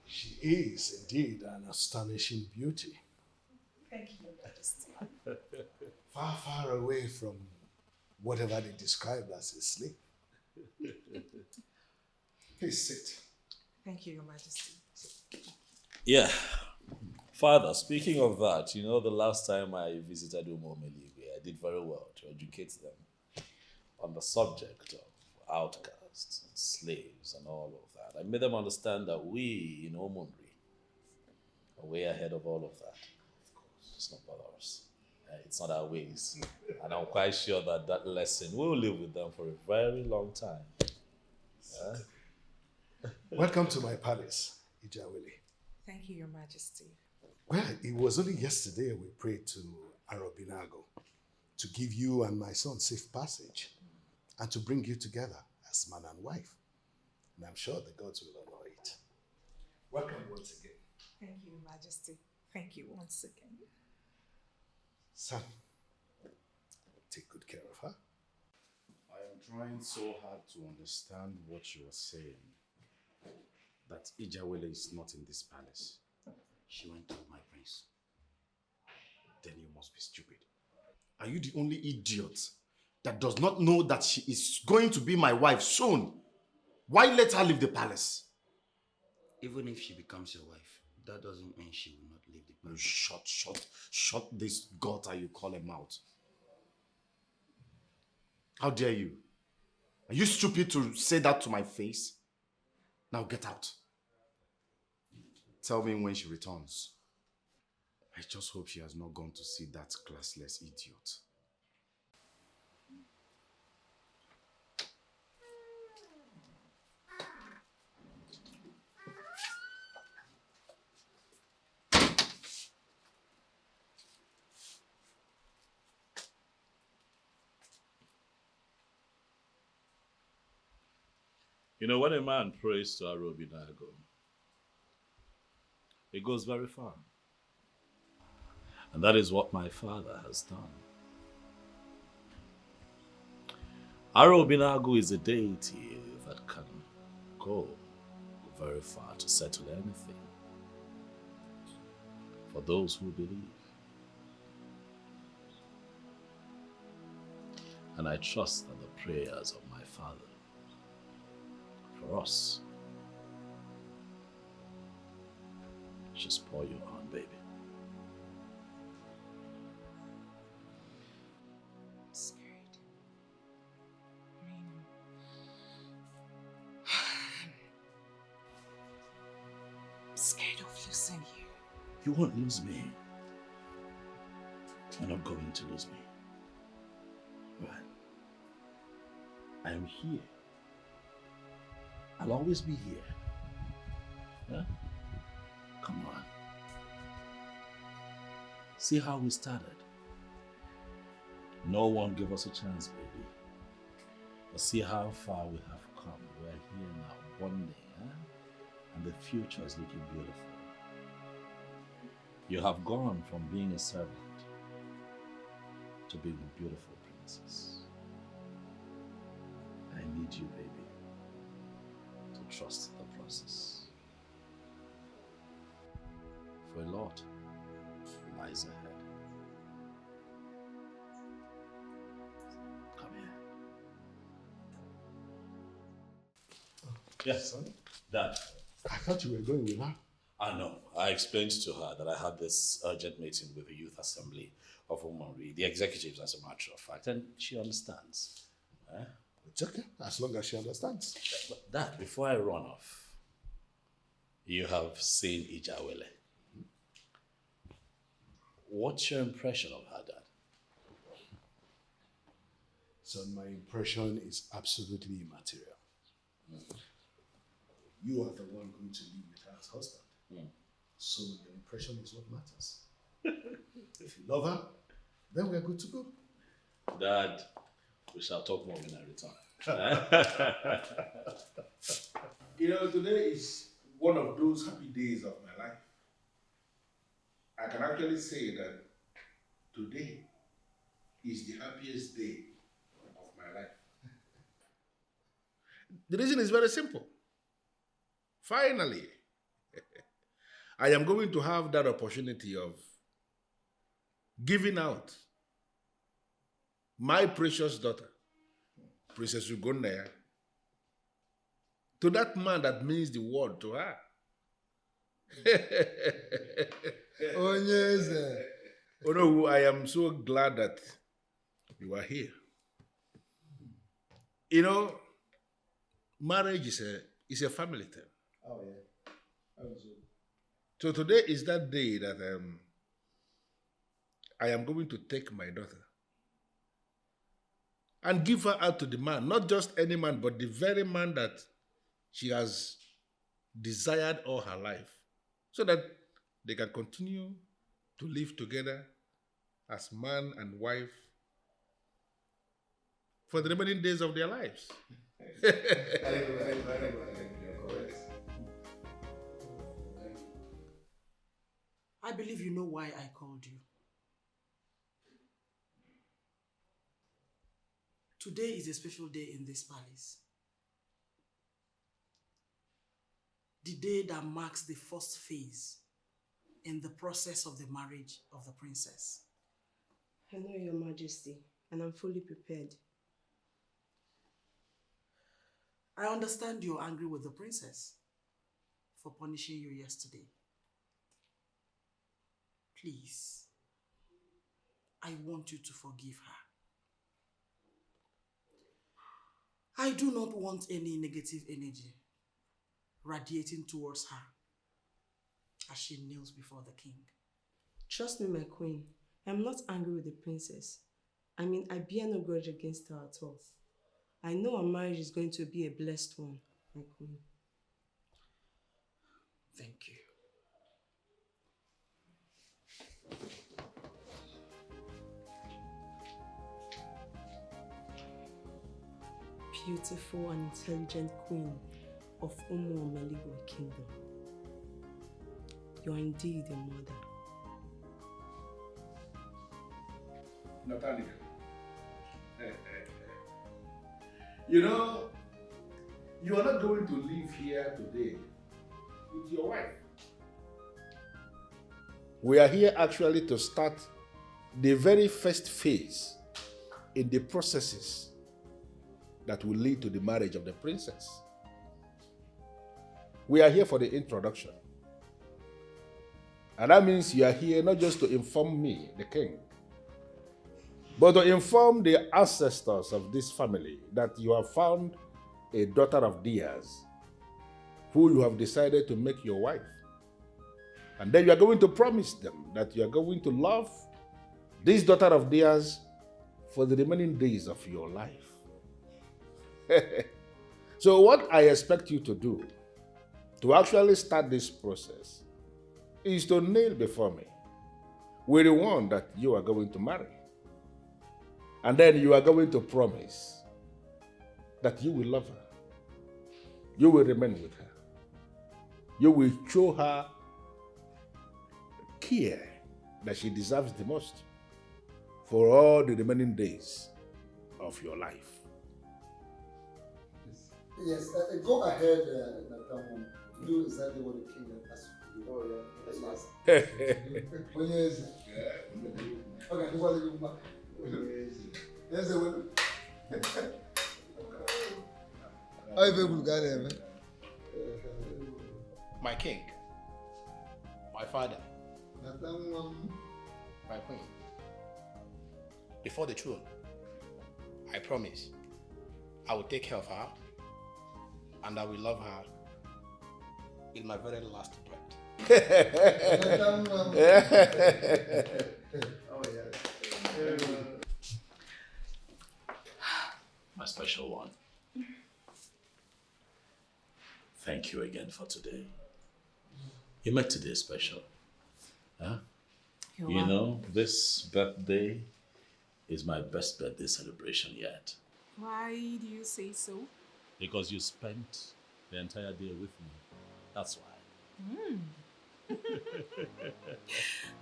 She is indeed an astonishing beauty. Thank you, Your Majesty. Far, far away from whatever they describe as a slave. Please sit. Thank you, Your Majesty. Yeah. Father, speaking of that, you know, the last time I visited Umomeligwe, I did very well to educate them on the subject of outcasts, and slaves, and all of that. I made them understand that we in Omonri are way ahead of all of that. It's not about us. It's not our ways. And I'm quite sure that that lesson will live with them for a very long time. Welcome to my palace, Ijawele. Thank you, Your Majesty. Well, it was only yesterday we prayed to Arobinago to give you and my son safe passage and to bring you together as man and wife. And I'm sure the gods will honor it. Welcome once again. Thank you, Your Majesty. Thank you once again. Son, take good care of her. I am trying so hard to understand what you are saying. That Ijawele is not in this palace. She went to my prince. Then you must be stupid. Are you the only idiot that does not know that she is going to be my wife soon? Why let her leave the palace? Even if she becomes your wife, that doesn't mean she will not leave the No, palace. shut this gutter you call a mouth. How dare you? Are you stupid to say that to my face? Now get out. Tell me when she returns. I just hope she has not gone to see that classless idiot. You know, when a man prays to Arobinago, it goes very far. And that is what my father has done. Arobinago is a deity that can go very far to settle anything for those who believe. And I trust that the prayers of my father for us should spoil you on, baby. I'm scared. I'm scared of losing you. You won't lose me. You're not going to lose me. Right? I am here. I'll always be here. Yeah? Come on. See how we started. No one gave us a chance, baby. But see how far we have come. We're here now, one day, huh? And the future is looking beautiful. You have gone from being a servant to being a beautiful princess. I need you, baby, to trust the process. For a lot lies ahead. Come here. Yes, son. Dad. I thought you were going with her. I know. I explained to her that I had this urgent meeting with the Youth Assembly of Umari, the executives as a matter of fact, and she understands. It's okay, as long as she understands. But Dad, before I run off, you have seen Ijawele. What's your impression of her, Dad? So my impression is absolutely immaterial. You are the one going to live with her as husband. So your impression is what matters. If you love her, then we're good to go. Dad, we shall talk more when I return. You know, today is one of those happy days of my life. I can actually say that today is the happiest day of my life. The reason is very simple. Finally, I am going to have that opportunity of giving out my precious daughter, Princess Ugonnaya, to that man that means the world to her. Oh no, I am so glad that you are here. You know, marriage is a family thing. Oh yeah. So today is that day that I am going to take my daughter and give her out to the man, not just any man, but the very man that she has desired all her life, so that they can continue to live together as man and wife for the remaining days of their lives. I believe you know why I called you. Today is a special day in this palace. The day that marks the first phase in the process of the marriage of the princess. I know, Your Majesty, and I'm fully prepared. I understand you're angry with the princess for punishing you yesterday. Please, I want you to forgive her. I do not want any negative energy radiating towards her as she kneels before the king. Trust me, my queen. I'm not angry with the princess. I mean, I bear no grudge against her at all. I know our marriage is going to be a blessed one, my queen. Thank you. Beautiful and intelligent queen of Unmerited Kingdom. You are indeed a mother. Natalia. You know, you are not going to live here today with your wife. We are here actually to start the very first phase in the processes that will lead to the marriage of the princess. We are here for the introduction. And that means you are here not just to inform me, the king, but to inform the ancestors of this family that you have found a daughter of theirs who you have decided to make your wife. And then you are going to promise them that you are going to love this daughter of theirs for the remaining days of your life. So what I expect you to do to actually start this process is to kneel before me with the one that you are going to marry. And then you are going to promise that you will love her. You will remain with her. You will show her care that she deserves the most for all the remaining days of your life. Yes, go ahead, Natalia. Do exactly what the king asked you to do. Oh, yeah. Yes. Okay, yes, I will. My king, my father, my queen. Before the throne, I promise I will take care of her and I will love her in my very last breath. Oh, yeah. My special one. Thank you again for today. You made today special. Huh? You know, this birthday is my best birthday celebration yet. Why do you say so? Because you spent the entire day with me. That's why.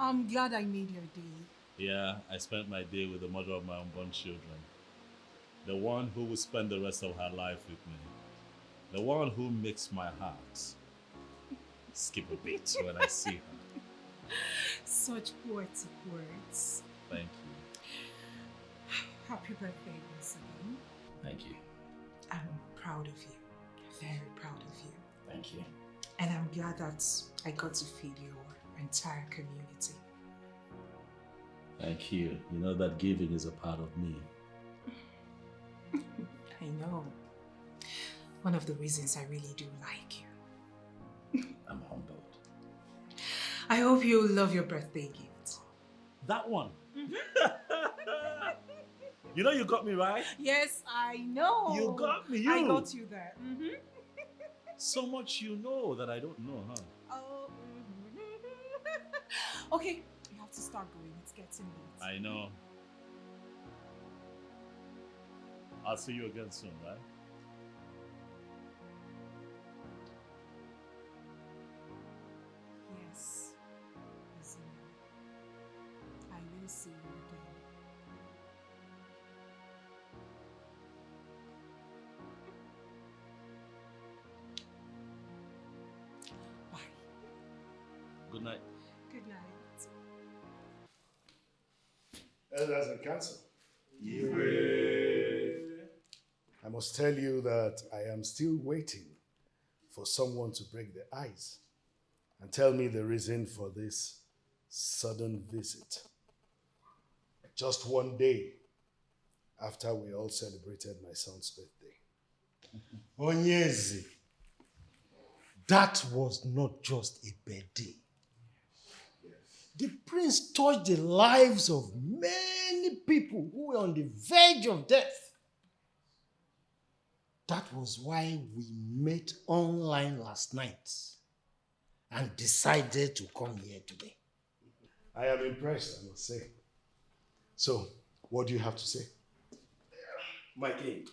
I'm glad I made your day. Yeah, I spent my day with the mother of my unborn children. The one who will spend the rest of her life with me. The one who makes my heart skip a beat when I see her. Such poetic words. Thank you. Happy birthday once again. Thank you. I'm proud of you. Very proud of you. Thank you. And I'm glad that I got to feed your entire community. Thank you. You know that giving is a part of me. I know. One of the reasons I really do like you. I'm humbled. I hope you love your birthday gift. That one? You know you got me, right? Yes, I know. You got me, you. I got you there. So much you know that I don't know, huh? Oh. Okay, we have to start going. It's getting late. I know. I'll see you again soon, right? Yes. Yes, Good night. Good night. Elders and council. I must tell you that I am still waiting for someone to break the ice and tell me the reason for this sudden visit. Just one day after we all celebrated my son's birthday. Onyezi, that was not just a birthday. The prince touched the lives of many people who were on the verge of death. That was why we met online last night and decided to come here today. I am impressed, I must say. So, what do you have to say? My king,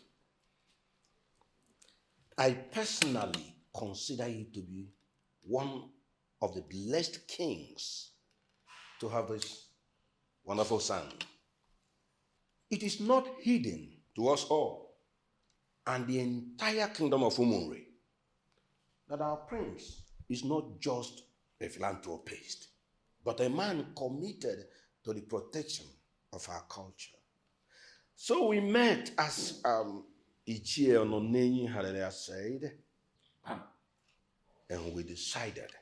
I personally consider you to be one of the blessed kings to have this wonderful son. It is not hidden to us all and the entire kingdom of Umunri that our prince is not just a philanthropist, but a man committed to the protection of our culture. So we met, as Ichie Ononenyi had said, and we decided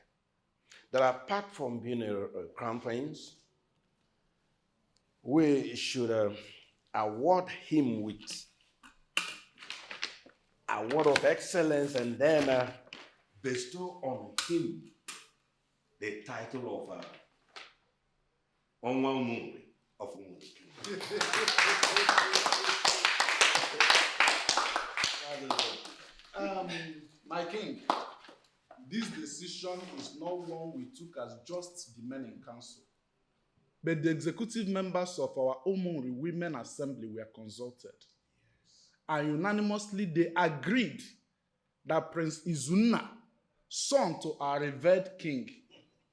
that apart from being a crown prince, we should award him with a award of excellence and then bestow on him the title of Onwa Umuri of Umuri. My king, this decision is not one we took as just the men in council, but the executive members of our Umunri Women Assembly were consulted. And unanimously they agreed that Prince Izunna, son to our revered king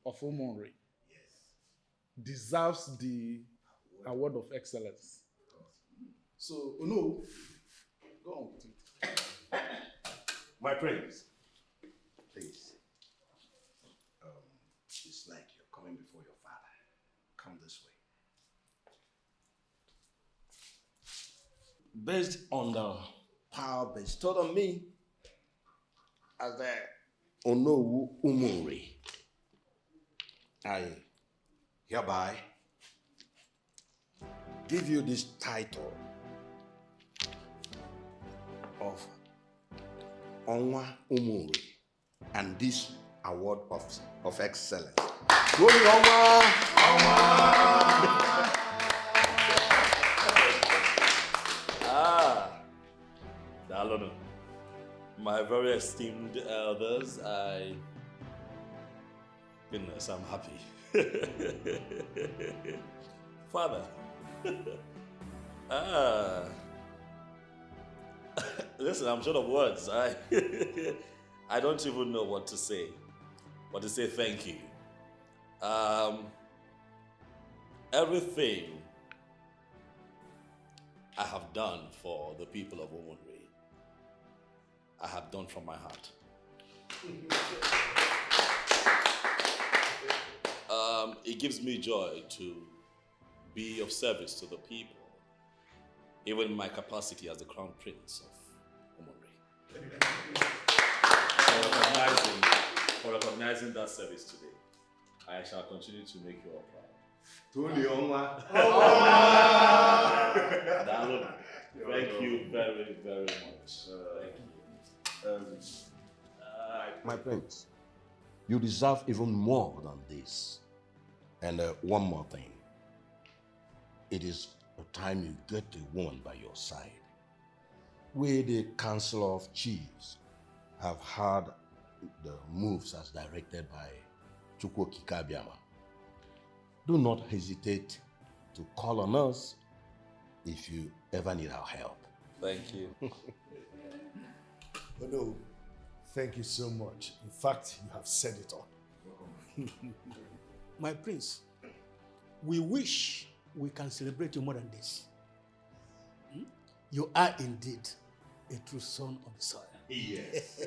of Umunri, deserves the award of excellence. So, no, go on with it. My prince, please. It's like you're coming before your father. Come this way. Based on the power bestowed on me as the Onowu Umuri, I hereby give you this title of Onwa Umuri and this award of excellence. Glory Onwa! Dalono, my very esteemed elders, goodness, I'm happy. Father, listen, I'm short of words. I don't even know what to say, but to say thank you. Everything I have done for the people of Umunri, I have done from my heart. It gives me joy to be of service to the people, even in my capacity as the Crown Prince of Umunri. For recognizing that service today, I shall continue to make you all proud. Thank you very, very much. Thank you. My prince, you deserve even more than this. And one more thing. It is the time you get a woman by your side. We, the Council of Chiefs, have had the moves as directed by Chukwu Kikabiama. Do not hesitate to call on us if you ever need our help. Thank you. Oh no, thank you so much. In fact, you have said it all. My prince, we wish we can celebrate you more than this. You are indeed a true son of the soil. Yes.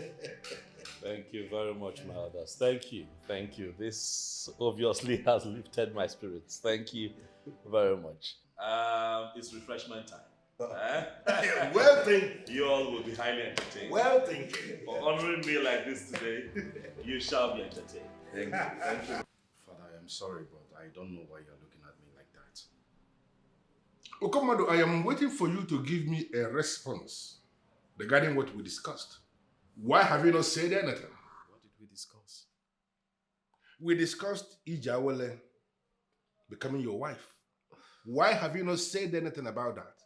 Thank you very much, my elders. Thank you. Thank you. This obviously has lifted my spirits. Thank you very much. It's refreshment time. Well thinking. You all will be highly entertained. Well thinking. For honoring me like this today, you shall be entertained. Thank you. Thank you. Father, I am sorry, but I don't know why you're looking at me like that. Okomado, I am waiting for you to give me a response regarding what we discussed. Why have you not said anything? What did we discuss? We discussed Ijawele becoming your wife. Why have you not said anything about that?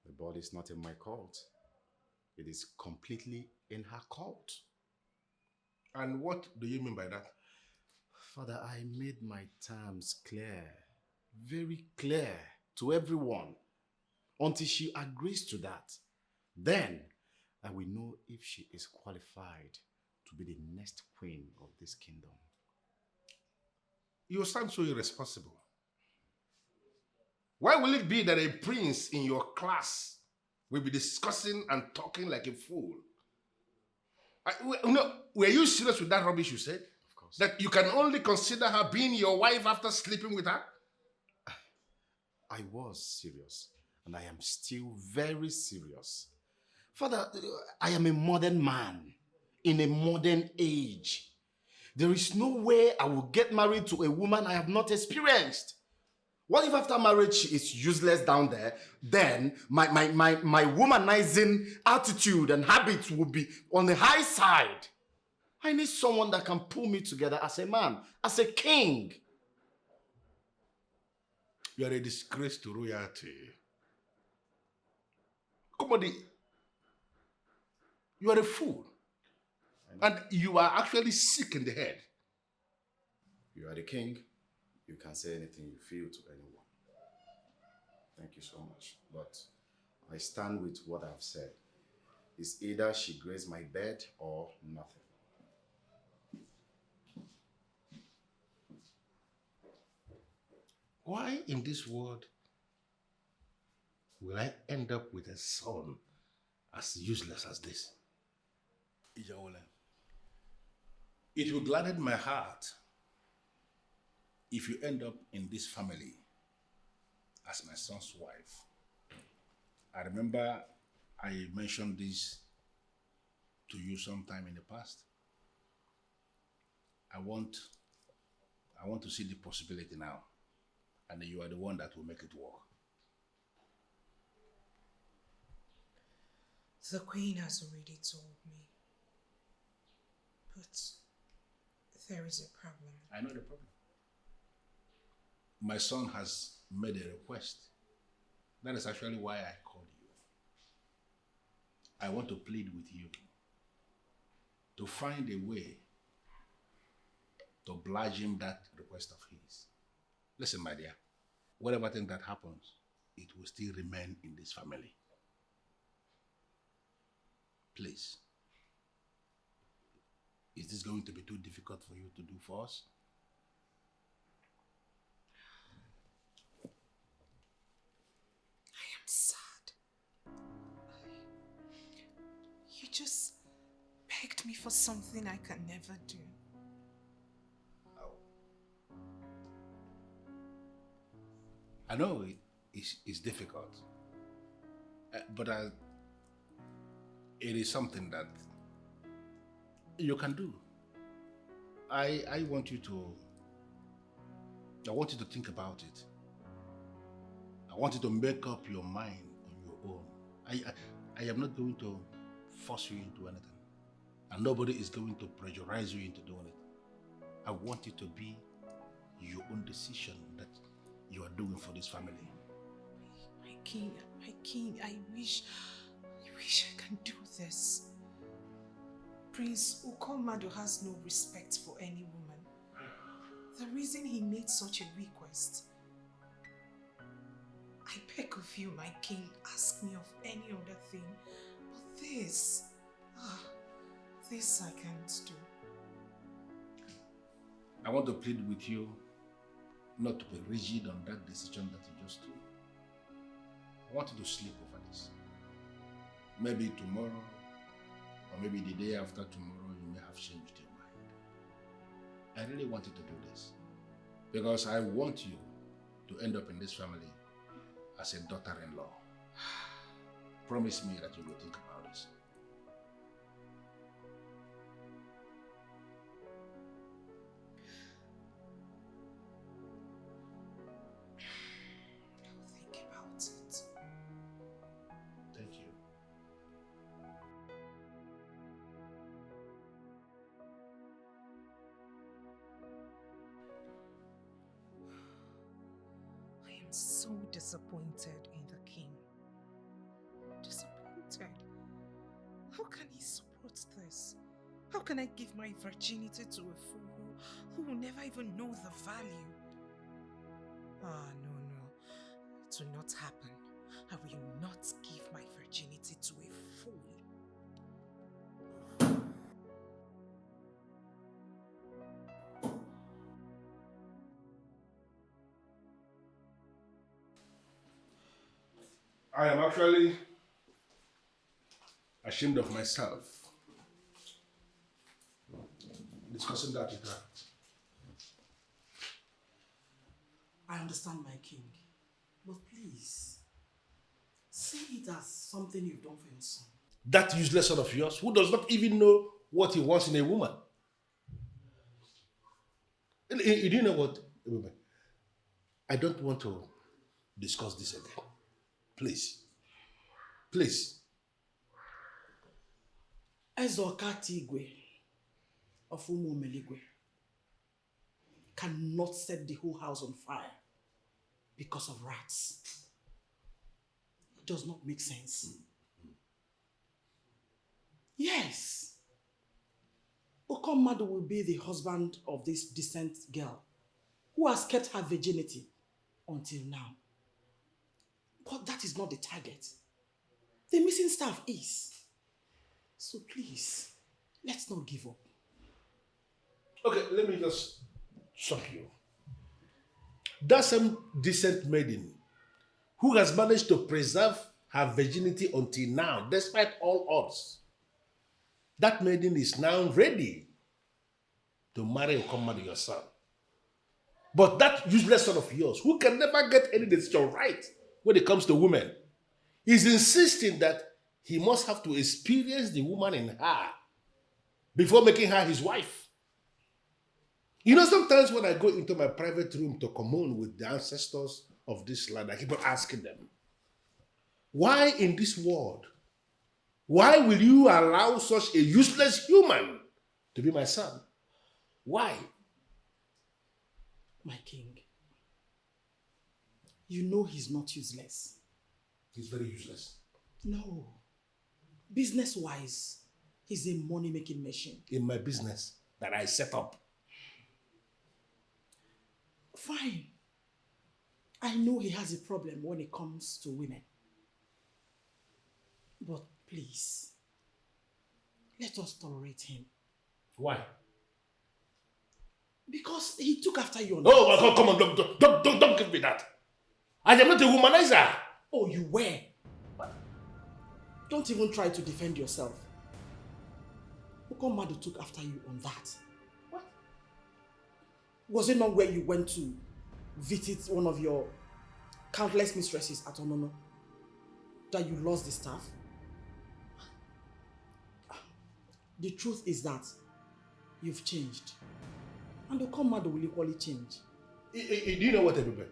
The ball is not in my court. It is completely in her court. And what do you mean by that? Father, I made my terms clear, very clear to everyone until she agrees to that. Then I will know if she is qualified to be the next queen of this kingdom. You sound so irresponsible. Why will it be that a prince in your class will be discussing and talking like a fool? Were you serious with that rubbish you said? Of course. That you can only consider her being your wife after sleeping with her? I was serious, and I am still very serious. Father, I am a modern man in a modern age. There is no way I will get married to a woman I have not experienced. What if after marriage she is useless down there? Then my womanizing attitude and habits will be on the high side. I need someone that can pull me together as a man, as a king. You are a disgrace to royalty. Komodi, you are a fool. And you are actually sick in the head. You are the king. You can say anything you feel to anyone. Thank you so much. But I stand with what I've said. It's either she grazed my bed or nothing. Why in this world will I end up with a son as useless as this? Ijawole, it will gladden my heart if you end up in this family as my son's wife. I remember I mentioned this to you sometime in the past. I want to see the possibility now, and you are the one that will make it work. The Queen has already told me. But there is a problem. I know the problem. My son has made a request. That is actually why I called you. I want to plead with you to find a way to oblige him that request of his. Listen, my dear, whatever thing that happens, it will still remain in this family. Please. Is this going to be too difficult for you to do for us? I am sad. You just begged me for something I can never do. I know it's difficult, but it is something that you can do. I want you to think about it. I want you to make up your mind on your own. I am not going to force you into anything, and nobody is going to pressurize you into doing it. I want it to be your own decision that you are doing for this family. My king, I wish I can do this. Prince Ukomado has no respect for any woman. The reason he made such a request. I beg of you, my king, ask me of any other thing. But this I can't do. I want to plead with you not to be rigid on that decision that you just took. I want you to sleep over this. maybe tomorrow, or maybe the day after tomorrow, you may have changed your mind. I really wanted to do this because I want you to end up in this family as a daughter-in-law. Promise me that you will think about this. I'll think about it. Thank you. I am so disappointed in the king. Disappointed. How can he support this? How can I give my virginity to a fool who will never even know the value? Ah, no. It will not happen. I will not give my virginity to a fool. I am actually ashamed of myself discussing that with her. I understand, my king. But please, see it as something you've done for your son. That useless son of yours who does not even know what he wants in a woman. You do know what? I don't want to discuss this again. Please. Please. Ezokati Igwe of Umuomeligwe cannot set the whole house on fire because of rats. It does not make sense. Yes. Okomadu will be the husband of this decent girl who has kept her virginity until now. But that is not the target. The missing staff is. So please, let's not give up. Okay, let me just shock you. That same decent maiden who has managed to preserve her virginity until now, despite all odds, that maiden is now ready to marry Okomadu, your son. But that useless son of yours, who can never get any decision right when it comes to women, is insisting that he must have to experience the woman in her before making her his wife. You know, sometimes when I go into my private room to commune with the ancestors of this land, I keep on asking them, why in this world, why will you allow such a useless human to be my son? Why? My king, you know he's not useless. He's very useless. No. Business-wise, he's a money-making machine. In my business that I set up. Fine. I know he has a problem when it comes to women. But please, let us tolerate him. Why? Because he took after you. Oh, come on, don't give me that. I am not a womanizer. Oh, you were. Don't even try to defend yourself. Okomadu took after you on that. What? Was it not where you went to visit one of your countless mistresses at Onono that you lost the staff? The truth is that you've changed. And Okomadu will equally change. Do you know what, everybody?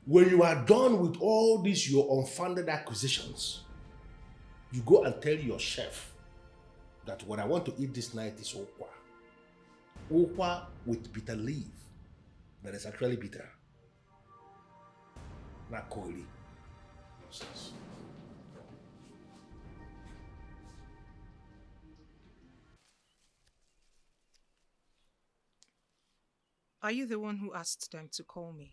When you are done with all these your unfounded accusations, you go and tell your chef that what I want to eat this night is okwa. Okwa with bitter leaf that is actually bitter. Not koli. Nonsense. Are you the one who asked them to call me?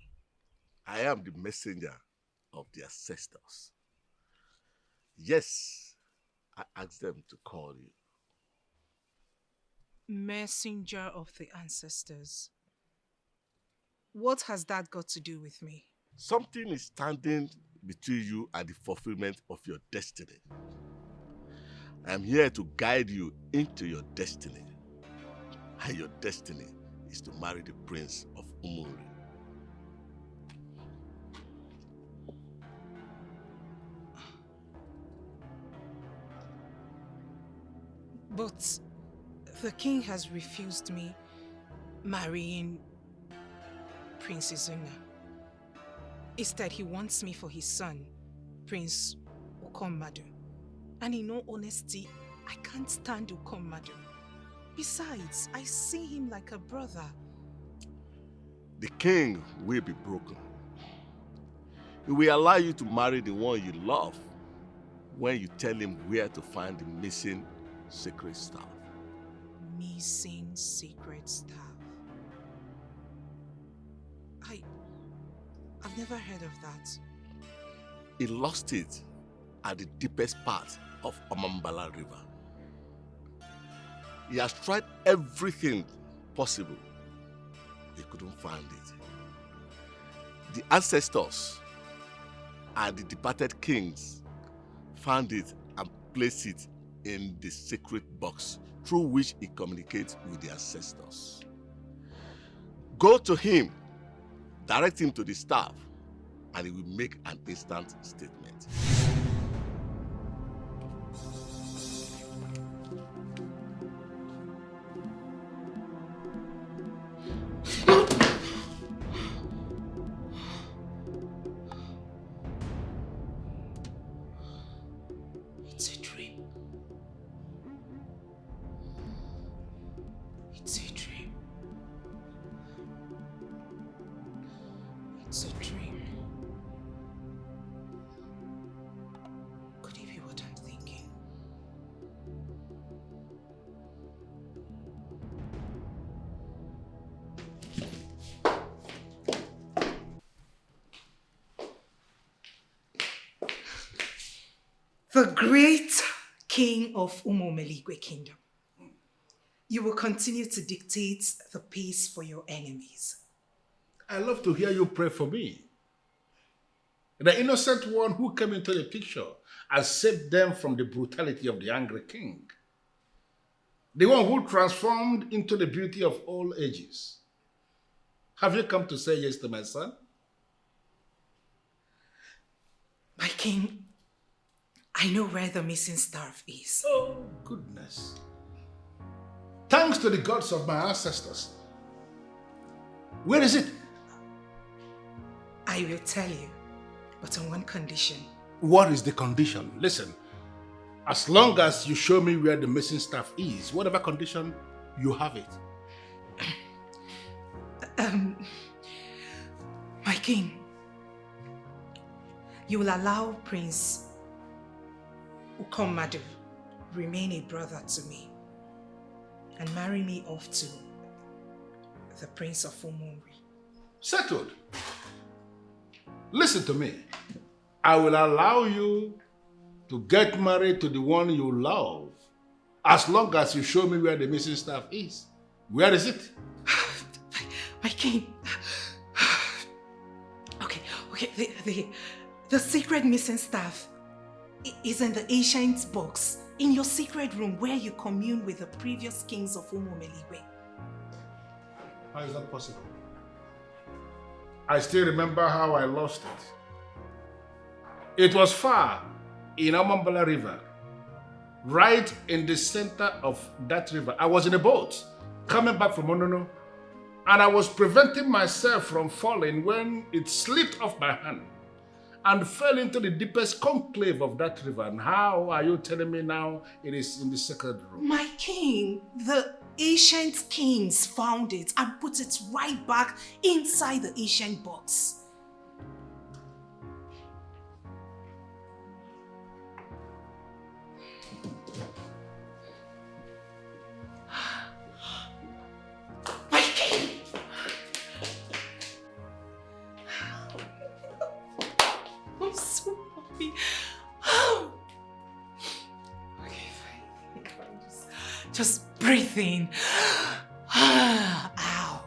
I am the messenger of the ancestors. Yes, I asked them to call you. Messenger of the ancestors. What has that got to do with me? Something is standing between you and the fulfillment of your destiny. I am here to guide you into your destiny. And your destiny is to marry the Prince of Umuri. But the king has refused me marrying Princess Una. Instead, he wants me for his son, Prince Ukommadu. And in all honesty, I can't stand Ukommadu. Besides, I see him like a brother. The king will be broken. He will allow you to marry the one you love when you tell him where to find the missing sacred staff. Missing sacred staff. I've never heard of that. He lost it at the deepest part of Amambala River. He has tried everything possible. He couldn't find it. The ancestors and the departed kings found it and placed it in the sacred box through which he communicates with the ancestors. Go to him, direct him to the staff, and he will make an instant statement. It's a dream. It's a dream. It's a dream. Could it be what I'm thinking? The great king of Umomeligwe kingdom. You will continue to dictate the pace for your enemies. I love to hear you pray for me. The innocent one who came into the picture and saved them from the brutality of the angry king. The one who transformed into the beauty of all ages. Have you come to say yes to my son? My king, I know where the missing staff is. Oh, goodness. Thanks to the gods of my ancestors. Where is it? I will tell you, but on one condition. What is the condition? Listen, as long as you show me where the missing staff is, whatever condition, you have it. My king, you will allow Prince Ukommadu remain a brother to me and marry me off to the Prince of Umuri. Settled. Listen to me. I will allow you to get married to the one you love as long as you show me where the missing staff is. Where is it? My king. Okay. The secret missing staff is in the ancient box in your secret room where you commune with the previous kings of Umomeligwe. How is that possible? I still remember how I lost it. It was far in Amambala River, right in the center of that river. I was in a boat coming back from Onono, and I was preventing myself from falling when it slipped off my hand and fell into the deepest conclave of that river. And how are you telling me now it is in the sacred room? My king, the ancient kings found it and put it right back inside the ancient box. My king! I'm so happy. Okay, fine. Just breathe in. Out.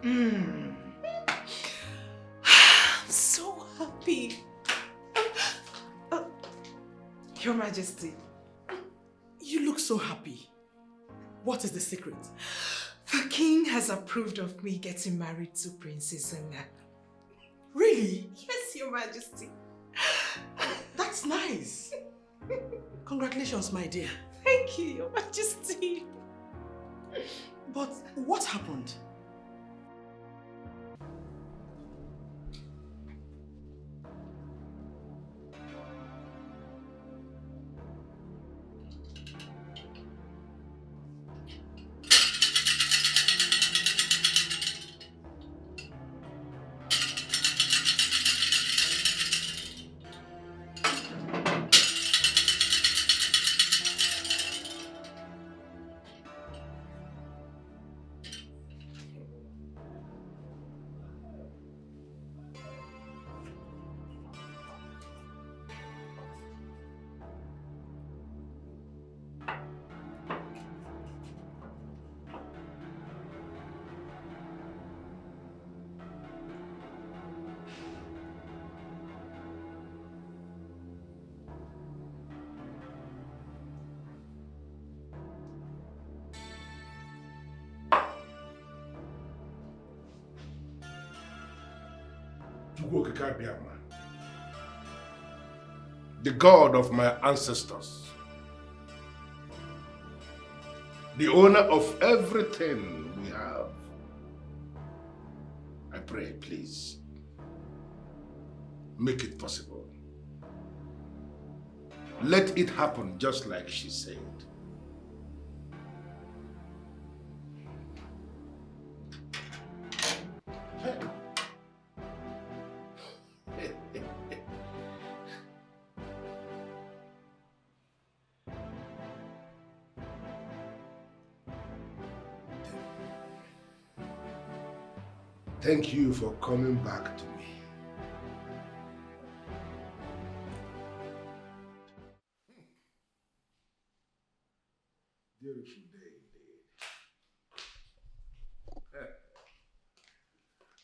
I'm so happy. Your Majesty. You look so happy. What is the secret? The king has approved of me getting married to Princess Una. Really? Yes, Your Majesty. That's nice. Congratulations, my dear. Thank you, Your Majesty. But what happened? The God of my ancestors, the owner of everything we have, I pray, please, make it possible. Let it happen just like she said. Thank you for coming back to me. Beautiful day indeed.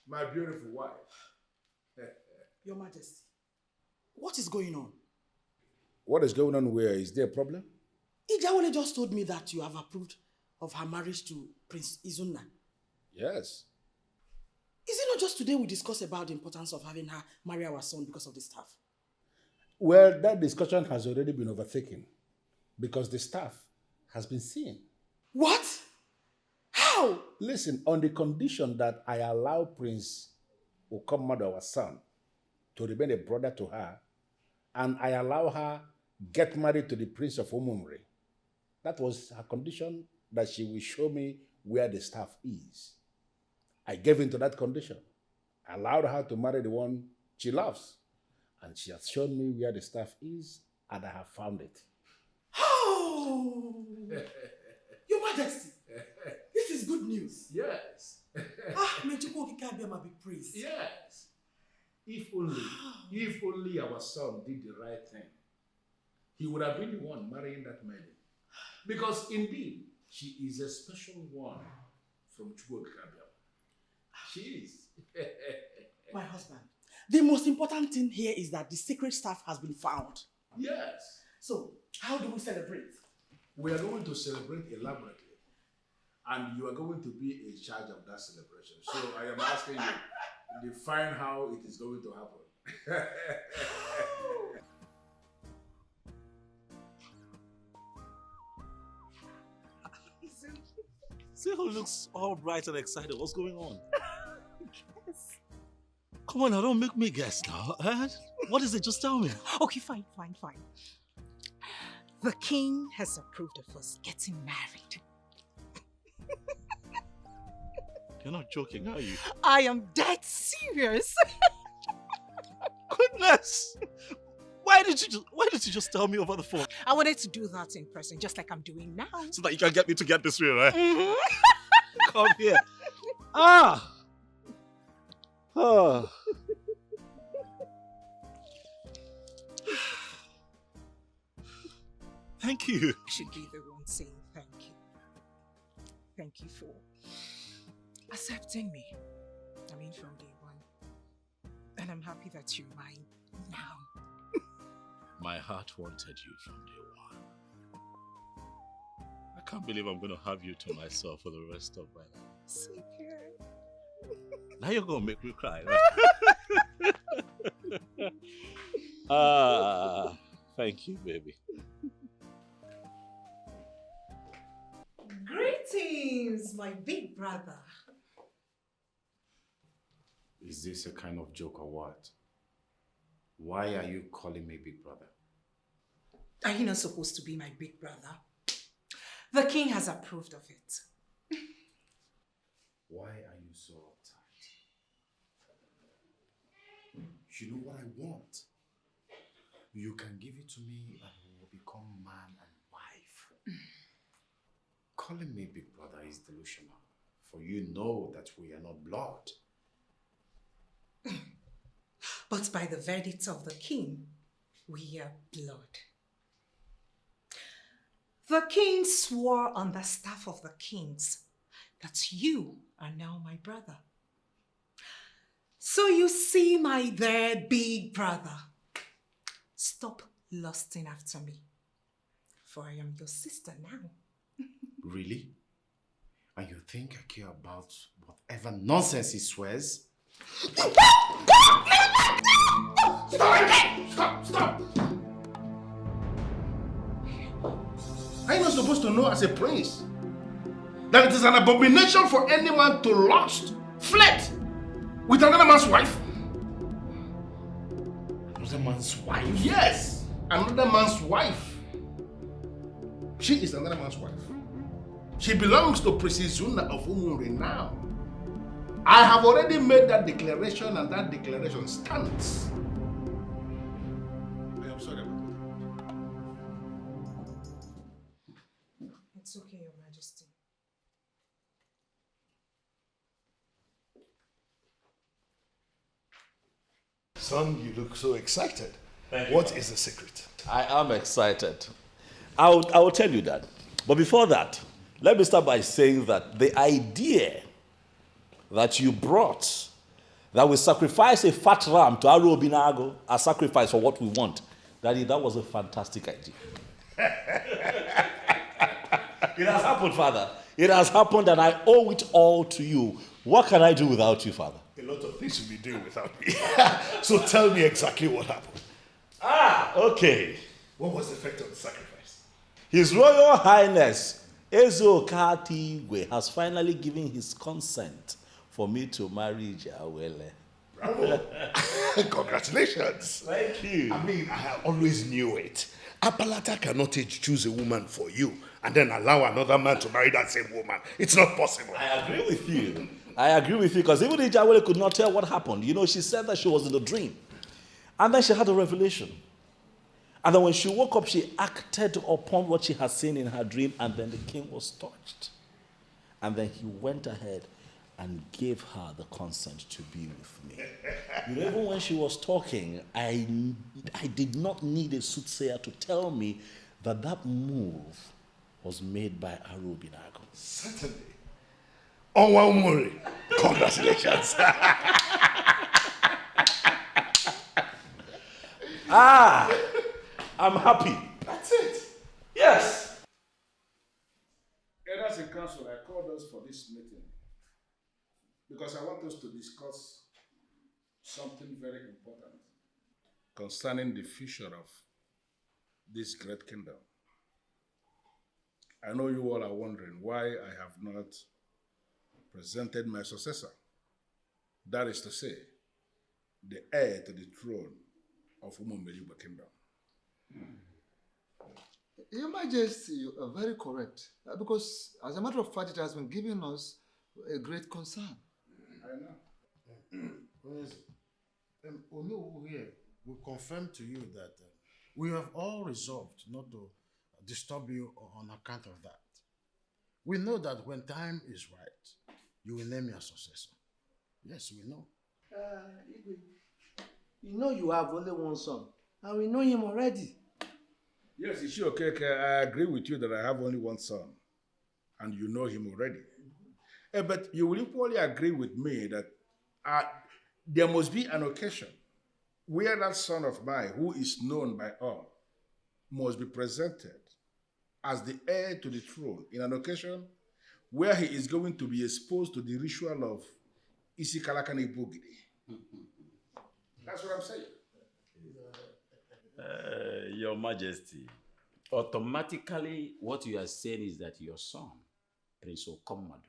My beautiful wife. Your Majesty, what is going on? What is going on where? Is there a problem? Ijawole just told me that you have approved of her marriage to Prince Izuna. Yes. Is it not just today we discussed about the importance of having her marry our son because of the staff? Well, that discussion has already been overtaken because the staff has been seen. What? How? Listen, on the condition that I allow Prince Ukomadu, our son, to remain a brother to her, and I allow her get married to the Prince of Umumri. That was her condition, that she will show me where the staff is. I gave in to that condition. I allowed her to marry the one she loves. And she has shown me where the staff is, and I have found it. Oh! Your Majesty, this is good news. Yes. May Chukwokika be praised. Yes. If only our son did the right thing, he would have been the one marrying that maiden. Because indeed, she is a special one from Chukwokika. She is. My husband, the most important thing here is that the secret staff has been found. Yes. So, how do we celebrate? We are going to celebrate elaborately. And you are going to be in charge of that celebration. So I am asking you, define how it is going to happen. See who looks all bright and excited. What's going on? Yes. Come on now, don't make me guess now. What is it? Just tell me. Okay, fine. The king has approved of us getting married. You're not joking, are you? I am dead serious. Goodness! Why did you just tell me over the phone? I wanted to do that in person, just like I'm doing now. So that you can get me to get this way, right? Mm-hmm. Come here. Ah! Oh. Thank you. You should be the one saying thank you. Thank you for accepting me. I mean, from day one. And I'm happy that you're mine now. My heart wanted you from day one. I can't believe I'm going to have you to myself for the rest of my life. Same here. Now you're going to make me cry. Right? Thank you, baby. Greetings, my big brother. Is this a kind of joke or what? Why are you calling me big brother? Are you not supposed to be my big brother? The king has approved of it. Why are you so uptight? You know what I want? You can give it to me and we will become man and wife. Calling me big brother is delusional, for you know that we are not blood. But by the verdict of the king, we are blood. The king swore on the staff of the kings that you are now my brother. So you see, my dear big brother, stop lusting after me, for I am your sister now. Really? And you think I care about whatever nonsense he swears? Stop! Stop! Are you not supposed to know as a prince that it is an abomination for any man to lust, flirt with another man's wife? Another man's wife? Yes, another man's wife. She is another man's wife. She belongs to Princess Zuna of Umuri now. I have already made that declaration and that declaration stands. I am sorry about that. It's okay, Your Majesty. Son, you look so excited. Thank you. What is the secret? I am excited. I will tell you that. But before that, let me start by saying that the idea that you brought, that we sacrifice a fat ram to Aru Obinago, a sacrifice for what we want, Daddy, that was a fantastic idea. It has happened, Father. It has happened and I owe it all to you. What can I do without you, Father? A lot of things you'll be doing without me. So tell me exactly what happened. Okay. What was the effect of the sacrifice? His Royal Highness Ezeoka Tigwe has finally given his consent for me to marry Jawele. Bravo. Congratulations. Thank you. I mean, I always knew it. Apalata cannot choose a woman for you and then allow another man to marry that same woman. It's not possible. I agree with you. I agree with you because even Jawele could not tell what happened. You know, she said that she was in a dream. And then she had a revelation. And then when she woke up, she acted upon what she had seen in her dream, and then the king was touched. And then he went ahead and gave her the consent to be with me. You know, even when she was talking, I did not need a soothsayer to tell me that that move was made by Aru Obinago. Certainly. Onwa Umuri, congratulations. I'm happy. That's it. Yes. Elders in council, I called us for this meeting because I want us to discuss something very important concerning the future of this great kingdom. I know you all are wondering why I have not presented my successor. That is to say, the heir to the throne of Unmerited Kingdom. Your Majesty, you are very correct. Because, as a matter of fact, it has been giving us a great concern. I know. Onu here will confirm to you that we have all resolved not to disturb you on account of that. We know that when time is right, you will name your successor. Yes, we know. You know you have only one son, and we know him already. Yes, it's okay. I agree with you that I have only one son, and you know him already. But you will equally agree with me that there must be an occasion where that son of mine, who is known by all, must be presented as the heir to the throne in an occasion where he is going to be exposed to the ritual of Isikalakani Bugidi. That's what I'm saying. Your Majesty, automatically what you are saying is that your son, Prince Okomadu,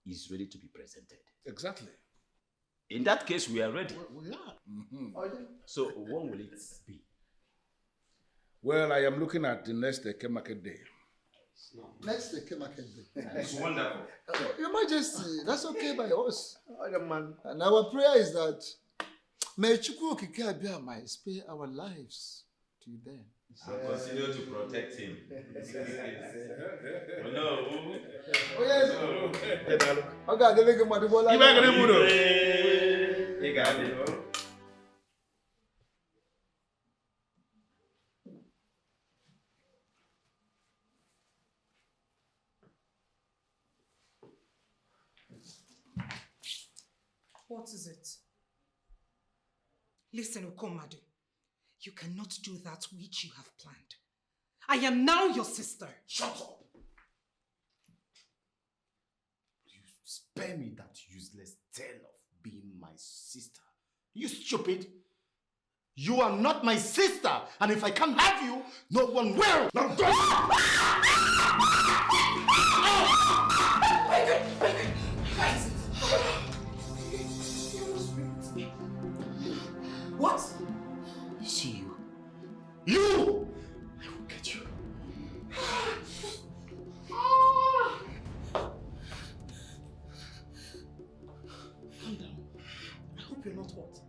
is ready to be presented. Exactly. In that case, we are ready. We are. So when will it be? Well, I am looking at the next Eke Market Day. Next Eke Market Day. It's wonderful. Your Majesty, that's okay by us. And our prayer is that may Chukwu Okike Abiama spare our lives to you then. And consider to protect him. No. Oh, yes. Okay, I'll give him my bola. What is it? Listen, Okomadu. You cannot do that which you have planned. I am now your sister. Shut up! You spare me that useless tale of being my sister. You stupid! You are not my sister, and if I can't have you, no one will! Now go! What? See you. You! I will get you. Calm down. I hope you're not hot.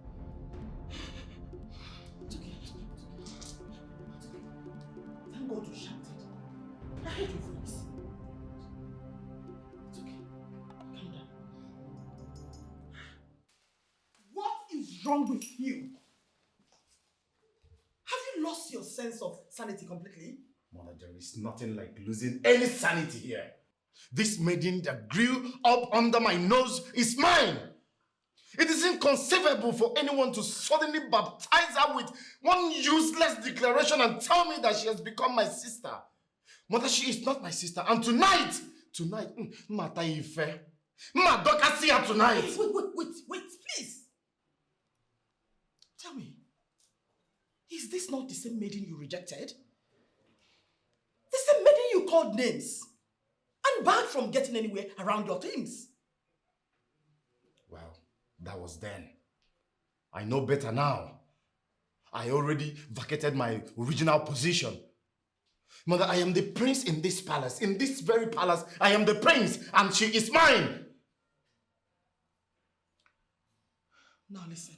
It's okay. Thank God you shouted. I heard your voice. It's okay. Calm down. What is wrong with you? Have you lost your sense of sanity completely? Mother, there is nothing like losing any sanity here. This maiden that grew up under my nose is mine. It is inconceivable for anyone to suddenly baptize her with one useless declaration and tell me that she has become my sister. Mother, she is not my sister. And tonight, Mata Ife, Madoka see her tonight. Wait, please. Tell me, is this not the same maiden you rejected? The same maiden you called names and barred from getting anywhere around your things? Well, that was then. I know better now. I already vacated my original position. Mother, I am the prince in this palace. In this very palace, I am the prince and she is mine. Now listen.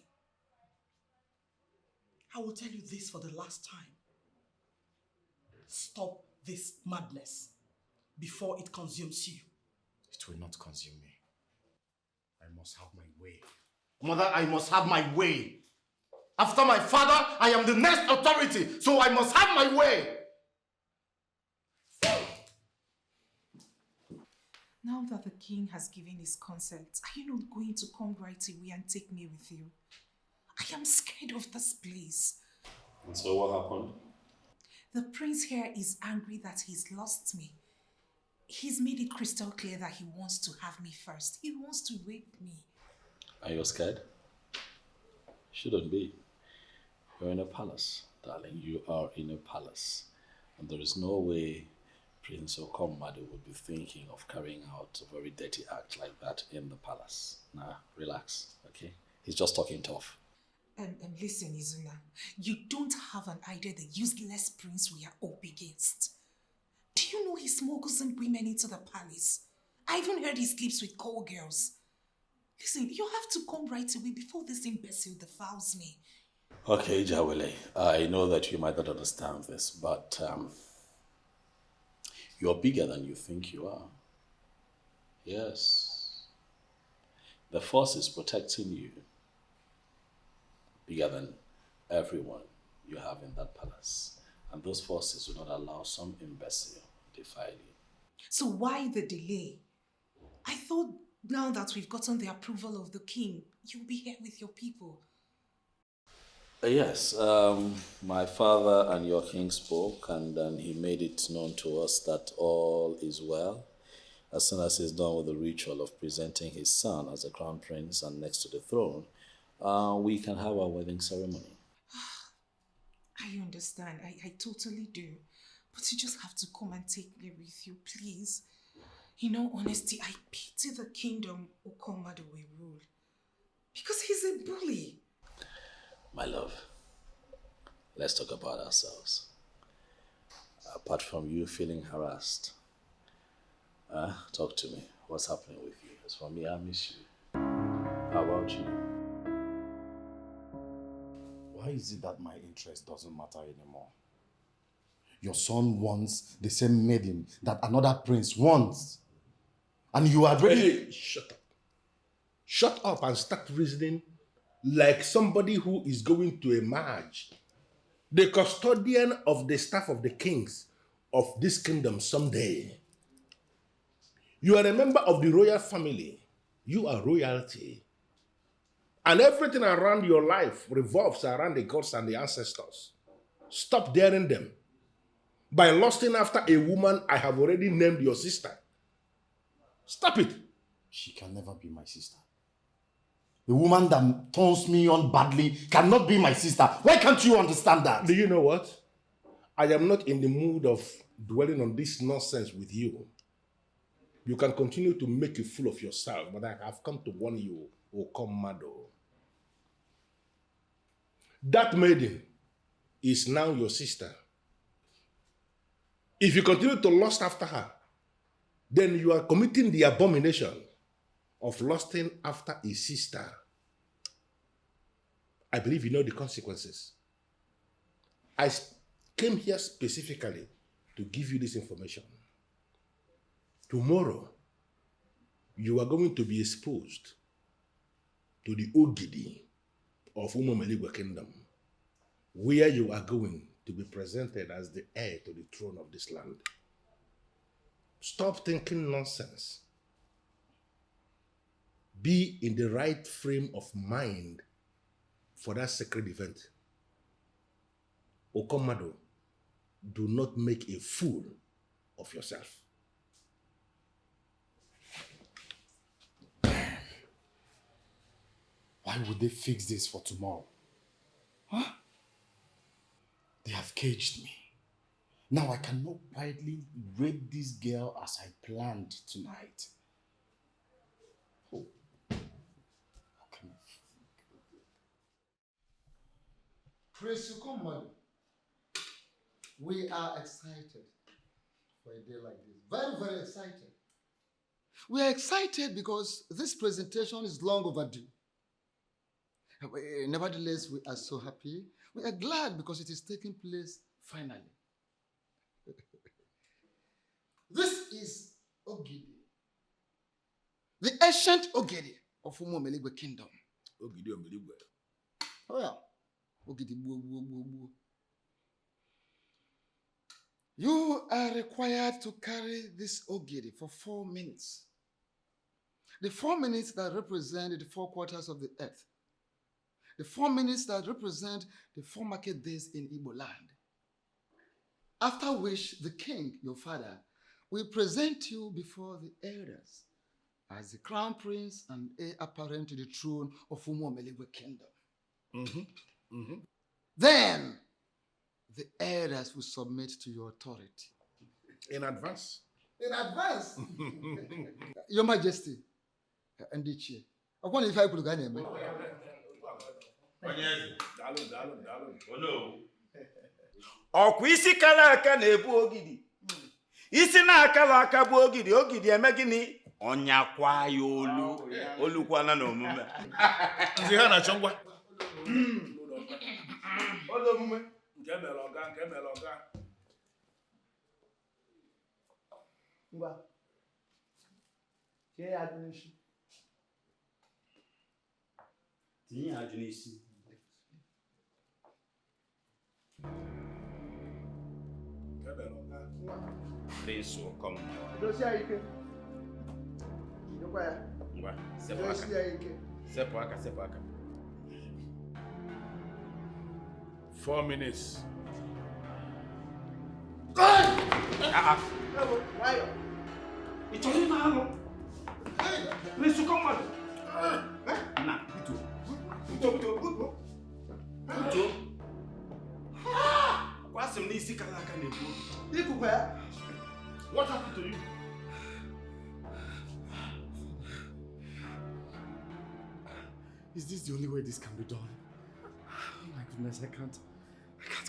I will tell you this for the last time. Stop this madness before it consumes you. It will not consume me. I must have my way. Mother, I must have my way. After my father, I am the next authority, so I must have my way. Now that the king has given his consent, are you not going to come right away and take me with you? I am scared of this place. And so what happened? The prince here is angry that he's lost me. He's made it crystal clear that he wants to have me first. He wants to rape me. Are you scared? Shouldn't be. You're in a palace, darling. You are in a palace. And there is no way Prince Okomadu would be thinking of carrying out a very dirty act like that in the palace. Nah, relax, okay? He's just talking tough. And listen, Izuna, you don't have an idea the useless prince we are up against. Do you know he smuggles in women into the palace? I even heard he sleeps with call girls. Listen, you have to come right away before this imbecile defiles me. Okay, Jawele, I know that you might not understand this, but you're bigger than you think you are. Yes. The force is protecting you. Bigger than everyone you have in that palace. And those forces will not allow some imbecile to defile you. So why the delay? I thought now that we've gotten the approval of the king, you'll be here with your people. Yes, my father and your king spoke, and then he made it known to us that all is well. As soon as he's done with the ritual of presenting his son as a crown prince and next to the throne, we can have our wedding ceremony. I understand. I totally do. But you just have to come and take me with you, please. In all honesty, I pity the kingdom Okomado will rule. Because he's a bully. My love, let's talk about ourselves. Apart from you feeling harassed, talk to me. What's happening with you? As for me, I miss you. How about you? Why is it that my interest doesn't matter anymore? Your son wants the same maiden that another prince wants. And you are ready... Hey, shut up. Shut up and start reasoning like somebody who is going to emerge the custodian of the staff of the kings of this kingdom someday. You are a member of the royal family. You are royalty. And everything around your life revolves around the gods and the ancestors. Stop daring them. By lusting after a woman I have already named your sister. Stop it. She can never be my sister. The woman that turns me on badly cannot be my sister. Why can't you understand that? Do you know what? I am not in the mood of dwelling on this nonsense with you. You can continue to make a fool of yourself, but I have come to warn you, Okomado. That maiden is now your sister. If you continue to lust after her, then you are committing the abomination of lusting after a sister. I believe you know the consequences. I came here specifically to give you this information. Tomorrow, you are going to be exposed to the Ogidi of Umomeligwe Kingdom, where you are going to be presented as the heir to the throne of this land. Stop thinking nonsense. Be in the right frame of mind for that sacred event. Okomado, do not make a fool of yourself. Why would they fix this for tomorrow? Huh? They have caged me. Now I cannot quietly rape this girl as I planned tonight. Oh. Okay. Prince Okomado, we are excited for a day like this. Very, very excited. We are excited because this presentation is long overdue. Nevertheless, we are so happy. We are glad because it is taking place finally. This is Ogidi, the ancient Ogidi of Umomeligwe Kingdom. Ogidi Omeligwe. Oh yeah. Ogidi buo buo buo buo. You are required to carry this Ogidi for 4 minutes. The 4 minutes that represent the 4 quarters of the earth. The 4 minutes that represent the 4 market days in Igbo land. After which the king, your father, will present you before the elders as the crown prince and heir apparent to the throne of Umomeligwe Kingdom. Then, the elders will submit to your authority. In advance. In advance? Your Majesty, Ndichie, I want if I could go name. Ọkwa isi kala aka na-ebu ogidi. Isi na-akala aka bụ ogidi, ogidi eme gịnị? Ọnyakwa ya olu. Olukwana na omume. Nzi ha na-achọ ngwa. Olu omume. Nke mere ọga. Ngwa. Chie ya ajụ n'isi. Tinye ya ajụ n'isi. Prince will come. Sepu aka. 4 minutes. It's only now. Please come on. Nah, What happened to you? Is this the only way this can be done? Oh my goodness, I can't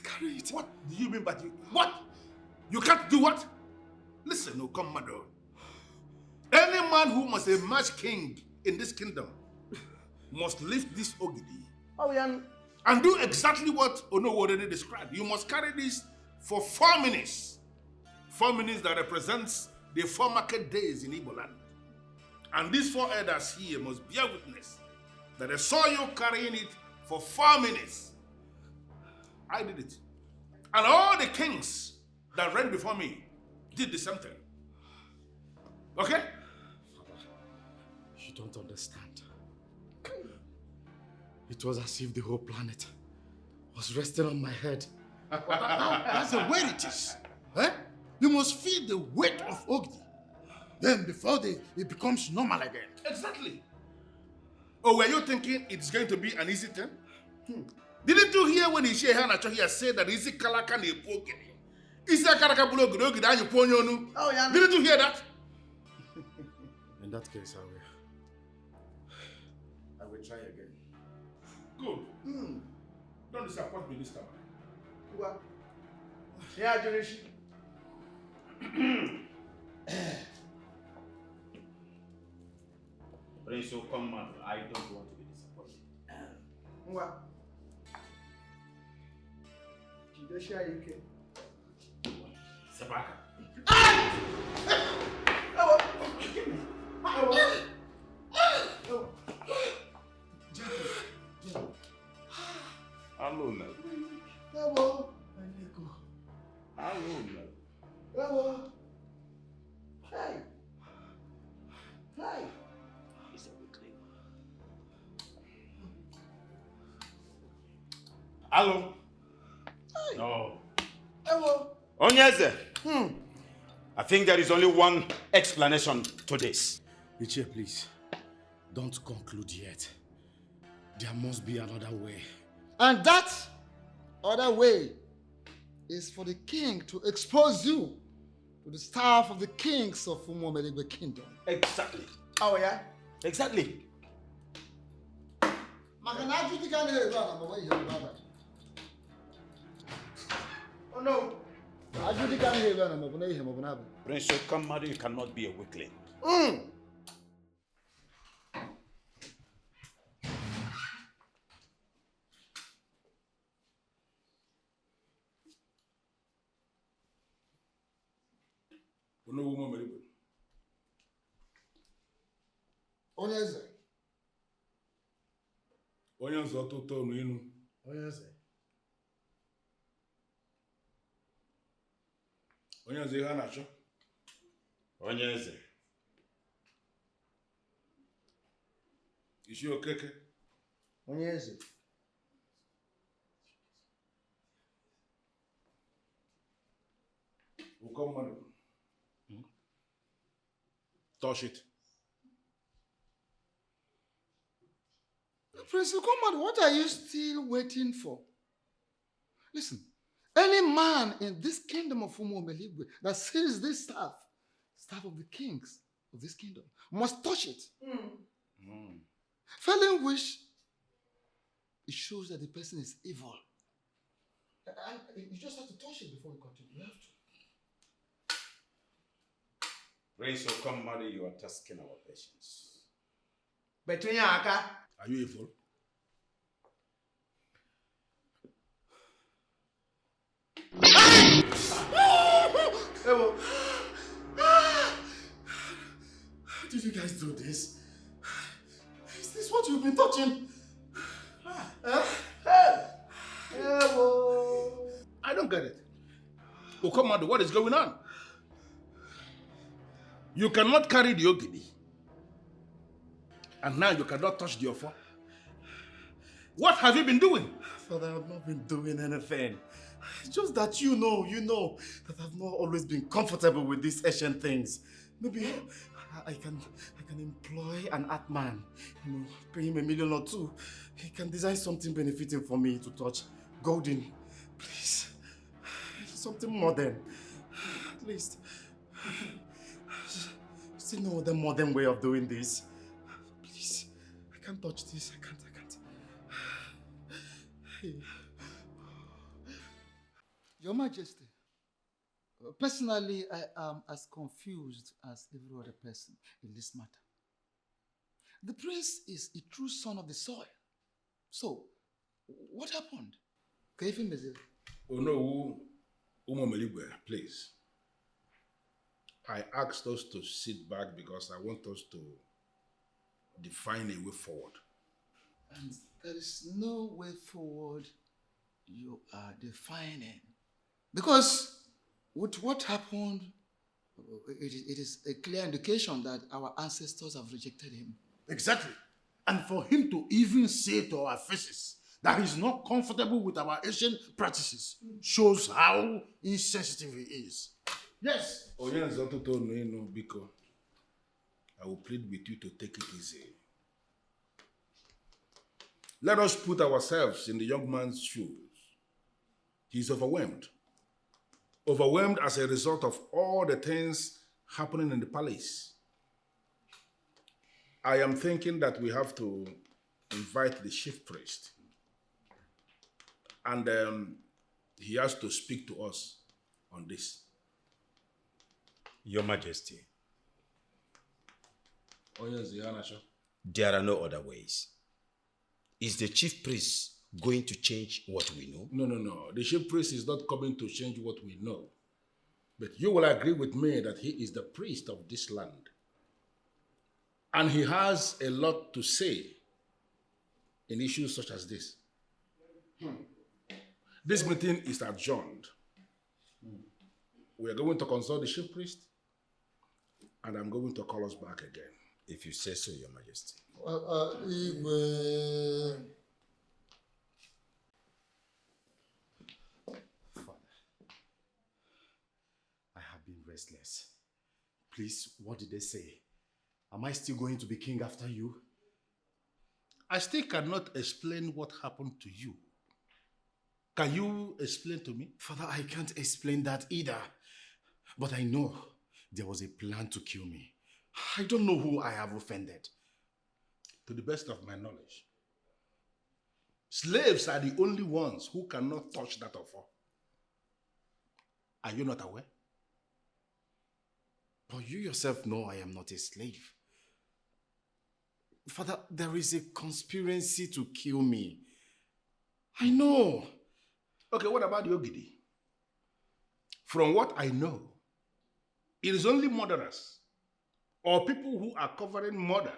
carry it. What do you mean by you? What? You can't do what? Listen, no commando. Any man who must emerge king in this kingdom must lift this ogidi and do exactly what Ono already described. You must carry this for 4 minutes. 4 minutes that represents the 4 market days in Igbo land. And these 4 elders here must bear witness that they saw you carrying it for 4 minutes. I did it. And all the kings that reigned before me did the same thing. Okay? Father, you don't understand. It was as if the whole planet was resting on my head. That's the way it is. Eh? You must feel the weight of Ogdi. Then before it becomes normal again. Exactly. Or were you thinking it's going to be an easy thing? Didn't you hear when Ishe Hanacho here said that Isi Kalaka ne Pogini? Isi Karaka Bulogi and you Ponyonu? Oh, yeah. Didn't you hear that? In that case, I will try again. Good. Don't disappoint me this time. What? Yeah, Junishi. Prince, so come on. I don't want to be disappointed. What? Judicial UK. Sabaka. Hello, now. Hello. Hello, now. Hello. Hey. Hey. He's a weakling. Hello. Hey. No. Hello. Onyeze. I think there is only one explanation to this. Ichie, please, don't conclude yet. There must be another way. And that other way is for the king to expose you to the staff of the kings of Umomeligwe kingdom. Exactly. Oh, yeah? Exactly. Oh, no. Prince Okamari, you cannot be a weakling. No woman, very good. Onyeze. Onyeze ọtụtụ n'inu. Onyeze. Onyeze ihe a na-achọ. Onyeze. Isi okeke. Onyeze. Ụkọ mmadụ. Touch it. Prince Ukomadu, what are you still waiting for? Listen, any man in this kingdom of Umomeligwe that sees this staff of the kings of this kingdom, must touch it. Failing which, it shows that the person is evil. And you just have to touch it before we continue. You have to. Prince Okamari, you are tasking our patience. Between your aka. Are you evil? How did you guys do this? Is this what you've been touching? I don't get it. Okomadu, what is going on? You cannot carry the ogidi. And now you cannot touch the offer. What have you been doing? Father, I've not been doing anything. It's just that you know that I've not always been comfortable with these ancient things. Maybe I can employ an art man, pay him $1 million or 2. He can design something benefiting for me to touch. Golden, please. Something modern. At least. Still no other modern way of doing this. Please. I can't touch this. I can't. Your Majesty, personally, I am as confused as every other person in this matter. The prince is a true son of the soil. So, what happened? Oh no, Umomeligwe, please. I asked us to sit back because I want us to define a way forward. And there is no way forward you are defining. Because with what happened, it is a clear indication that our ancestors have rejected him. Exactly. And for him to even say to our faces that he's not comfortable with our Asian practices shows how insensitive he is. Yes. I will plead with you to take it easy. Let us put ourselves in the young man's shoes. He's overwhelmed. Overwhelmed as a result of all the things happening in the palace. I am thinking that we have to invite the chief priest. And he has to speak to us on this. Your Majesty. Oh yes, the Anasha. There are no other ways. Is the chief priest going to change what we know? No. The chief priest is not coming to change what we know. But you will agree with me that he is the priest of this land. And he has a lot to say in issues such as this. This meeting is adjourned. We are going to consult the chief priest, and I'm going to call us back again. If you say so, Your Majesty. Father, I have been restless. Please, what did they say? Am I still going to be king after you? I still cannot explain what happened to you. Can you explain to me? Father, I can't explain that either. But I know there was a plan to kill me. I don't know who I have offended. To the best of my knowledge, slaves are the only ones who cannot touch that offer. Are you not aware? But you yourself know I am not a slave. Father, there is a conspiracy to kill me. I know. Okay, what about the Ogidi? From what I know, it is only murderers or people who are covering murder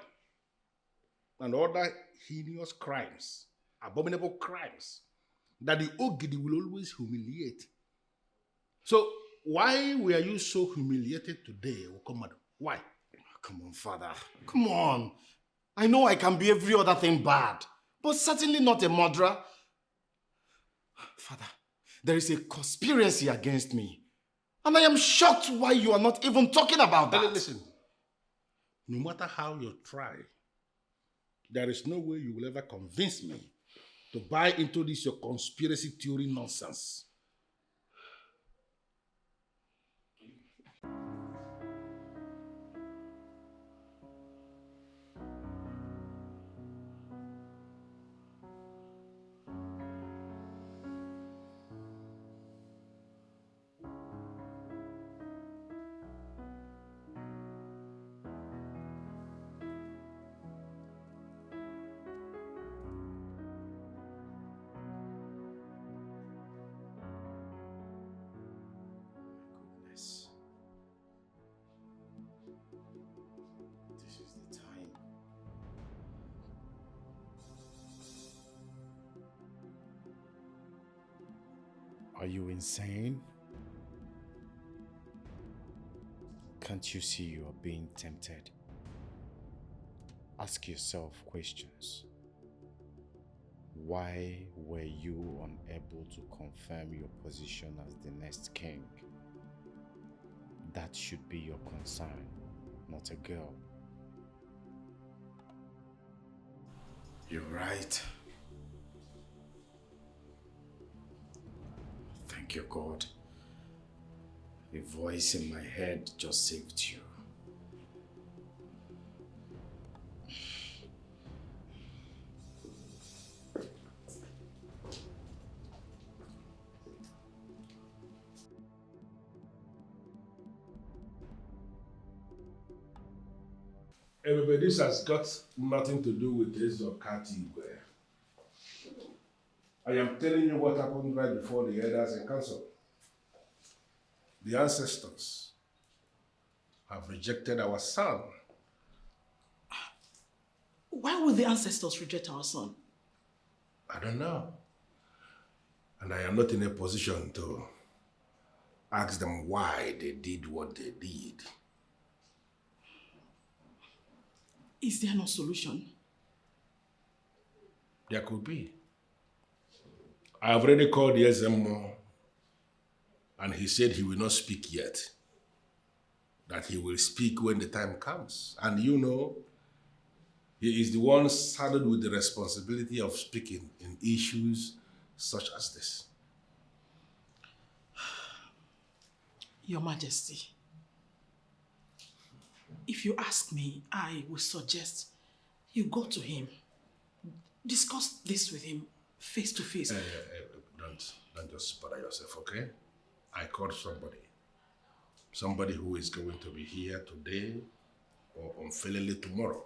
and other heinous crimes, abominable crimes, that the Ogidi will always humiliate. So, why were you so humiliated today, Okomado? Why? Come on, Father. Come on. I know I can be every other thing bad, but certainly not a murderer. Father, there is a conspiracy against me. And I am shocked why you are not even talking about that. Listen, no matter how you try, there is no way you will ever convince me to buy into this your conspiracy theory nonsense. This is the time. Are you insane? Can't you see you are being tempted? Ask yourself questions. Why were you unable to confirm your position as the next king? That should be your concern, not a girl. You're right. Thank you, God. A voice in my head just saved you. Everybody, this has got nothing to do with this or Kati. I am telling you what happened right before the elders in council. The ancestors have rejected our son. Why would the ancestors reject our son? I don't know. And I am not in a position to ask them why they did what they did. Is there no solution? There could be. I have already called the SMO and he said he will not speak yet. That he will speak when the time comes. And you know, he is the one saddled with the responsibility of speaking in issues such as this. Your Majesty, if you ask me, I would suggest you go to him. Discuss this with him face to face. Don't just bother yourself, okay? I called somebody. Somebody who is going to be here today or unfailingly tomorrow.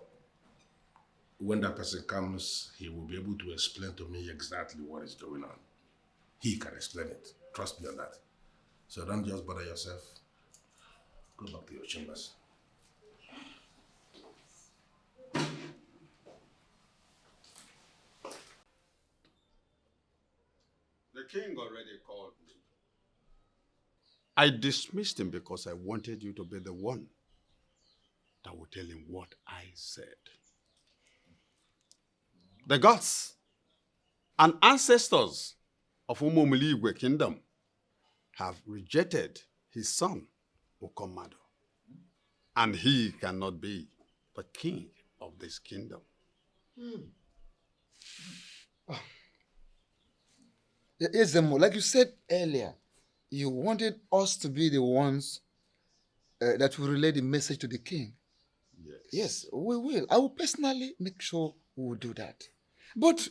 When that person comes, he will be able to explain to me exactly what is going on. He can explain it. Trust me on that. So don't just bother yourself. Go back to your chambers. The king already called me. I dismissed him because I wanted you to be the one that would tell him what I said. The gods and ancestors of Umumiligwe kingdom have rejected his son, Okomado. And he cannot be the king of this kingdom. Ezemo, like you said earlier, you wanted us to be the ones that will relay the message to the king. Yes, we will. I will personally make sure we will do that. But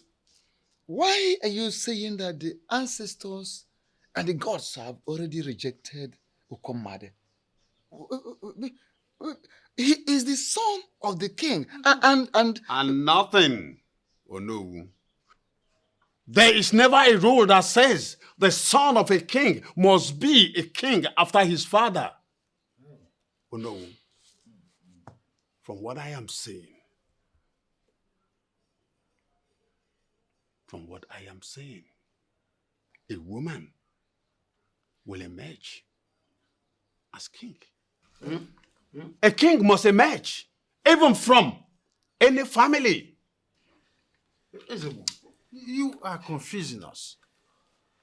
why are you saying that the ancestors and the gods have already rejected Okomade? He is the son of the king, and nothing, Onowu. There is never a rule that says the son of a king must be a king after his father. Onowu, from what I am saying, a woman will emerge as king. A king must emerge, even from any family. Ezebo, you are confusing us.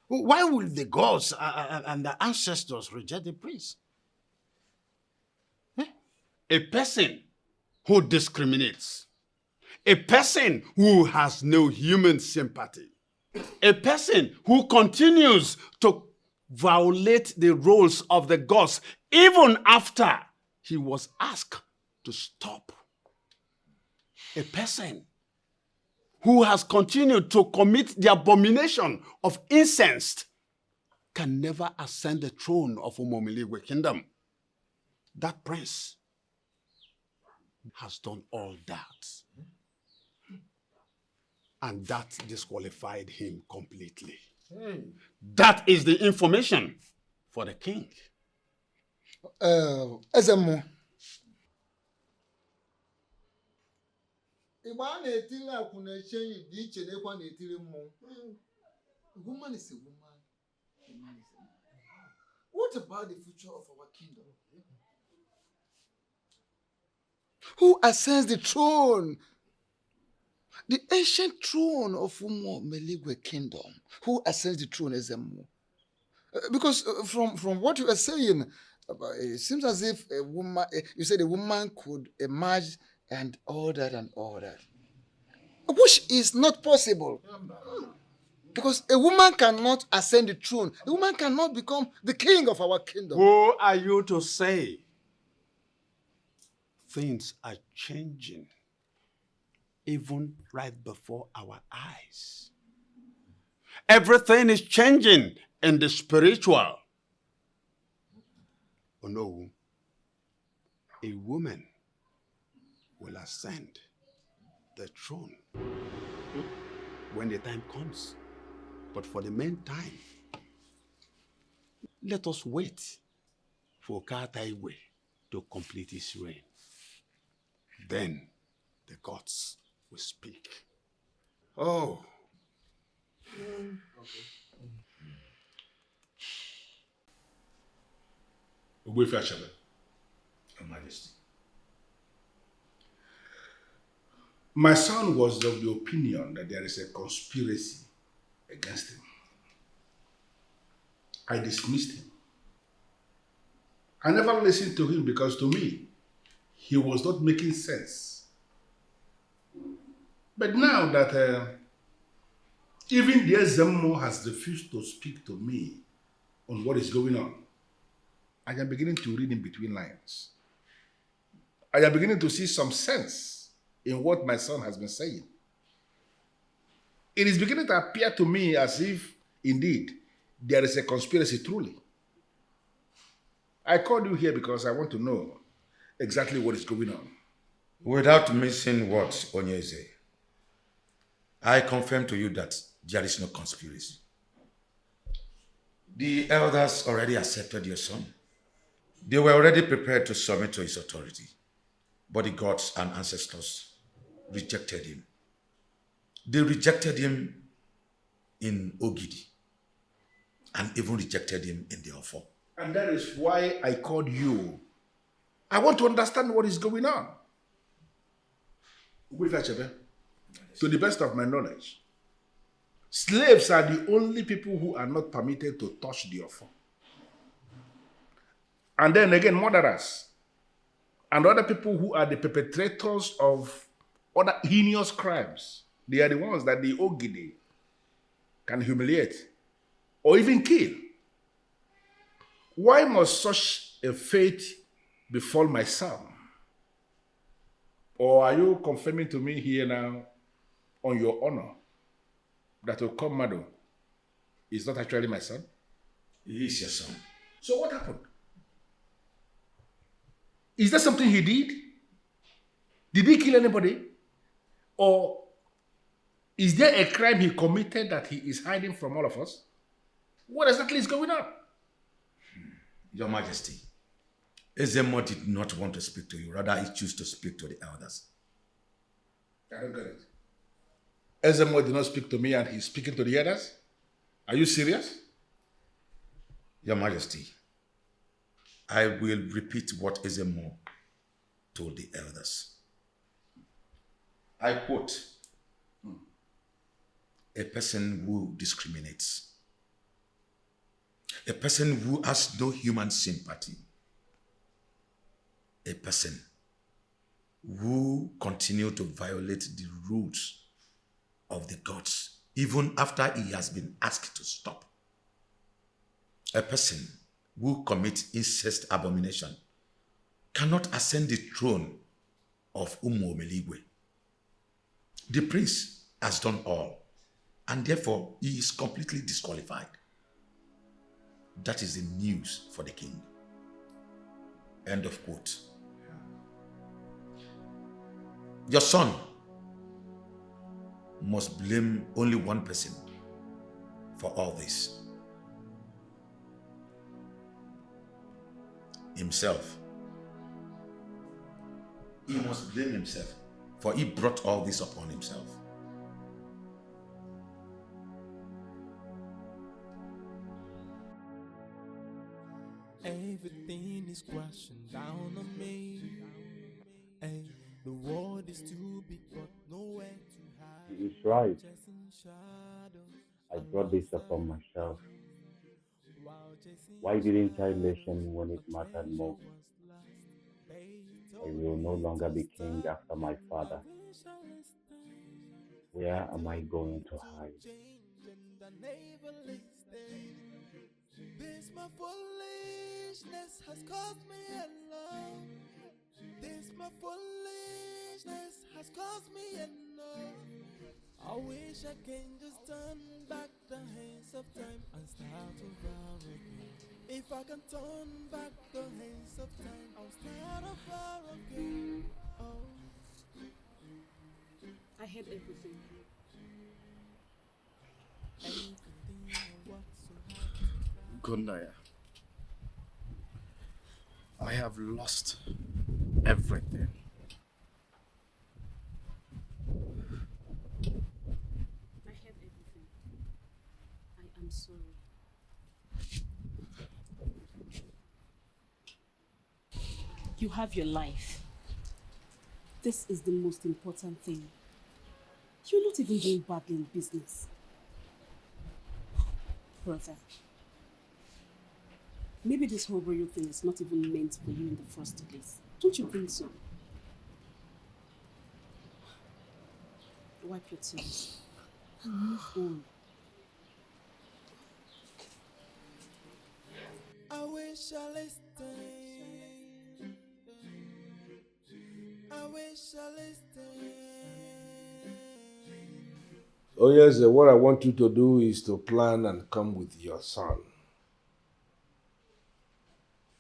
Why will the gods and the ancestors reject the prince? A person who discriminates, a person who has no human sympathy, a person who continues to violate the rules of the gods even after he was asked to stop. A person who has continued to commit the abomination of incense can never ascend the throne of Umumiligwe kingdom. That prince has done all that. And that disqualified him completely. That is the information for the king. Ezemo. Woman is a woman. What about the future of our kingdom? Who ascends the throne The ancient throne of Umo Meligwe kingdom. Who ascends the throne as Emu? Because from what you are saying, it seems as if a woman, you said a woman could emerge and all that, which is not possible. Because a woman cannot ascend the throne. A woman cannot become the king of our kingdom. Who are you to say? Things are changing even right before our eyes. Everything is changing in the spiritual. Oh no, a woman will ascend the throne when the time comes. But for the meantime, let us wait for Kataiwe to complete his reign. Then the gods will speak. Oh. Your Majesty. My son was of the opinion that there is a conspiracy against him. I dismissed him. I never listened to him because to me, he was not making sense. But now that even the Ezemo has refused to speak to me on what is going on, I am beginning to read in between lines. I am beginning to see some sense in what my son has been saying. It is beginning to appear to me as if, indeed, there is a conspiracy truly. I called you here because I want to know exactly what is going on. Without missing words, Onyeze, I confirm to you that there is no conspiracy. The elders already accepted your son. They were already prepared to submit to his authority. But the gods and ancestors rejected him. They rejected him in Ogidi and even rejected him in the Ofo. And that is why I called you. I want to understand what is going on. To the best of my knowledge, slaves are the only people who are not permitted to touch the Ofo. And then again, murderers and other people who are the perpetrators of other heinous crimes. They are the ones that the Ogidi can humiliate or even kill. Why must such a fate befall my son? Or are you confirming to me here now, on your honor, that Okomado is not actually my son? He is your son. So what happened? Is there something he did? Did he kill anybody? Or is there a crime he committed that he is hiding from all of us? What exactly is going on? Your Majesty, Ezemo did not want to speak to you. Rather, he chose to speak to the elders. I don't get it. Ezemo did not speak to me and he's speaking to the others? Are you serious? Your Majesty, I will repeat what Ezemo told the elders. I quote, a person who discriminates, a person who has no human sympathy, a person who continues to violate the rules of the gods even after he has been asked to stop, a person who commits incest abomination cannot ascend the throne of Umu Meligwe. The prince has done all, and therefore he is completely disqualified. That is the news for the king. End of quote. Your son must blame only one person for all this. Himself. He must blame himself, for he brought all this upon himself. Everything is crashing down on me. Hey, the world is too big, but nowhere to hide. He is right. I brought this upon myself. Why didn't I listen when it mattered most? I will no longer be king after my father. Where am I going to hide? This my foolishness has cost me a lot. This my foolishness has cost me enough. I wish I can just turn back the hands of time and start over again. If I can turn back the hands of time, I'll start over again. Oh. I heard everything. Everything I worked so hard to Gunaya, I have lost everything. I heard everything. I am sorry. You have your life. This is the most important thing. You're not even doing badly in business. Brother, maybe this whole royal thing is not even meant for you in the first place. Don't you think so? Wipe your tears and move on. I wish I listened. I wish I listened. Oh yes, what I want you to do is to plan and come with your son.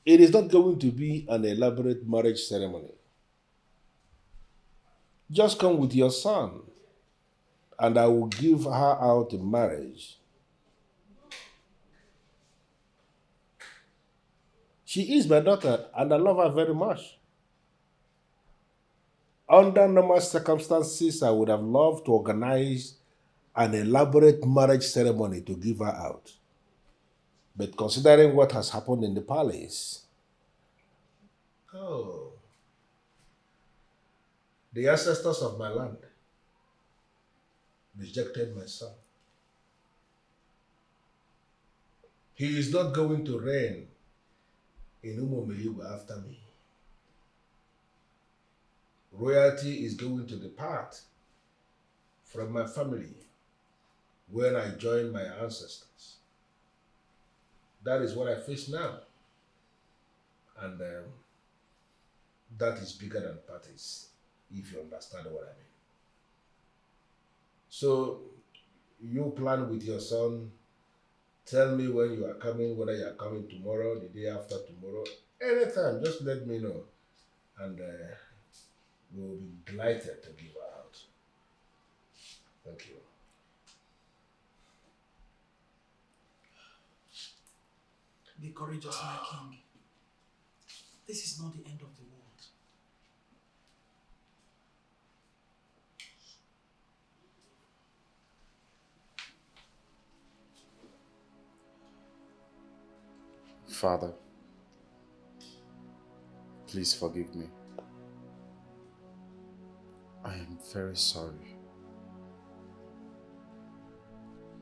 It is not going to be an elaborate marriage ceremony. Just come with your son, and I will give her out in marriage. She is my daughter, and I love her very much. Under normal circumstances, I would have loved to organize an elaborate marriage ceremony to give her out. But considering what has happened in the palace, the ancestors of my land rejected my son. He is not going to reign in Unmerited after me. Royalty is going to depart from my family when I join my ancestors. That is what I face now. And that is bigger than parties, if you understand what I mean. So, you plan with your son. Tell me when you are coming, whether you are coming tomorrow, the day after tomorrow, anytime, just let me know. And we'll be delighted to give her out. Thank you. Be courageous, my king. This is not the end of the world. Father, please forgive me. I am very sorry.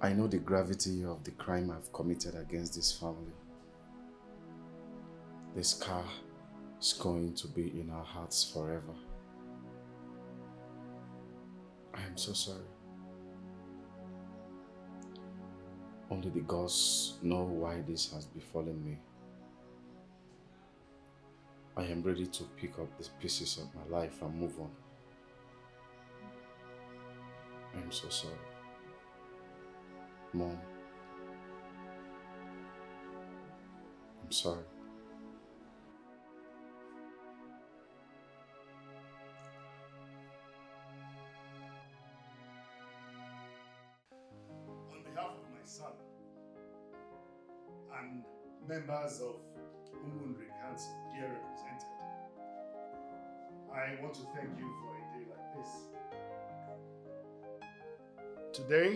I know the gravity of the crime I've committed against this family. The scar is going to be in our hearts forever. I am so sorry. Only the gods know why this has befallen me. I am ready to pick up the pieces of my life and move on. I am so sorry. Mom, I'm sorry. On behalf of my son and members of Unmerited Council here represented, I want to thank you for a day like this. Today,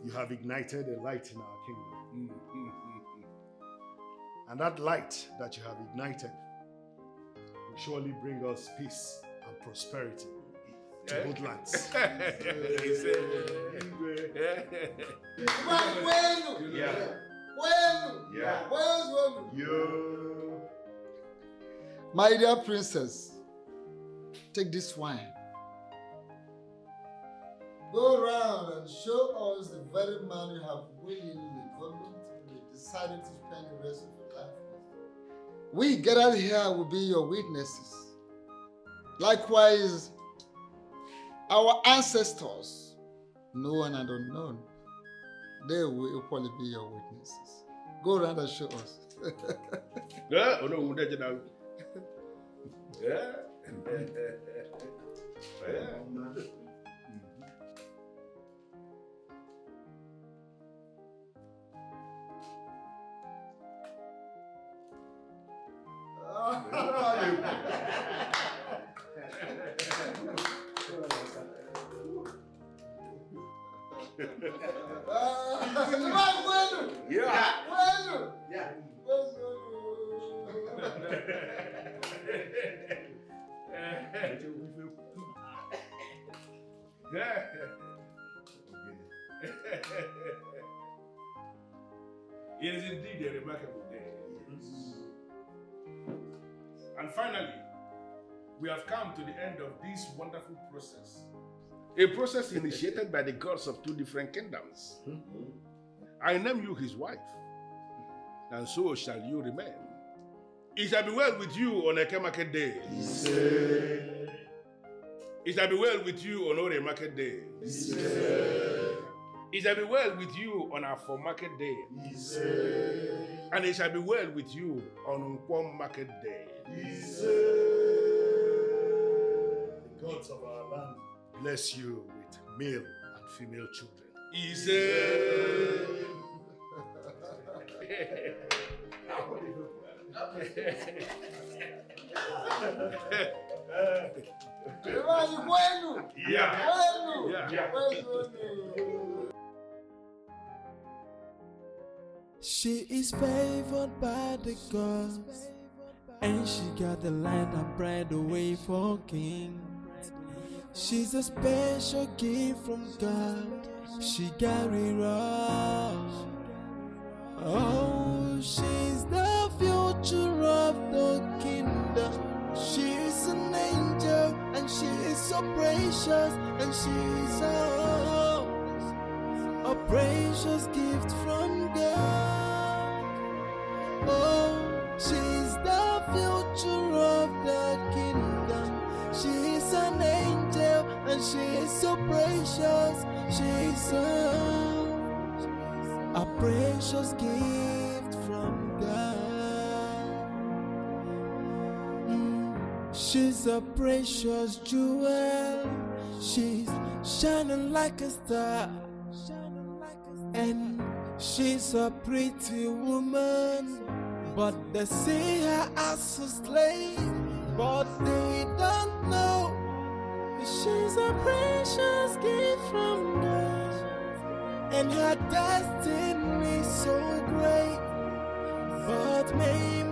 you have ignited a light in our kingdom. And that light that you have ignited will surely bring us peace and prosperity to both lands. My dear princess, take this wine. Go around and show us the very man you have willingly, voluntarily decided to spend the rest of your life with. We gathered here will be your witnesses. Likewise, our ancestors, known and unknown, they will equally be your witnesses. Go around and show us. Yeah, oh no, yeah. It is indeed a remarkable day. And finally, we have come to the end of this wonderful process. A process initiated by the gods of two different kingdoms. I name you his wife, and so shall you remain. It shall be well with you on Eke Market Day. It shall be well with you on Ore Market Day. It shall be well with you on Afo Market Day. And it shall be well with you on Nkwom Market Day. The gods of our land bless you with male and female children. She is favored by the gods, and she got the land and bride away for kings. She's a special gift from God. She got it all. Oh, she's the future of the kingdom. She is an angel, and she is so precious, and she is a precious gift from God. Oh, she's the future of the kingdom. She is an angel, and she is so precious. She is a precious gift from God. She's a precious jewel. She's shining like a star. And she's a pretty woman, but they see her as a slave. But they don't know she's a precious gift from God, and her destiny is so great. But maybe